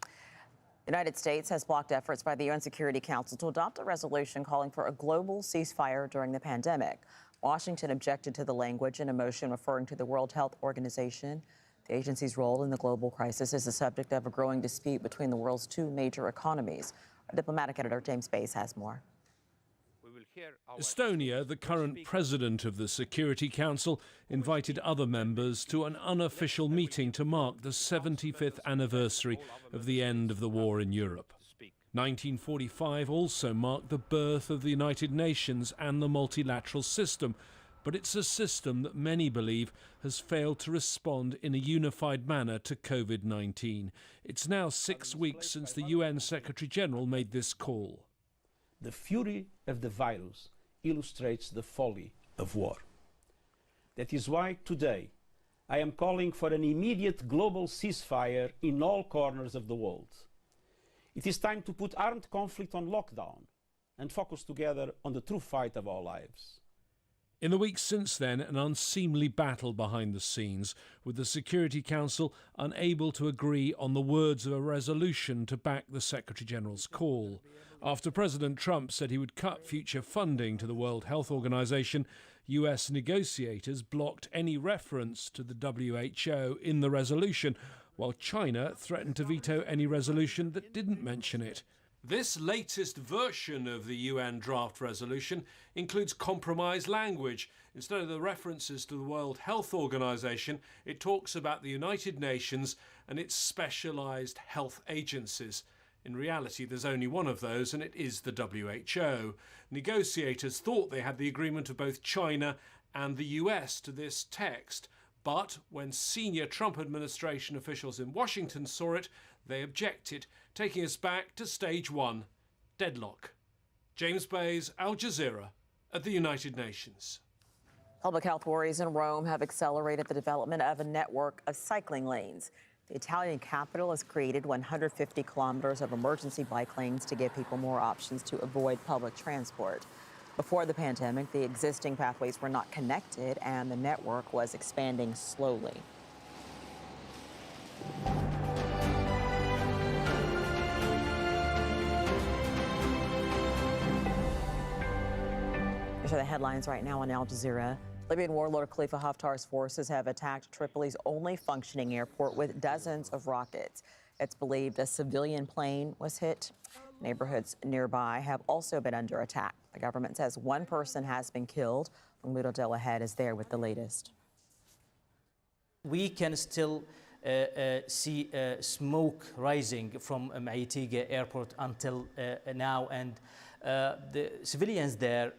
The United States has blocked efforts by the UN Security Council to adopt a resolution calling for a global ceasefire during the pandemic. Washington objected to the language in a motion referring to the World Health Organization. The agency's role in the global crisis is the subject of a growing dispute between the world's 2 major economies. Our diplomatic editor, James Bays, has more. Estonia, the current president of the Security Council, invited other members to an unofficial meeting to mark the 75th anniversary of the end of the war in Europe. 1945 also marked the birth of the United Nations and the multilateral system, but it's a system that many believe has failed to respond in a unified manner to COVID-19. It's now 6 weeks since the UN Secretary-General made this call. The fury of the virus illustrates the folly of war. That is why today I am calling for an immediate global ceasefire in all corners of the world. It is time to put armed conflict on lockdown and focus together on the true fight of our lives. In the weeks since then, an unseemly battle behind the scenes, with the Security Council unable to agree on the words of a resolution to back the Secretary-General's call. After President Trump said he would cut future funding to the World Health Organization, US negotiators blocked any reference to the WHO in the resolution, while China threatened to veto any resolution that didn't mention it. This latest version of the UN draft resolution includes compromise language. Instead of the references to the World Health Organization, it talks about the United Nations and its specialized health agencies. In reality, there's only one of those, and it is the WHO. Negotiators thought they had the agreement of both China and the US to this text, but when senior Trump administration officials in Washington saw it, they objected, taking us back to stage one, deadlock. James Bays, Al Jazeera, at the United Nations. Public health worries in Rome have accelerated the development of a network of cycling lanes. The Italian capital has created 150 kilometers of emergency bike lanes to give people more options to avoid public transport. Before the pandemic, the existing pathways were not connected and the network was expanding slowly. These are the headlines right now on Al Jazeera. Libyan warlord Khalifa Haftar's forces have attacked Tripoli's only functioning airport with dozens of rockets. It's believed a civilian plane was hit. Neighborhoods nearby have also been under attack. The government says one person has been killed. Mudo Delahead is there with the latest. We can still see smoke rising from Maitiga airport until now, and the civilians there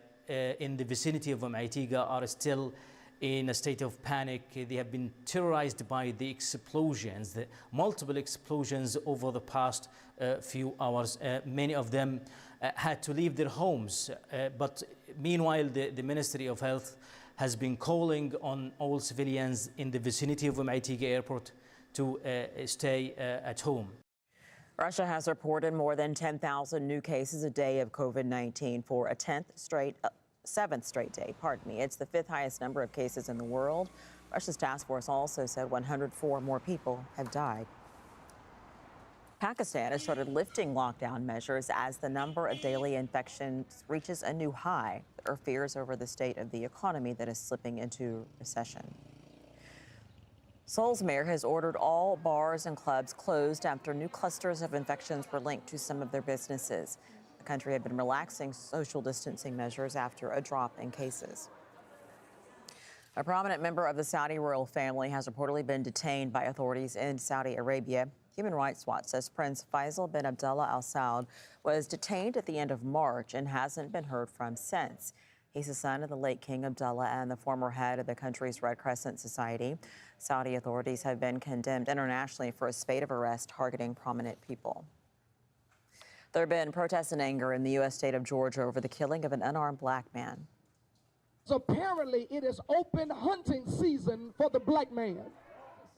in the vicinity of Maitiga are still in a state of panic. They have been terrorized by the explosions, the multiple explosions over the past few hours. Many of them had to leave their homes. But meanwhile, the Ministry of Health has been calling on all civilians in the vicinity of Maitiga airport to stay at home. Russia has reported more than 10,000 new cases a day of COVID-19 for a seventh straight day. It's the fifth highest number of cases in the world. Russia's task force also said 104 more people have died. Pakistan has started lifting lockdown measures as the number of daily infections reaches a new high. There are fears over the state of the economy that is slipping into recession. Seoul's mayor has ordered all bars and clubs closed after new clusters of infections were linked to some of their businesses. The country had been relaxing social distancing measures after a drop in cases. A prominent member of the Saudi royal family has reportedly been detained by authorities in Saudi Arabia. Human Rights Watch says Prince Faisal bin Abdullah Al Saud was detained at the end of March and hasn't been heard from since. He's the son of the late King Abdullah and the former head of the country's Red Crescent Society. Saudi authorities have been condemned internationally for a spate of arrests targeting prominent people. There have been protests and anger in the U.S. state of Georgia over the killing of an unarmed black man. So apparently it is open hunting season for the black man.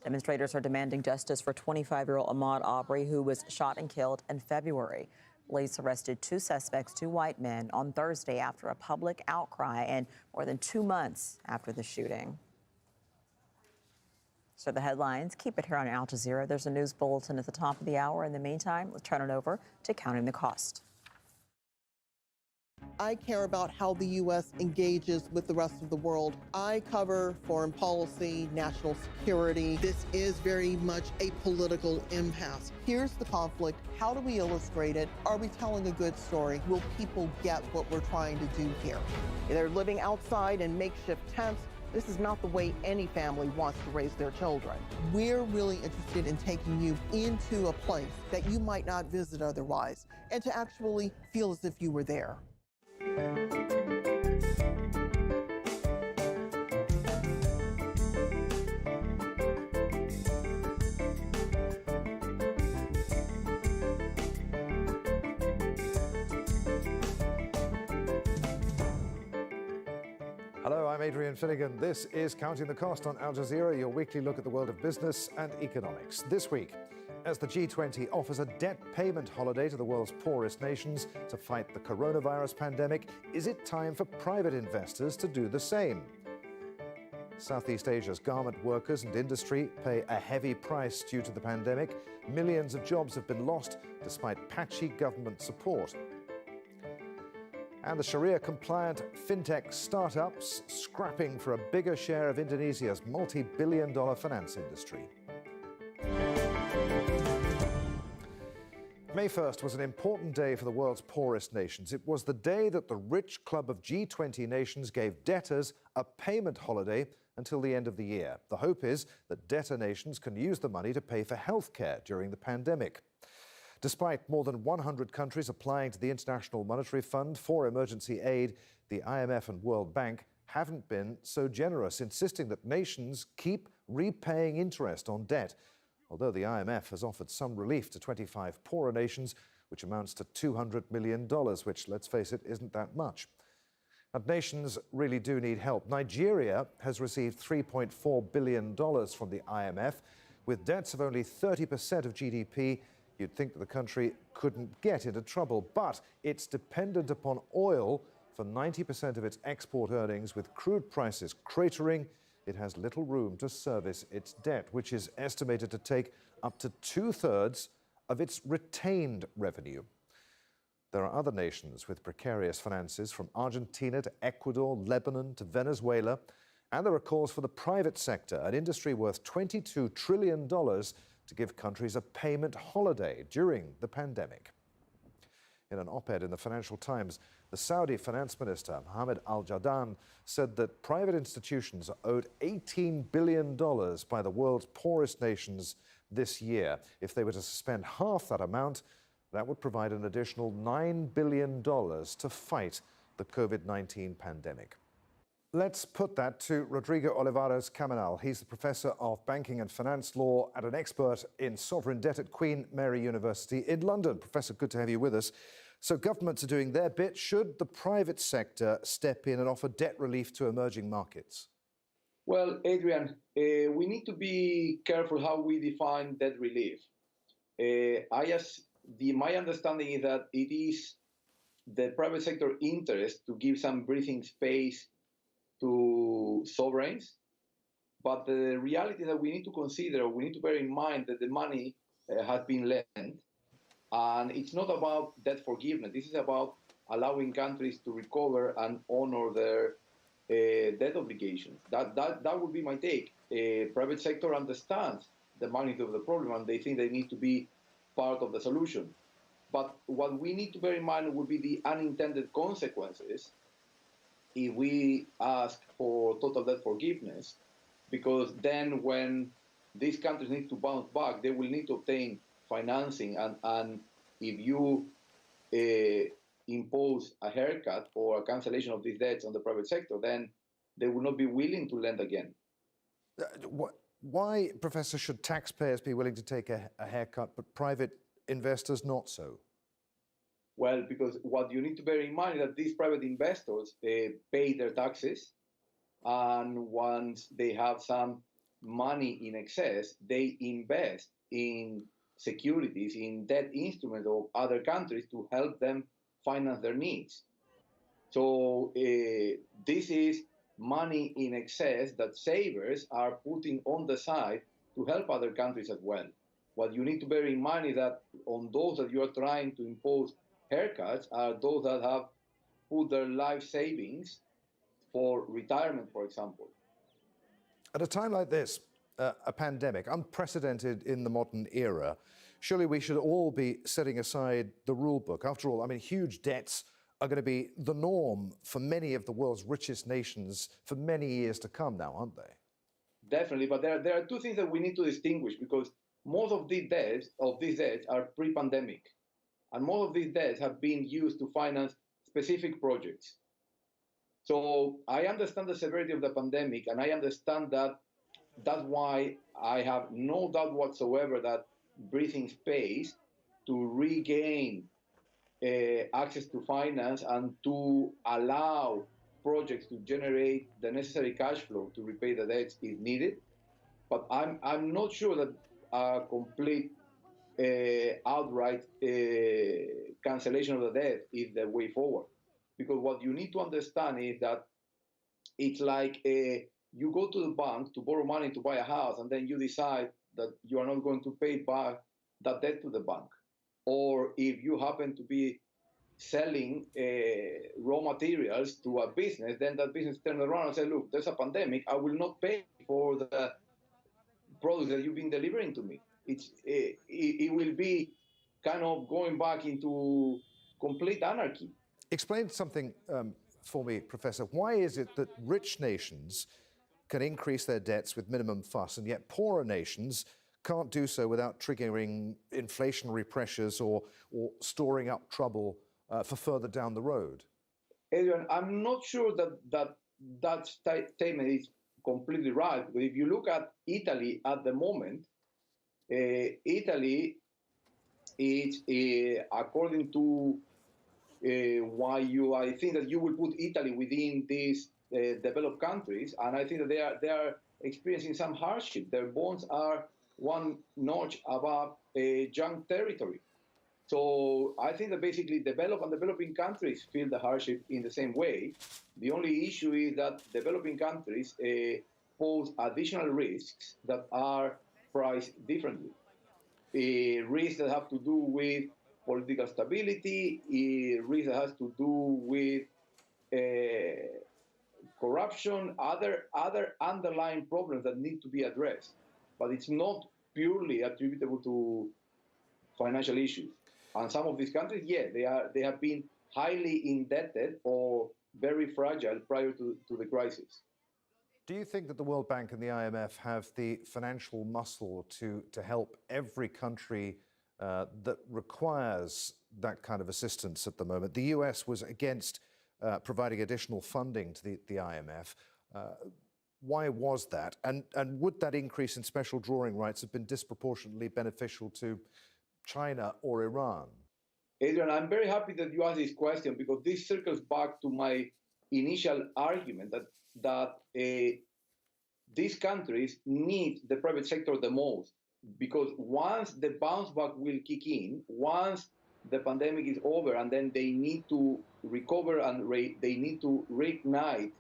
Demonstrators are demanding justice for 25-year-old Ahmaud Arbery, who was shot and killed in February. Police arrested two suspects, two white men, on Thursday after a public outcry and more than 2 months after the shooting. So the headlines, keep it here on Al Jazeera. There's a news bulletin at the top of the hour. In the meantime, let's turn it over to Counting the Cost. I care about how the U.S. engages with the rest of the world. I cover foreign policy, national security. This is very much a political impasse. Here's the conflict. How do we illustrate it? Are we telling a good story? Will people get what we're trying to do here? They're living outside in makeshift tents. This is not the way any family wants to raise their children. We're really interested in taking you into a place that you might not visit otherwise, and to actually feel as if you were there. Hello, I'm Adrian Finnegan. This is Counting the Cost on Al Jazeera, your weekly look at the world of business and economics. This week, As the G20 offers a debt payment holiday to the world's poorest nations to fight the coronavirus pandemic, is it time for private investors to do the same? Southeast Asia's garment workers and industry pay a heavy price due to the pandemic. Millions of jobs have been lost despite patchy government support. And the Sharia-compliant fintech startups scrapping for a bigger share of Indonesia's multi-billion-dollar finance industry. May 1st was an important day for the world's poorest nations. It was the day that the rich club of G20 nations gave debtors a payment holiday until the end of the year. The hope is that debtor nations can use the money to pay for healthcare during the pandemic. Despite more than 100 countries applying to the International Monetary Fund for emergency aid, the IMF and World Bank haven't been so generous, insisting that nations keep repaying interest on debt. Although the IMF has offered some relief to 25 poorer nations, which amounts to $200 million, which, let's face it, isn't that much. And nations really do need help. Nigeria has received $3.4 billion from the IMF. With debts of only 30% of GDP, you'd think that the country couldn't get into trouble. But it's dependent upon oil for 90% of its export earnings. With crude prices cratering, it has little room to service its debt, which is estimated to take up to 2/3 of its retained revenue. There are other nations with precarious finances, from Argentina to Ecuador, Lebanon to Venezuela. And there are calls for the private sector, an industry worth $22 trillion, to give countries a payment holiday during the pandemic. In an op-ed in the Financial Times, the Saudi finance minister, Mohammed Al-Jadaan, said that private institutions are owed $18 billion by the world's poorest nations this year. If they were to suspend half that amount, that would provide an additional $9 billion to fight the COVID-19 pandemic. Let's put that to Rodrigo Olivares Caminal. He's the professor of banking and finance law and an expert in sovereign debt at Queen Mary University in London. Professor, good to have you with us. So governments are doing their bit. Should the private sector step in and offer debt relief to emerging markets? Well, Adrian, we need to be careful how we define debt relief. My understanding is that it is the private sector interest to give some breathing space to sovereigns. But the reality that we need to consider, we need to bear in mind that the money has been lent. And it's not about debt forgiveness. This is about allowing countries to recover and honor their debt obligations. That would be my take. Private sector understands the magnitude of the problem, and they think they need to be part of the solution. But what we need to bear in mind would be the unintended consequences if we ask for total debt forgiveness, because then when these countries need to bounce back, they will need to obtain financing. And if you impose a haircut or a cancellation of these debts on the private sector, then they will not be willing to lend again. Why, Professor, should taxpayers be willing to take a haircut, but private investors not so? Well, because what you need to bear in mind is that these private investors pay their taxes, and once they have some money in excess, they invest in securities, in debt instruments of other countries to help them finance their needs. So this is money in excess that savers are putting on the side to help other countries as well. What you need to bear in mind is that on those that you are trying to impose haircuts are those that have put their life savings for retirement, for example. At a time like this, a pandemic, unprecedented in the modern era, surely we should all be setting aside the rule book. After all, I mean, huge debts are going to be the norm for many of the world's richest nations for many years to come now, aren't they? Definitely, but there are two things that we need to distinguish, because most of these debts are pre-pandemic. And most of these debts have been used to finance specific projects. So I understand the severity of the pandemic, and I understand that that's why I have no doubt whatsoever that breathing space to regain access to finance and to allow projects to generate the necessary cash flow to repay the debts is needed. But I'm not sure that a complete outright cancellation of the debt is the way forward. Because what you need to understand is that it's like you go to the bank to borrow money to buy a house, and then you decide that you are not going to pay back that debt to the bank. Or if you happen to be selling raw materials to a business, then that business turns around and says, look, there's a pandemic, I will not pay for the products that you've been delivering to me. It will be kind of going back into complete anarchy. Explain something for me, Professor. Why is it that rich nations can increase their debts with minimum fuss, and yet poorer nations can't do so without triggering inflationary pressures or storing up trouble for further down the road? Adrian, I'm not sure that statement is completely right. But if you look at Italy at the moment, Italy is, according to I think that you will put Italy within these developed countries, and I think that they are experiencing some hardship. Their bonds are one notch above junk territory. So I think that basically developed and developing countries feel the hardship in the same way. The only issue is that developing countries pose additional risks that are priced differently. Risks that have to do with political stability, risks that has to do with corruption, other underlying problems that need to be addressed. But it's not purely attributable to financial issues. And some of these countries, they have been highly indebted or very fragile prior to the crisis. Do you think that the World Bank and the IMF have the financial muscle to help every country that requires that kind of assistance at the moment? The US was against providing additional funding to the IMF. Why was that? And would that increase in special drawing rights have been disproportionately beneficial to China or Iran? Adrian, I'm very happy that you asked this question, because this circles back to my initial argument that these countries need the private sector the most, because once the bounce back will kick in, once the pandemic is over, and then they need to recover and they need to reignite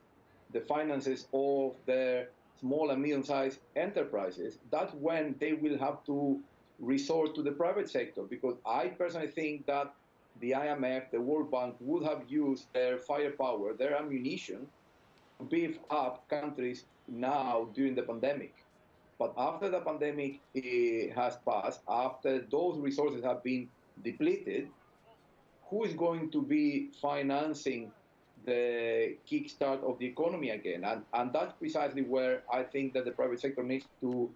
the finances of their small and medium-sized enterprises, that's when they will have to resort to the private sector. Because I personally think that the IMF, the World Bank, would have used their firepower, their ammunition, to beef up countries now during the pandemic. But after the pandemic has passed, after those resources have been depleted, who is going to be financing the kickstart of the economy again? And that's precisely where I think that the private sector needs to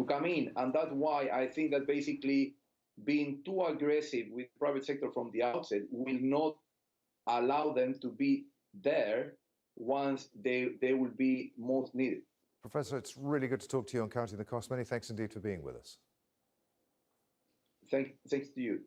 come in. And that's why I think that basically being too aggressive with the private sector from the outset will not allow them to be there once they will be most needed. Professor, it's really good to talk to you on Counting the Cost. Many thanks indeed for being with us. Thanks to you.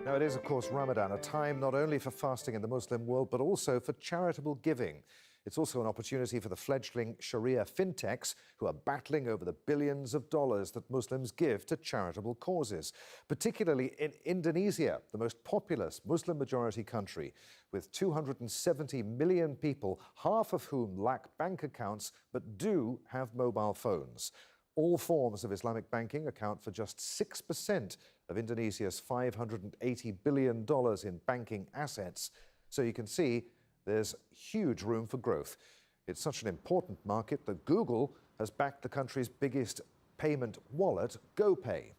Now, it is, of course, Ramadan, a time not only for fasting in the Muslim world, but also for charitable giving. It's also an opportunity for the fledgling Sharia fintechs who are battling over the billions of dollars that Muslims give to charitable causes, particularly in Indonesia, the most populous Muslim-majority country, with 270 million people, half of whom lack bank accounts but do have mobile phones. All forms of Islamic banking account for just 6% of Indonesia's $580 billion in banking assets. So you can see there's huge room for growth. It's such an important market that Google has backed the country's biggest payment wallet, GoPay.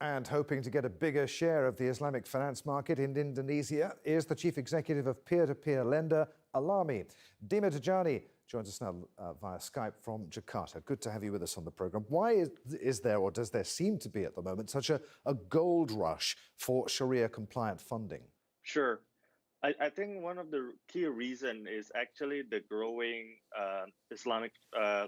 And hoping to get a bigger share of the Islamic finance market in Indonesia is the chief executive of peer-to-peer lender Alami. Dima Dajani joins us now via Skype from Jakarta. Good to have you with us on the program. Why is there, or does there seem to be at the moment, such a gold rush for Sharia-compliant funding? Sure. I think one of the key reasons is actually the growing Islamic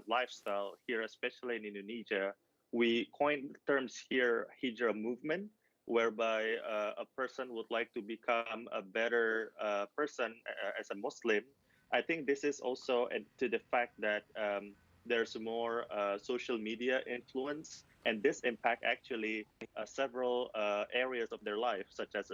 lifestyle here, especially in Indonesia. We coined terms here, hijrah movement, whereby a person would like to become a better person as a Muslim. I think this is also to the fact that there's more social media influence, and this impact actually several areas of their life, such as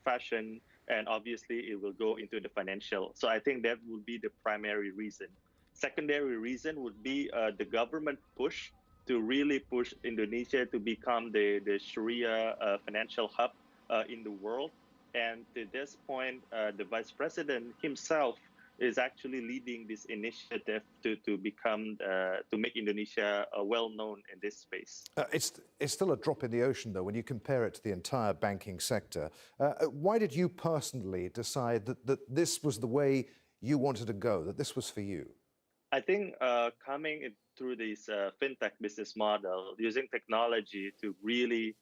fashion, and obviously it will go into the financial. So I think that would be the primary reason. Secondary reason would be the government push to really push Indonesia to become the Sharia financial hub in the world. And to this point, the vice president himself is actually leading this initiative to become to make Indonesia well known in this space. It's still a drop in the ocean, though, when you compare it to the entire banking sector. Why did you personally decide that this was the way you wanted to go, that this was for you? I think coming through this fintech business model, using technology to really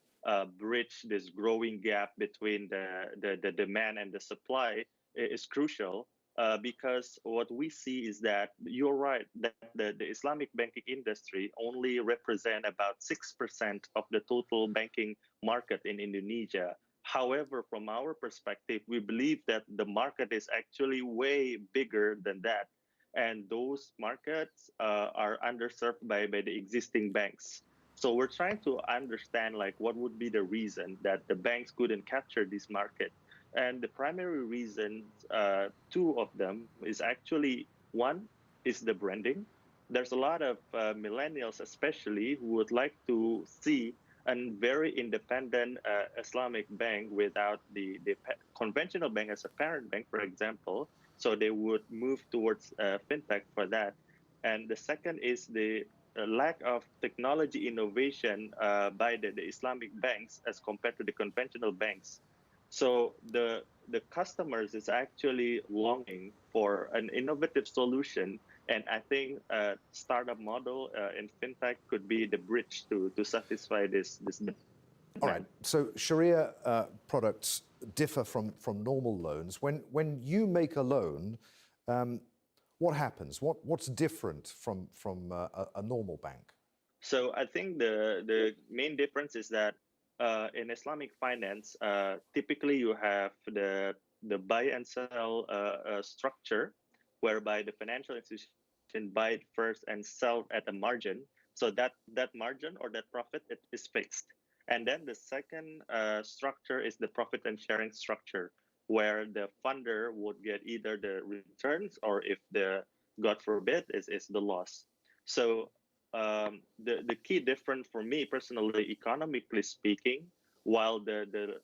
bridge this growing gap between the demand and the supply is crucial. Because what we see is that you're right, that the Islamic banking industry only represent about 6% of the total banking market in Indonesia. However, from our perspective, we believe that the market is actually way bigger than that. And those markets are underserved by the existing banks. So we're trying to understand like what would be the reason that the banks couldn't capture this market. And the primary reasons, two of them, is actually one is the branding. There's a lot of millennials, especially, who would like to see a very independent Islamic bank without the conventional bank as a parent bank, for example. So they would move towards fintech for that. And the second is the lack of technology innovation by the Islamic banks as compared to the conventional banks. So the customers is actually longing for an innovative solution, and I think a startup model in fintech could be the bridge to satisfy this. All right. So Sharia products differ from normal loans. When you make a loan, what happens? What's different from a normal bank? So I think the main difference is that in Islamic finance, typically you have the buy and sell structure, whereby the financial institution buy it first and sell at a margin. So that margin or that profit is fixed. And then the second structure is the profit and sharing structure, where the funder would get either the returns or, if the God forbid, is the loss. So the key difference for me personally, economically speaking, while the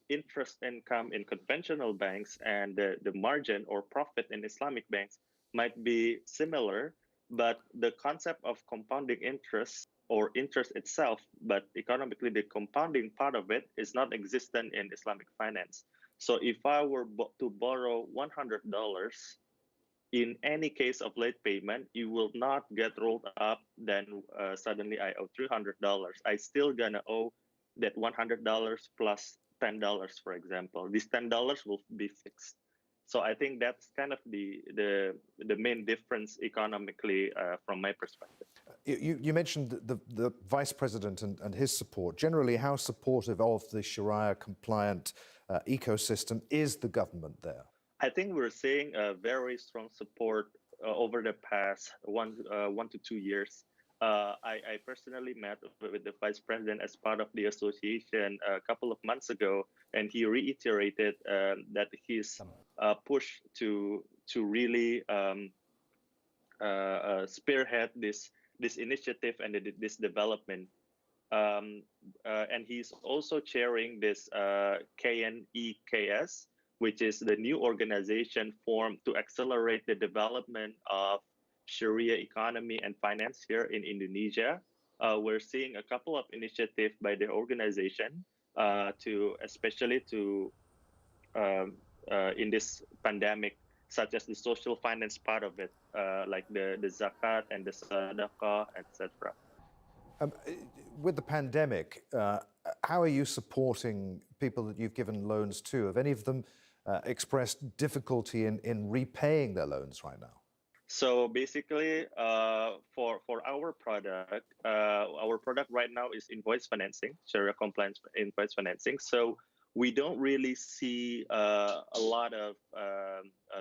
interest income in conventional banks and the margin or profit in Islamic banks might be similar, but the concept of compounding interest or interest itself, but economically the compounding part of it is not existent in Islamic finance. So if I were to borrow $100, in any case of late payment, you will not get rolled up, then suddenly I owe $300. I still gonna owe that $100 plus $10, for example. This $10 will be fixed. So I think that's kind of the main difference economically from my perspective. You mentioned the vice president and his support. Generally, how supportive of the Sharia compliant ecosystem is the government there? I think we're seeing a very strong support over the past 1 to 2 years. I personally met with the vice president as part of the association a couple of months ago, and he reiterated that his push to really spearhead this initiative and this development. And he's also chairing this KNEKS, which is the new organization formed to accelerate the development of Sharia economy and finance here in Indonesia. We're seeing a couple of initiatives by the organization especially in this pandemic, such as the social finance part of it, like the zakat and the sadaqah, etc. With the pandemic, how are you supporting people that you've given loans to? Have any of them expressed difficulty in repaying their loans right now? So basically, for our product right now is invoice financing, Sharia compliance invoice financing. So we don't really see a lot of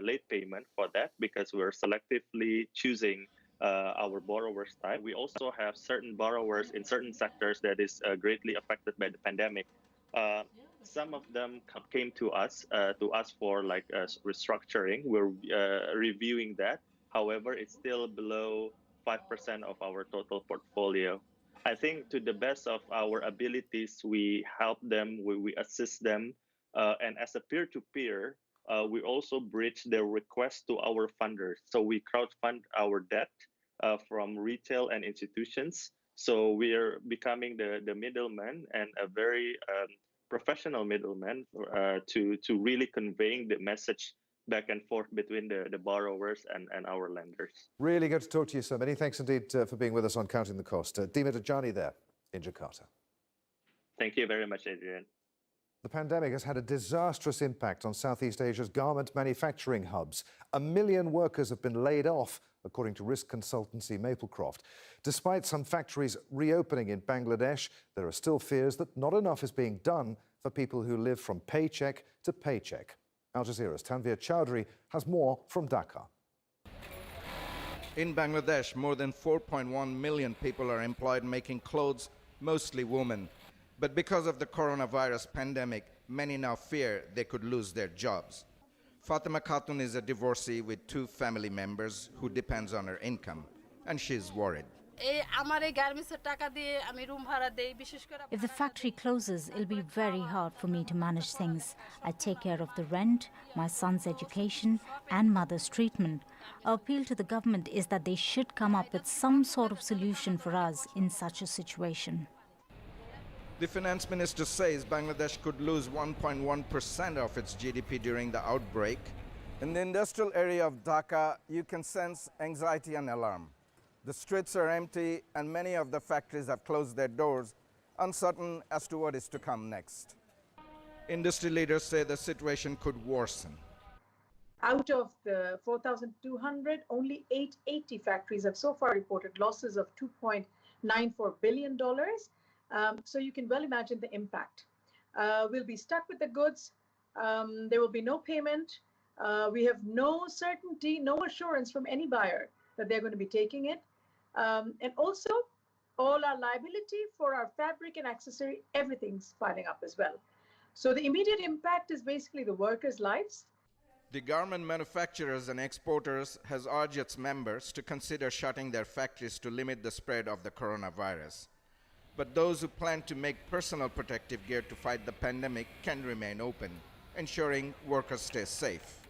late payment for that, because we're selectively choosing our borrowers type. We also have certain borrowers in certain sectors that is greatly affected by the pandemic. Some of them came to us to ask for like restructuring. We're reviewing that. However, it's still below 5% of our total portfolio. I think to the best of our abilities, we help them, we assist them, and as a peer-to-peer, we also bridge their request to our funders. So we crowdfund our debt from retail and institutions. So we are becoming the middleman and a very professional middleman to really conveying the message back and forth between the borrowers and our lenders. Really good to talk to you, sir. Many thanks indeed for being with us on Counting the Cost. Dima Dajani there in Jakarta. Thank you very much, Adrian. The pandemic has had a disastrous impact on Southeast Asia's garment manufacturing hubs. 1 million workers have been laid off, according to risk consultancy Maplecroft. Despite some factories reopening in Bangladesh, there are still fears that not enough is being done for people who live from paycheck to paycheck. Al Jazeera's Tanveer Chowdhury has more from Dhaka. In Bangladesh, more than 4.1 million people are employed making clothes, mostly women. But because of the coronavirus pandemic, many now fear they could lose their jobs. Fatima Khatun is a divorcee with 2 family members who depends on her income, and she's worried. If the factory closes, it'll be very hard for me to manage things. I take care of the rent, my son's education, and mother's treatment. Our appeal to the government is that they should come up with some sort of solution for us in such a situation. The finance minister says Bangladesh could lose 1.1% of its GDP during the outbreak. In the industrial area of Dhaka, you can sense anxiety and alarm. The streets are empty and many of the factories have closed their doors, uncertain as to what is to come next. Industry leaders say the situation could worsen. Out of the 4,200, only 880 factories have so far reported losses of $2.94 billion. So you can well imagine the impact. We'll be stuck with the goods. There will be no payment. We have no certainty, no assurance from any buyer that they're going to be taking it. And also, all our liability for our fabric and accessory, everything's piling up as well. So the immediate impact is basically the workers' lives. The garment manufacturers and exporters has urged its members to consider shutting their factories to limit the spread of the coronavirus. But those who plan to make personal protective gear to fight the pandemic can remain open, ensuring workers stay safe.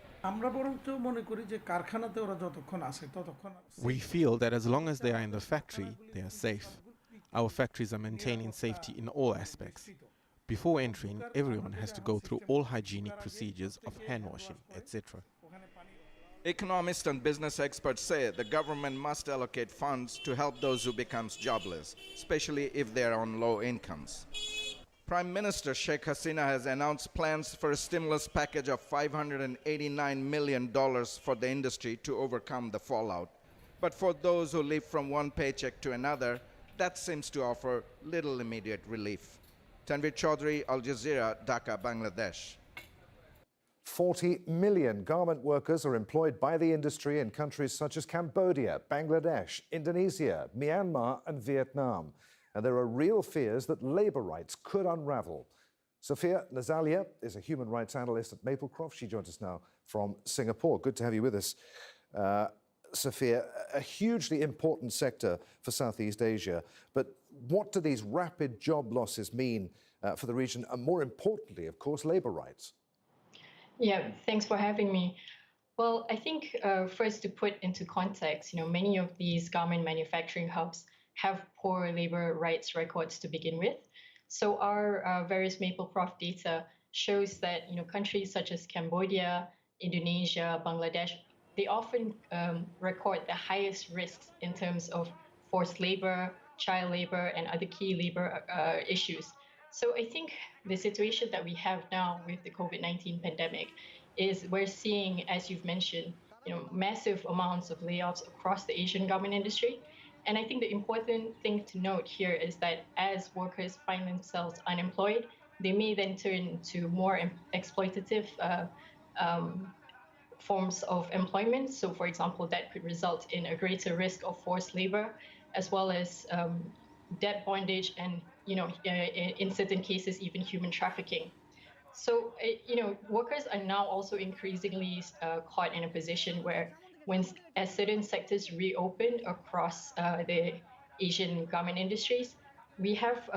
We feel that as long as they are in the factory, they are safe. Our factories are maintaining safety in all aspects. Before entering, everyone has to go through all hygienic procedures of hand washing, etc. Economists and business experts say the government must allocate funds to help those who become jobless, especially if they are on low incomes. Prime Minister Sheikh Hasina has announced plans for a stimulus package of $589 million for the industry to overcome the fallout. But for those who live from one paycheck to another, that seems to offer little immediate relief. Tanveer Chowdhury, Al Jazeera, Dhaka, Bangladesh. 40 million garment workers are employed by the industry in countries such as Cambodia, Bangladesh, Indonesia, Myanmar and Vietnam. And there are real fears that labour rights could unravel. Sophia Nazalia is a human rights analyst at Maplecroft. She joins us now from Singapore. Good to have you with us. Sophia, a hugely important sector for Southeast Asia. But what do these rapid job losses mean for the region? And more importantly, of course, labour rights. Yeah, thanks for having me. Well, I think first to put into context, many of these garment manufacturing hubs have poor labor rights records to begin with. So our various Maplecroft data shows that countries such as Cambodia, Indonesia, Bangladesh, they often record the highest risks in terms of forced labor, child labor, and other key labor issues. So I think the situation that we have now with the COVID-19 pandemic is we're seeing, as you've mentioned, massive amounts of layoffs across the Asian garment industry. And I think the important thing to note here is that as workers find themselves unemployed, they may then turn to more exploitative forms of employment. So, for example, that could result in a greater risk of forced labor, as well as debt bondage and, in certain cases, even human trafficking. So, workers are now also increasingly caught in a position where as certain sectors reopen across the Asian garment industries, we have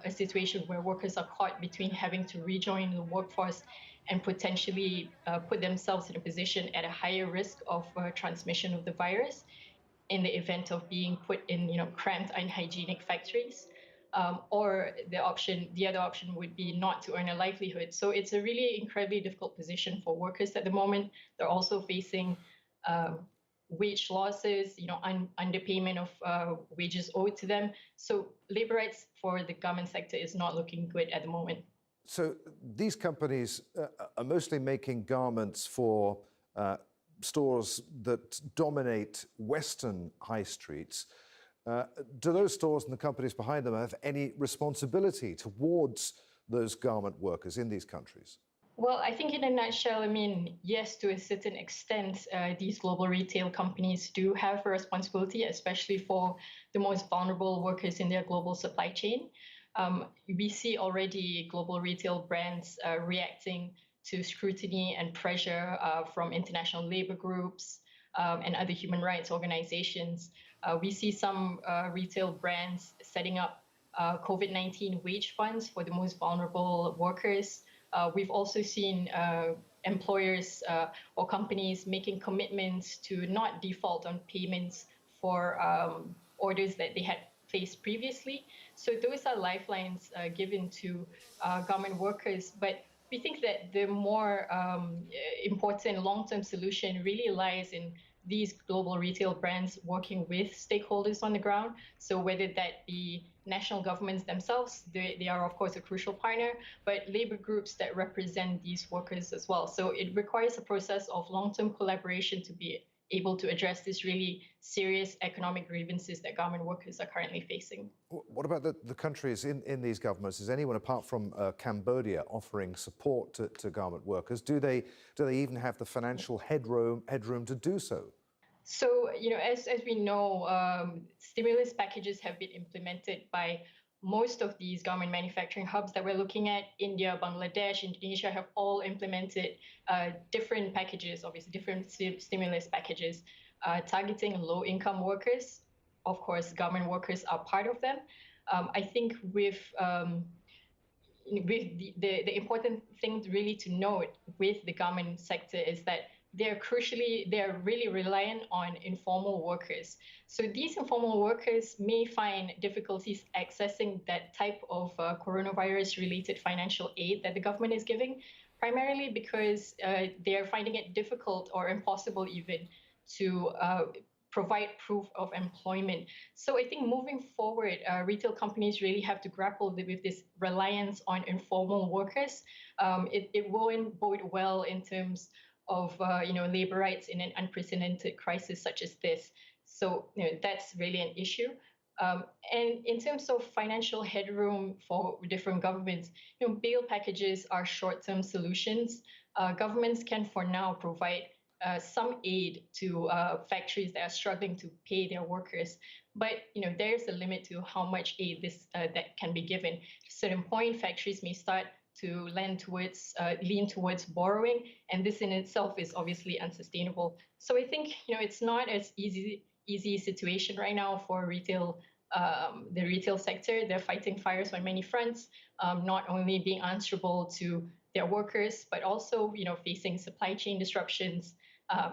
a situation where workers are caught between having to rejoin the workforce and potentially put themselves in a position at a higher risk of transmission of the virus in the event of being put in, cramped, unhygienic factories. Or the other option would be not to earn a livelihood. So it's a really incredibly difficult position for workers at the moment. They're also facing wage losses, underpayment of wages owed to them. So labor rights for the garment sector is not looking good at the moment. So these companies are mostly making garments for stores that dominate Western high streets. Do those stores and the companies behind them have any responsibility towards those garment workers in these countries? Well, I think in a nutshell, yes, to a certain extent, these global retail companies do have a responsibility, especially for the most vulnerable workers in their global supply chain. We see already global retail brands reacting to scrutiny and pressure from international labor groups and other human rights organizations. We see some retail brands setting up COVID-19 wage funds for the most vulnerable workers. We've also seen employers or companies making commitments to not default on payments for orders that they had placed previously. So those are lifelines given to garment workers. But we think that the more important long-term solution really lies in these global retail brands working with stakeholders on the ground. So whether that be national governments themselves, they are of course a crucial partner, but labor groups that represent these workers as well. So it requires a process of long-term collaboration to be able to address these really serious economic grievances that garment workers are currently facing. What about the countries in these governments? Is anyone apart from Cambodia offering support to garment workers? Do they even have the financial headroom to do so? So, as we know, stimulus packages have been implemented by most of these garment manufacturing hubs that we're looking at. India, Bangladesh, Indonesia have all implemented different packages, obviously different stimulus packages, targeting low-income workers. Of course, garment workers are part of them. I think with the important thing really to note with the garment sector is that they're really reliant on informal workers. So these informal workers may find difficulties accessing that type of coronavirus-related financial aid that the government is giving, primarily because they're finding it difficult or impossible even to provide proof of employment. So I think moving forward, retail companies really have to grapple with this reliance on informal workers. It won't bode well in terms of labor rights in an unprecedented crisis such as this. So that's really an issue. And in terms of financial headroom for different governments, bail packages are short-term solutions. Governments can for now provide some aid to factories that are struggling to pay their workers. But there's a limit to how much aid that can be given. At a certain point, factories may start to lean towards borrowing, and this in itself is obviously unsustainable. So I think it's not as easy situation right now for the retail sector. They're fighting fires on many fronts, not only being answerable to their workers, but also facing supply chain disruptions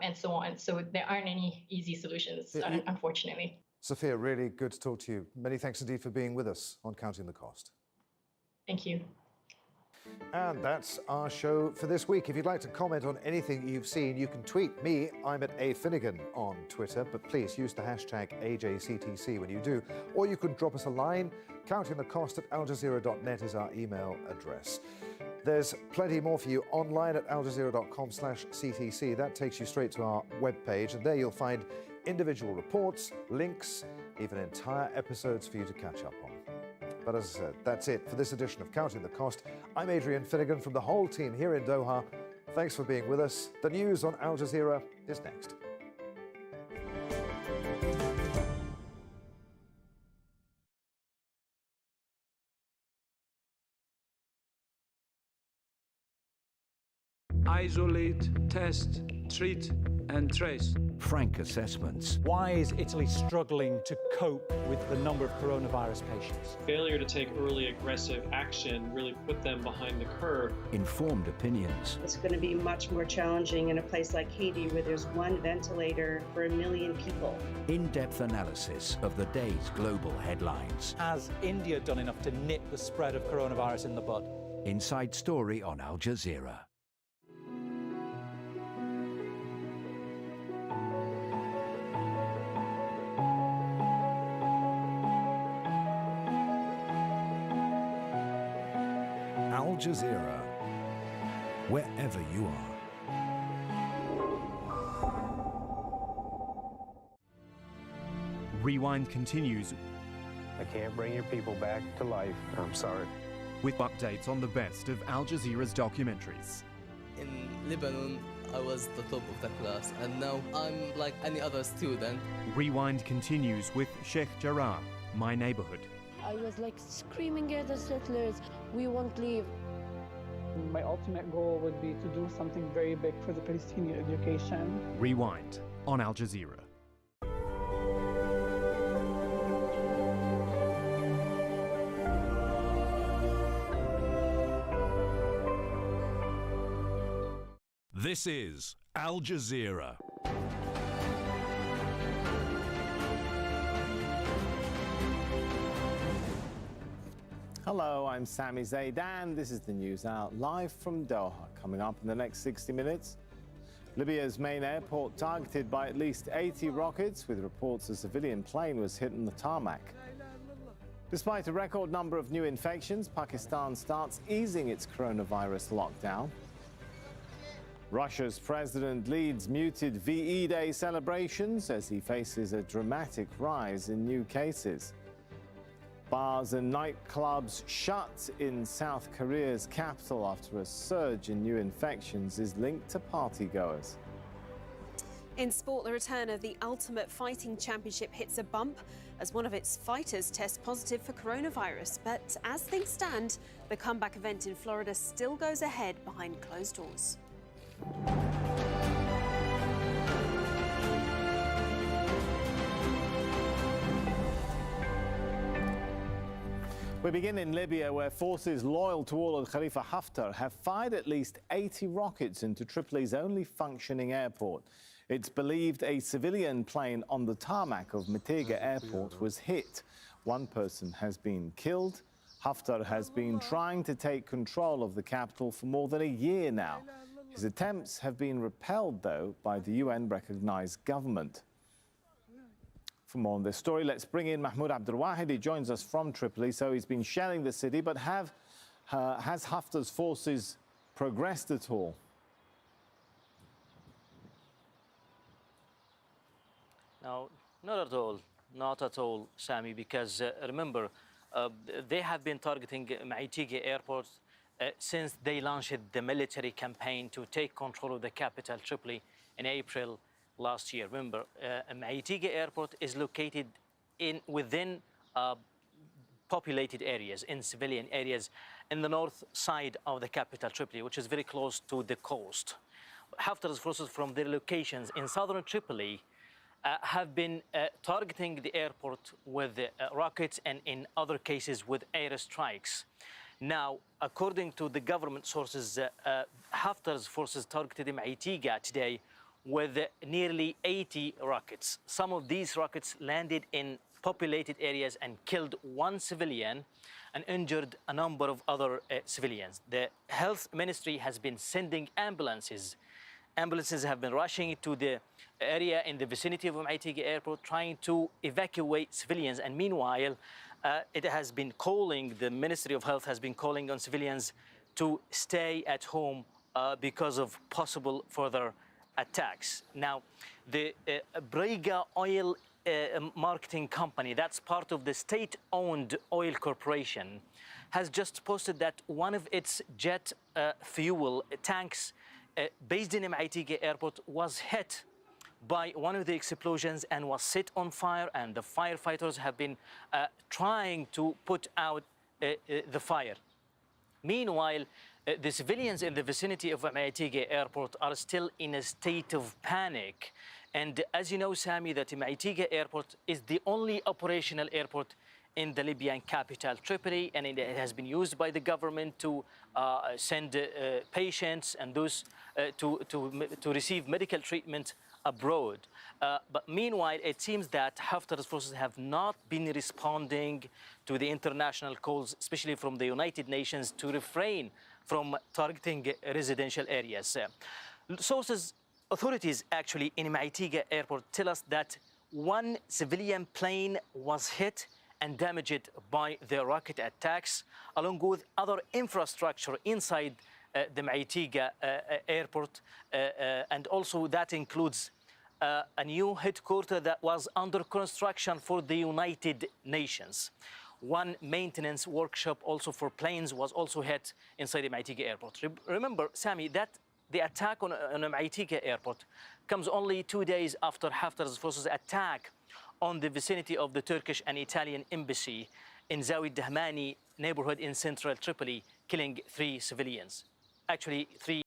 and so on. So there aren't any easy solutions, unfortunately. Sophia, really good to talk to you. Many thanks indeed for being with us on Counting the Cost. Thank you. And that's our show for this week. If you'd like to comment on anything you've seen, you can tweet me. I'm at @afinnegan on Twitter, but please use the hashtag AJCTC when you do. Or you could drop us a line. countingthecost@aljazeera.net is our email address. There's plenty more for you online at aljazeera.com/CTC. That takes you straight to our webpage, and there you'll find individual reports, links, even entire episodes for you to catch up on. But as I said, that's it for this edition of Counting the Cost. I'm Adrian Finnegan from the whole team here in Doha. Thanks for being with us. The news on Al Jazeera is next. Isolate, test, treat, and trace. Frank assessments. Why is Italy struggling to cope with the number of coronavirus patients? Failure to take early aggressive action really put them behind the curve. Informed opinions. It's going to be much more challenging in a place like Haiti where there's one ventilator for 1 million people. In-depth analysis of the day's global headlines. Has India done enough to nip the spread of coronavirus in the bud? Inside Story on Al Jazeera. Al Jazeera, wherever you are. Rewind continues. I can't bring your people back to life. I'm sorry. With updates on the best of Al Jazeera's documentaries. In Lebanon, I was the top of the class, and now I'm like any other student. Rewind continues with Sheikh Jarrah, My Neighborhood. I was like screaming at the settlers, we won't leave. My ultimate goal would be to do something very big for the Palestinian education. Rewind on Al Jazeera. This is Al Jazeera. Hello, I'm Sami Zaidan. This is the news out live from Doha. Coming up in the next 60 minutes, Libya's main airport targeted by at least 80 rockets, with reports a civilian plane was hit on the tarmac. Despite a record number of new infections, Pakistan starts easing its coronavirus lockdown. Russia's president leads muted VE Day celebrations as he faces a dramatic rise in new cases. Bars and nightclubs shut in South Korea's capital after a surge in new infections is linked to partygoers. In sport, the return of the Ultimate Fighting Championship hits a bump as one of its fighters tests positive for coronavirus. But as things stand, the comeback event in Florida still goes ahead behind closed doors. We begin in Libya, where forces loyal to Khalifa Haftar have fired at least 80 rockets into Tripoli's only functioning airport. It's believed a civilian plane on the tarmac of Metega Airport was hit. One person has been killed. Haftar has been trying to take control of the capital for more than a year now. His attempts have been repelled, though, by the UN-recognized government. For more on this story, let's bring in Mahmoud Abdulwahid. He joins us from Tripoli, so he's been shelling the city. But has Haftar's forces progressed at all? No, not at all, Sami, because remember, they have been targeting Metega Airport since they launched the military campaign to take control of the capital, Tripoli, in April last year. Remember, Metega Airport is located within populated areas, in civilian areas, in the north side of the capital, Tripoli, which is very close to the coast. Haftar's forces from their locations in southern Tripoli have been targeting the airport with rockets and in other cases with airstrikes. Now, according to the government sources, Haftar's forces targeted Metega today with nearly 80 rockets. Some of these rockets landed in populated areas and killed one civilian and injured a number of other civilians. The health ministry has been sending ambulances. Ambulances have been rushing to the area in the vicinity of Metega Airport trying to evacuate civilians. And meanwhile, it has been calling, the Ministry of Health has been calling on civilians to stay at home because of possible further attacks. Now, the Brega Oil marketing company, that's part of the state-owned oil corporation, has just posted that one of its jet fuel tanks based in Maitige Airport was hit by one of the explosions and was set on fire, and the firefighters have been trying to put out the fire. Meanwhile, the civilians in the vicinity of Maitige Airport are still in a state of panic. And as you know, Sami, that Maitige Airport is the only operational airport in the Libyan capital, Tripoli, and it has been used by the government to send patients and those to receive medical treatment abroad. But meanwhile, it seems that Haftar's forces have not been responding to the international calls, especially from the United Nations, to refrain from targeting residential areas. Authorities actually in Maitige Airport tell us that one civilian plane was hit and damaged by the rocket attacks, along with other infrastructure inside the Maitige Airport. And also that includes a new headquarters that was under construction for the United Nations. One maintenance workshop also for planes was also hit inside the Maitige Airport. Remember, Sami, that the attack on Maitige Airport comes only 2 days after Haftar's forces attack on the vicinity of the Turkish and Italian embassy in Zawi Dahmani neighborhood in central Tripoli, killing 3 civilians. Actually, 3